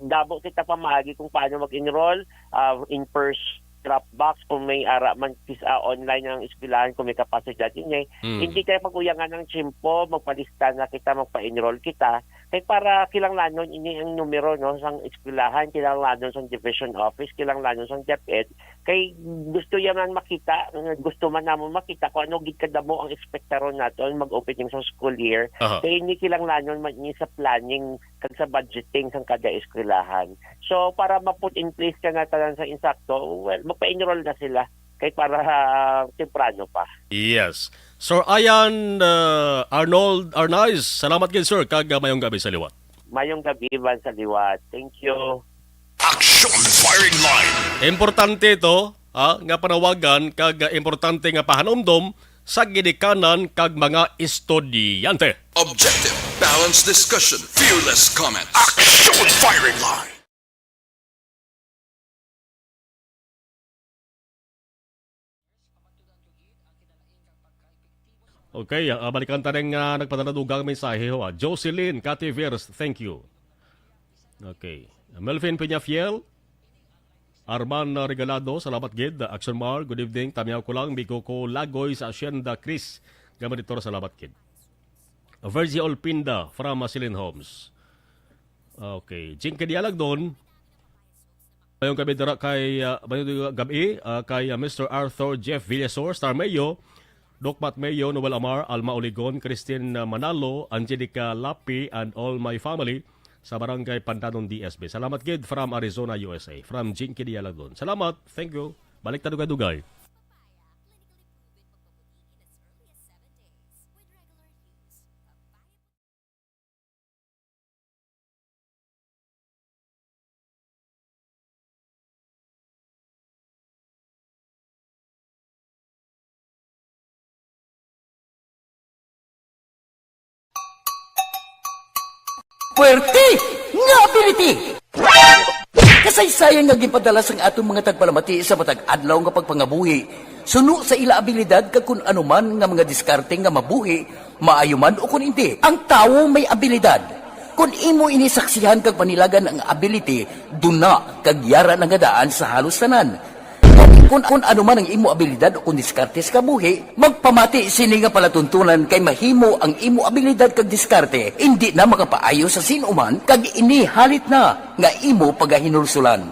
dabo kita pamahagi kung paano mag-enroll in person Dropbox kung may ara man online ng eskwelahan kung may kapasidad niya. Hindi tayo pag-uyangan ng tsimpo, magpalista na kita, magpa-enroll kita. Kaya para kilanglanon ini ang numero no sang eskwelahan, kilanglanon sang division office, kilanglanon sang DepEd. Kay gusto yaman makita, gusto man namo makita kung ano gid kadamo ang ekspektaron naton mag-opening sa school year. Kaya ini kilanglanon man ini sa planning kag sa budgeting sang kada eskwelahan. So para ma-put in place ka na tanan sa insakto, well, magpa-enroll na sila kay para temprano pa. Yes. Sir Ayan Arnold Arnaiz, salamat gid sir kag mayong gabi sa liwat. Mayong gabi man sa liwat. Thank you. Action firing line. Importante ito nga panawagan kag importante nga pahanomdom sa gidikanan kag mga estudyante. Objective, balanced discussion, fearless comments. Action firing line. Okay, balikan tayo nga nagpadanadugang mensahe ho. Jocelyn Cativers, thank you. Okay. Melvin Peñafiel, Arman Regalado, salamat gid. Action Mar, good evening. Tamiyaw ko lang, bigo ko lagoy sa Hacienda Chris. Gamanitor, salamat gid. Virgie Olpinda from Masilin Homes. Okay. Jinky Dialag doon. Mayong gabi dara kay Mr. Arthur Jeff Villasor, Star Mayo, Doc Matt Mayo, Noel Amar, Alma Oligon, Christine Manalo, Angelica Lapi, and all my family sa Barangay Pantanon DSB. Salamat gid from Arizona, USA. From Jinky Dialagon. Salamat. Thank you. Balik ta dugay-dugay. Puwerte nga ability! Kasaysayan nga gipadala sang atong mga tagpalamati sa matag adlaw nga pagpangabuhi. Suno sa ila abilidad kag kun anuman nga mga diskarte nga mabuhi, maayo man o kun hindi. Ang tawo may abilidad. Kung imo inisaksihan kag panilagan ang ability, duna kag yara nga daan sa halos tanan. Kung ano man ang imo abilidad o kung diskarte sa kabuhi, magpamati sini nga palatuntunan kay mahimo ang imo abilidad kag diskarte, hindi na makapaayo sa sinuman kag inihalit na nga imo pagahinulsulan.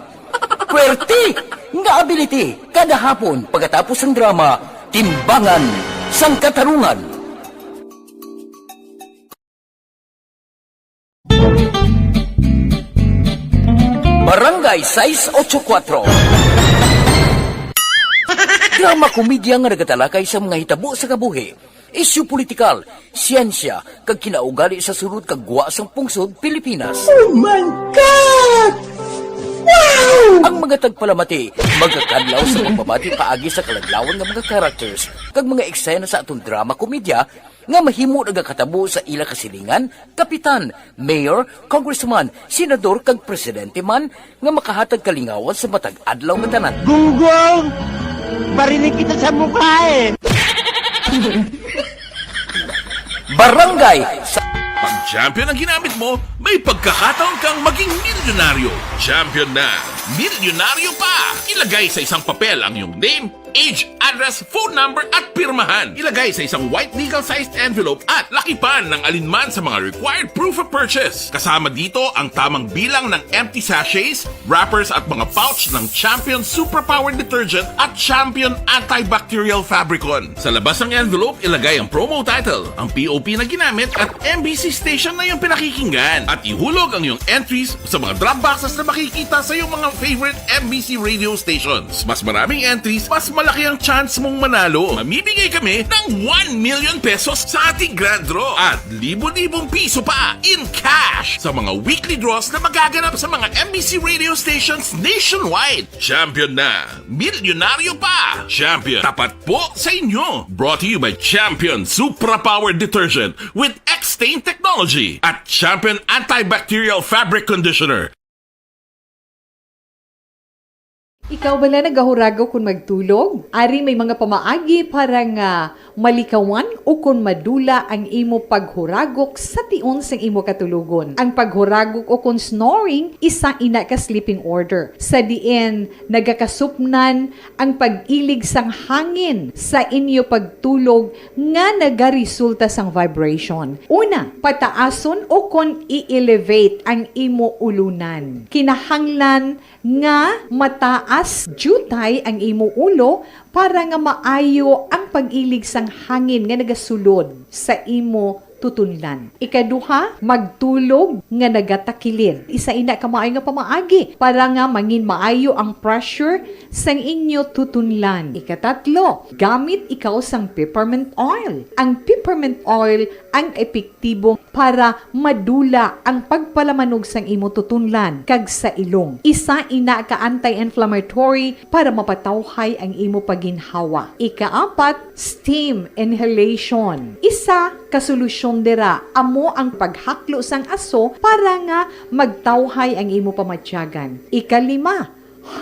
Puwerte nga ability, kada hapon pagkatapos ng drama, Timbangan sang Katarungan. Barangay 684. Drama komedya nga nagatalakay sa mga hitabo sa kabuhi, isyu politikal, siyensya, kag kinaugali sa surut kag guwa sang pungsod Pilipinas. Oh my God! Wow! Ang mga tagpalamati, magkakadlaw sa pagpamati paagi sa kalaglawan ng mga characters, kag mga eksena sa atong drama komedya, nga mahimo nagakatabo sa ila kasilingan, kapitan, mayor, congressman, senador, kag presidente man, nga makahatag kalingawan sa matag adlaw nga tanan. Gunggong! Barinig kita sa mukha eh! Barangay sa... Pag champion ang ginamit mo, may pagkakataon kang maging milyonaryo. Champion na! Milyonaryo pa! Ilagay sa isang papel ang iyong name, age, address, phone number at pirmahan. Ilagay sa isang white legal-sized envelope at lakipan ng alinman sa mga required proof of purchase. Kasama dito ang tamang bilang ng empty sachets, wrappers at mga pouch ng Champion Superpower Detergent at Champion Antibacterial Fabricon. Sa labas ng envelope, ilagay ang promo title, ang POP na ginamit at MBC station na yung pinakikinggan. At ihulog ang iyong entries sa mga drop boxes na makikita sa iyong mga favorite MBC radio stations. Mas maraming entries, mas malaki ang chance mong manalo. Mamibigay kami ng 1 million pesos sa ating grand draw at libo-libong piso pa in cash sa mga weekly draws na magaganap sa mga MBC radio stations nationwide. Champion na, milyonaryo pa. Champion, tapat po sa inyo. Brought to you by Champion Superpower Detergent with X-Stain Technology at Champion Antibacterial Fabric Conditioner. Ikaw bala nagahurago kung magtulog? Ari may mga pamaagi para nga malikawan o kung madula ang imo paghuragok sa tion sang imo katulugon. Ang paghuragok o kung snoring, isa ina ka sleeping order. Sa diin, nagakasupnan ang pag-ilig sang hangin sa inyo pagtulog nga nagaresulta sang vibration. Una, pataason o kung i-elevate ang imo ulunan. Kinahanglan nga mataas jutay ang imo ulo para nga maayo ang pag-ilig sang hangin nga nagasulod sa imo tutunlan. Ikaduha, magtulog nga nagatakilid. Isa ina ka maayo nga pamaagi para nga mangin maayo ang pressure sang inyo tutunlan. Ikatatlo, gamit ikaw sang peppermint oil. Ang peppermint oil ang epektibo para madula ang pagpalamanog sang imo tutunlan kag sa ilong. Isa ina ka anti-inflammatory para mapatawhay ang imo paginhawa. Ikaapat, steam inhalation. Isa ka solusyon dira amo ang paghaklo sang aso para nga magtawhay ang imo pamatyagan. Ikalima,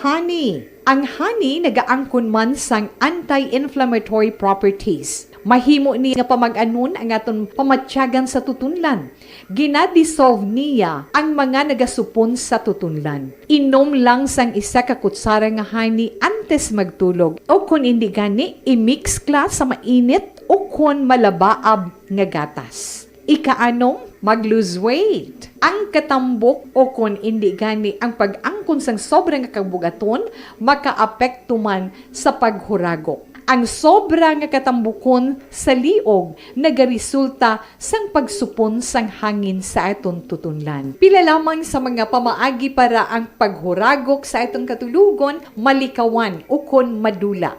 honey. Ang honey nagaangkon man sang anti-inflammatory properties. Mahimo ni nga pamag-anon ang aton pamatyagan sa tutunlan. Ginadissolve niya ang mga nagasupon sa tutunlan. Inom lang sang isa ka kutsara nga honey antes magtulog. O kung hindi gani, i-mix kla sa mainit o kung malabaab nga gatas. Ikaanom, mag-lose weight. Ang katambok o kung hindi gani ang pag-angkon sang sobrang kabugaton, makaapekto man sa paghuragok. Ang sobra nga katambukon sa liog nagaresulta sang pagsupon sang hangin sa aton tutunlan. Pila lamang sa mga pamaagi para ang paghuragok sa aton katulugon malikawan o kon madula.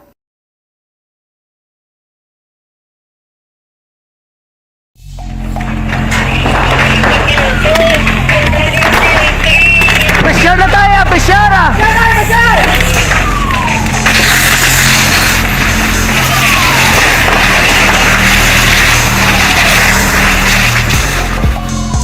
Presyar na tayo! Presyara!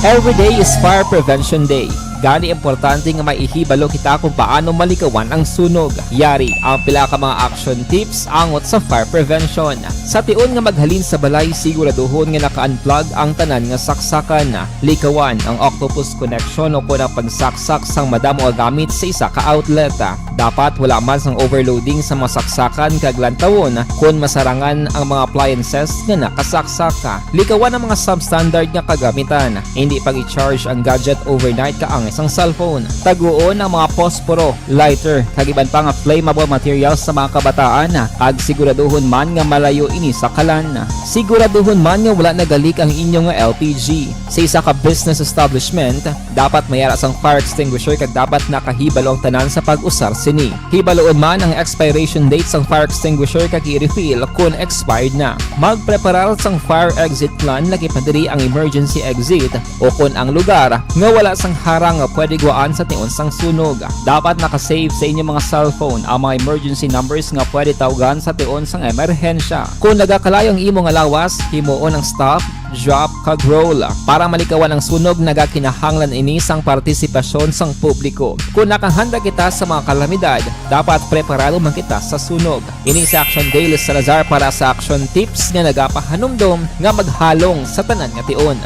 Every day is Fire Prevention Day. Gani importante nga maihibalo kita kung paano malikawan ang sunog. Yari ang pila ka mga action tips angot sa fire prevention. Sa tion nga maghalin sa balay, siguraduhon nga naka-unplug ang tanan nga saksakan. Likawan ang octopus connection o kung ang pagsaksak sang madamo nga gamit sa isa ka outlet. Dapat wala man sang overloading sa mga saksakan kag lantawon kung masarangan ang mga appliances nga nakasaksaka. Likawan ang mga substandard nga kagamitan. Hindi pag i-charge ang gadget overnight kaang isang cellphone. Taguon ang mga posporo, lighter, kag iban pa nga flammable materials sa mga kabataan. Ag siguraduhon man nga malayo ini sa kalan. Siguraduhon man nga wala nagalik ang inyong LPG. Sa isa ka business establishment, dapat mayara sang fire extinguisher kag dapat nakahibalo ang tanan sa pag-usar sini. Hibaloon man ang expiration date sang fire extinguisher kag i-refill kung expired na. Magpreparar sang fire exit plan lagi pa diri ang emergency exit o kung ang lugar nga wala sang harang nga pwede guwaan sa tion sang sunog. Dapat nakasave sa inyong mga cellphone ang mga emergency numbers nga pwede tawagan sa tion sang emerhensya. Kung nagakalayo ang imong lawas, himuon ang stop, drop, kag roll. Para malikawan ang sunog, nagakinahanglan ini sang partisipasyon sang publiko. Kung nakahanda kita sa mga kalamidad, dapat preparado man kita sa sunog. Ini sa Action Dale Salazar para sa action tips nga nagapahanumdom nga maghalong sa tanan nga tion.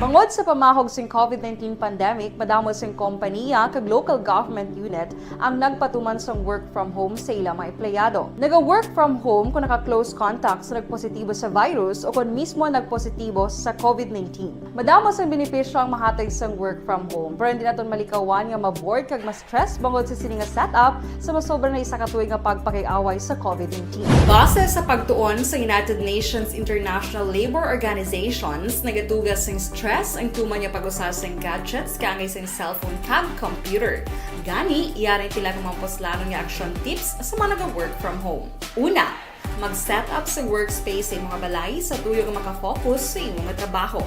Bangod sa pamahog sing COVID-19 pandemic, madamo sing kompanya kag local government unit ang nagpatuman sang work from home sa ilang mga empleyado. Naga-work from home kung naka-close contacts na nagpositibo sa virus o kung mismo nagpositibo sa COVID-19. Madamo sang benepisyo ang mahatag sang work from home, pero hindi naton malikawan nga ma-bored kag ma-stress bangod sa sini nga setup sa masobra na isa ka tuig nga pagpakiaway sa COVID-19. Base sa pagtuon sa United Nations International Labor Organizations, nagatugas sing stress ang tuman niya pag-usar sa gadgets kangay sa cellphone kag computer. Gani, iyarin tila ng mga poslano niya action tips sa mga nag-work from home. Una, mag-set up sa workspace sa mga balay sa tuyo nga makafocus sa imong trabaho.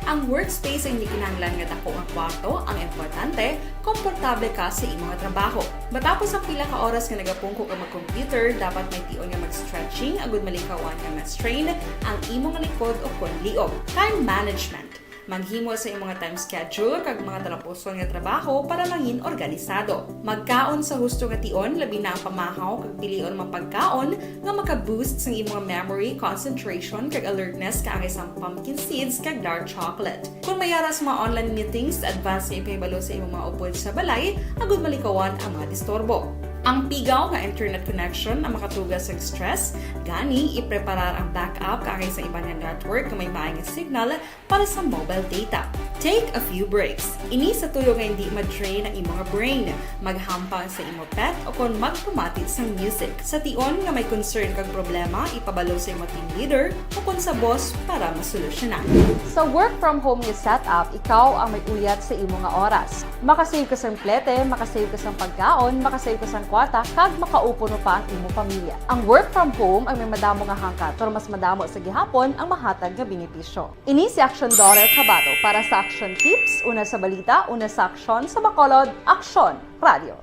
Ang workspace ay hindi kinahanglan nga dako ang kwarto, ang importante, komportable ka sa imong trabaho. Matapos ang pila ka oras nga nagapungko ka mag-computer, dapat may tion nga mag-stretching agud malikawan nga ma-strain ang imong likod o kon liog. Time management. Maghimo sa imong mga time schedule kag mga talapuson nga trabaho para mangin organisado. Magkaon sa husto nga tion, labi na ang pamahaw kag pilion mapagkaon nga maka-boost sa imong memory, concentration kag alertness kaangay sa pumpkin seeds kag dark chocolate. Kung mayara sa mga online meetings, advance nga ipahibalo sa imong mga upod sa balay, agud malikawan ang mga disturbo. Ang pigaw nga internet connection ang makatugas sa stress, gani ipreparar ang backup kaangay sa iba nga network nga may maayong signal para sa mobile data. Take a few breaks. Ini sa tuyo nga hindi ma-drain ang imong brain, maghampang sa imong pet o kon magpumati sa music. Sa tion nga may concern kag problema, ipabalo sa imong team leader o kon sa boss para masolusyonan. Sa work from home nga setup, ikaw ang may uyat sa imong nga oras. Makasave ka sa plete, makasave ka sa pagkaon, makasave ka sa kwarta, kag makaupo no pa ang imong pamilya. Ang work from home ay may madamo nga hangkat, pero mas madamo sa gihapon ang mahatag nga benepisyo. Ini si Action Dorel Cabato para sa Action Tips, una sa balita, una sa aksyon sa Bacolod, Aksyon Radio.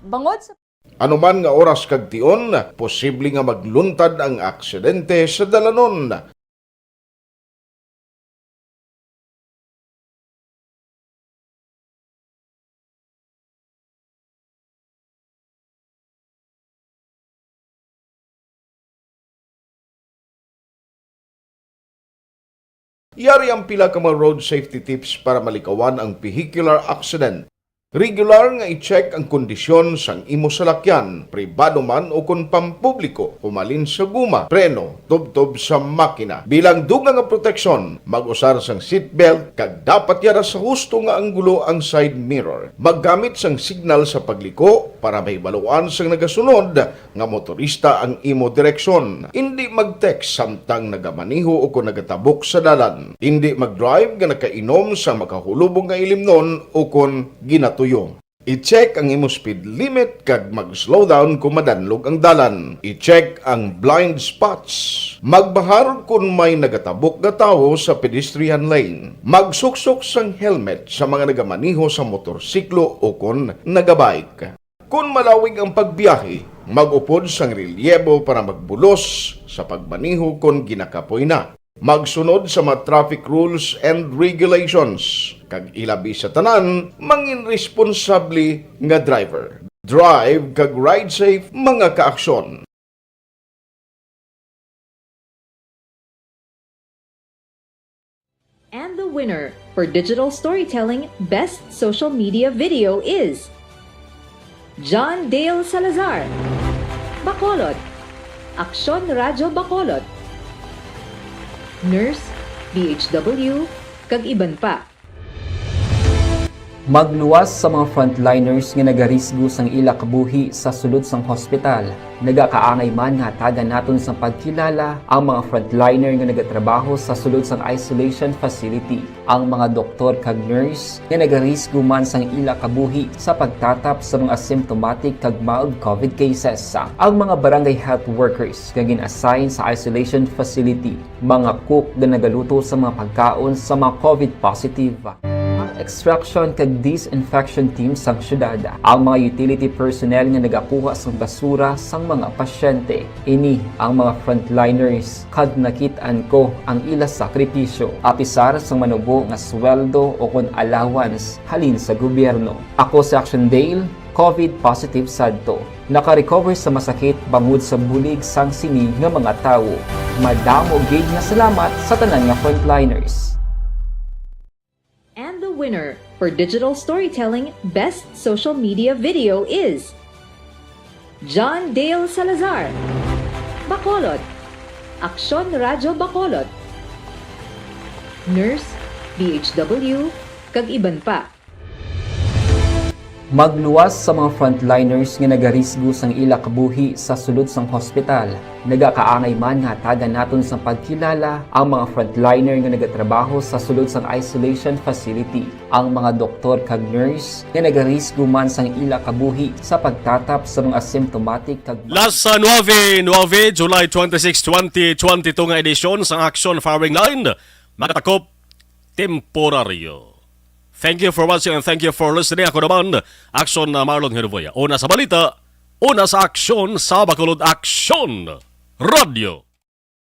Bangod sa Anuman nga oras kag tion, posible nga magluntad ang aksidente sa dalanon. Yari ang pila ka mga road safety tips para malikawan ang vehicular accident. Regular nga i-check ang kondisyon sang imo salakyan, pribado man o kung pampubliko, pumalin sa guma, preno, tubtob sa makina. Bilang dugang nga proteksyon, mag-usar sang seatbelt kag dapat yara sa husto nga anggulo ang side mirror. Maggamit sang signal sa pagliko para mahibaluan sang nagasunod nga motorista ang imo direksyon. Hindi mag-text samtang nagamaniho o kung nagatabok sa dalan. Hindi mag-drive nga nakainom sa makahulubong nga ilimnon o kung ginatuyo. I-check ang imo speed limit kag mag-slow down kung madanlog ang dalan. I-check ang blind spots. Magbahar kung may nagatabok nga tawo sa pedestrian lane. Magsuksok sang helmet sa mga nagamaniho sa motorsiklo o kung nagabike. Kung malawig ang pagbiyahe, mag-upod sang relyebo para magbulos sa pagmaniho kung ginakapoy na. Magsunod sa mga traffic rules and regulations. Kag ilabi sa tanan, mangin responsable nga driver. Drive kag ride safe mga kaaksyon. And the winner for digital storytelling best social media video is John Dale Salazar. Bacolod. Aksyon Radio Bacolod. Nurse, DHW, kag iban pa. Magluwas sa mga frontliners nga nagarisgo sang ila kabuhi sa sulod sang hospital. Nagakaangay man nga tagan naton sa pagkilala ang mga frontliner nga nagatrabaho sa sulod sang isolation facility. Ang mga doktor kag nurse nga nagarisgo man sang ila kabuhi sa pagtatap sa mga asymptomatic kag mild COVID cases. Ang mga barangay health workers nga gin-assign sa isolation facility, mga cook nga nagaluto sa mga pagkaon sa mga COVID positive. Extraction kag disinfection team sang syudad, ang mga utility personnel nga nagakuha sang basura sang mga pasyente. Ini ang mga frontliners kag nakit-an ko ang ila sakripisyo apisar sang manubo nga sweldo o kun allowance halin sa gobyerno. Ako si Action Dale, COVID positive sadto. Naka-recover sa masakit bangod sa bulig sang sini nga mga tawo. Madamo gid nga salamat sa tanan nga frontliners. winner for digital storytelling Best Social Media Video is John Dale Salazar, Bacolod, Aksyon Radyo Bacolod, Nurse, DHW, kag iban pa. Magluwas sa mga frontliners nga nagarisgo sang ila kabuhi sa sulod sang hospital. Nagakaangay man nga tagan naton sa pagkilala ang mga frontliner nga nagatrabaho sa sulod sang isolation facility. Ang mga doktor kag nurse nga nagarisgo man sang ila kabuhi sa pagtatap sa mga asymptomatic kag Last 9 July 26, 2022 nga edisyon sang Action Firing Line, makatakop temporaryo. Thank you for watching and thank you for listening. Ako naman, Action na Marlon Hervoya. Una sa balita, una sa aksyon sa Bacolod Action Radio.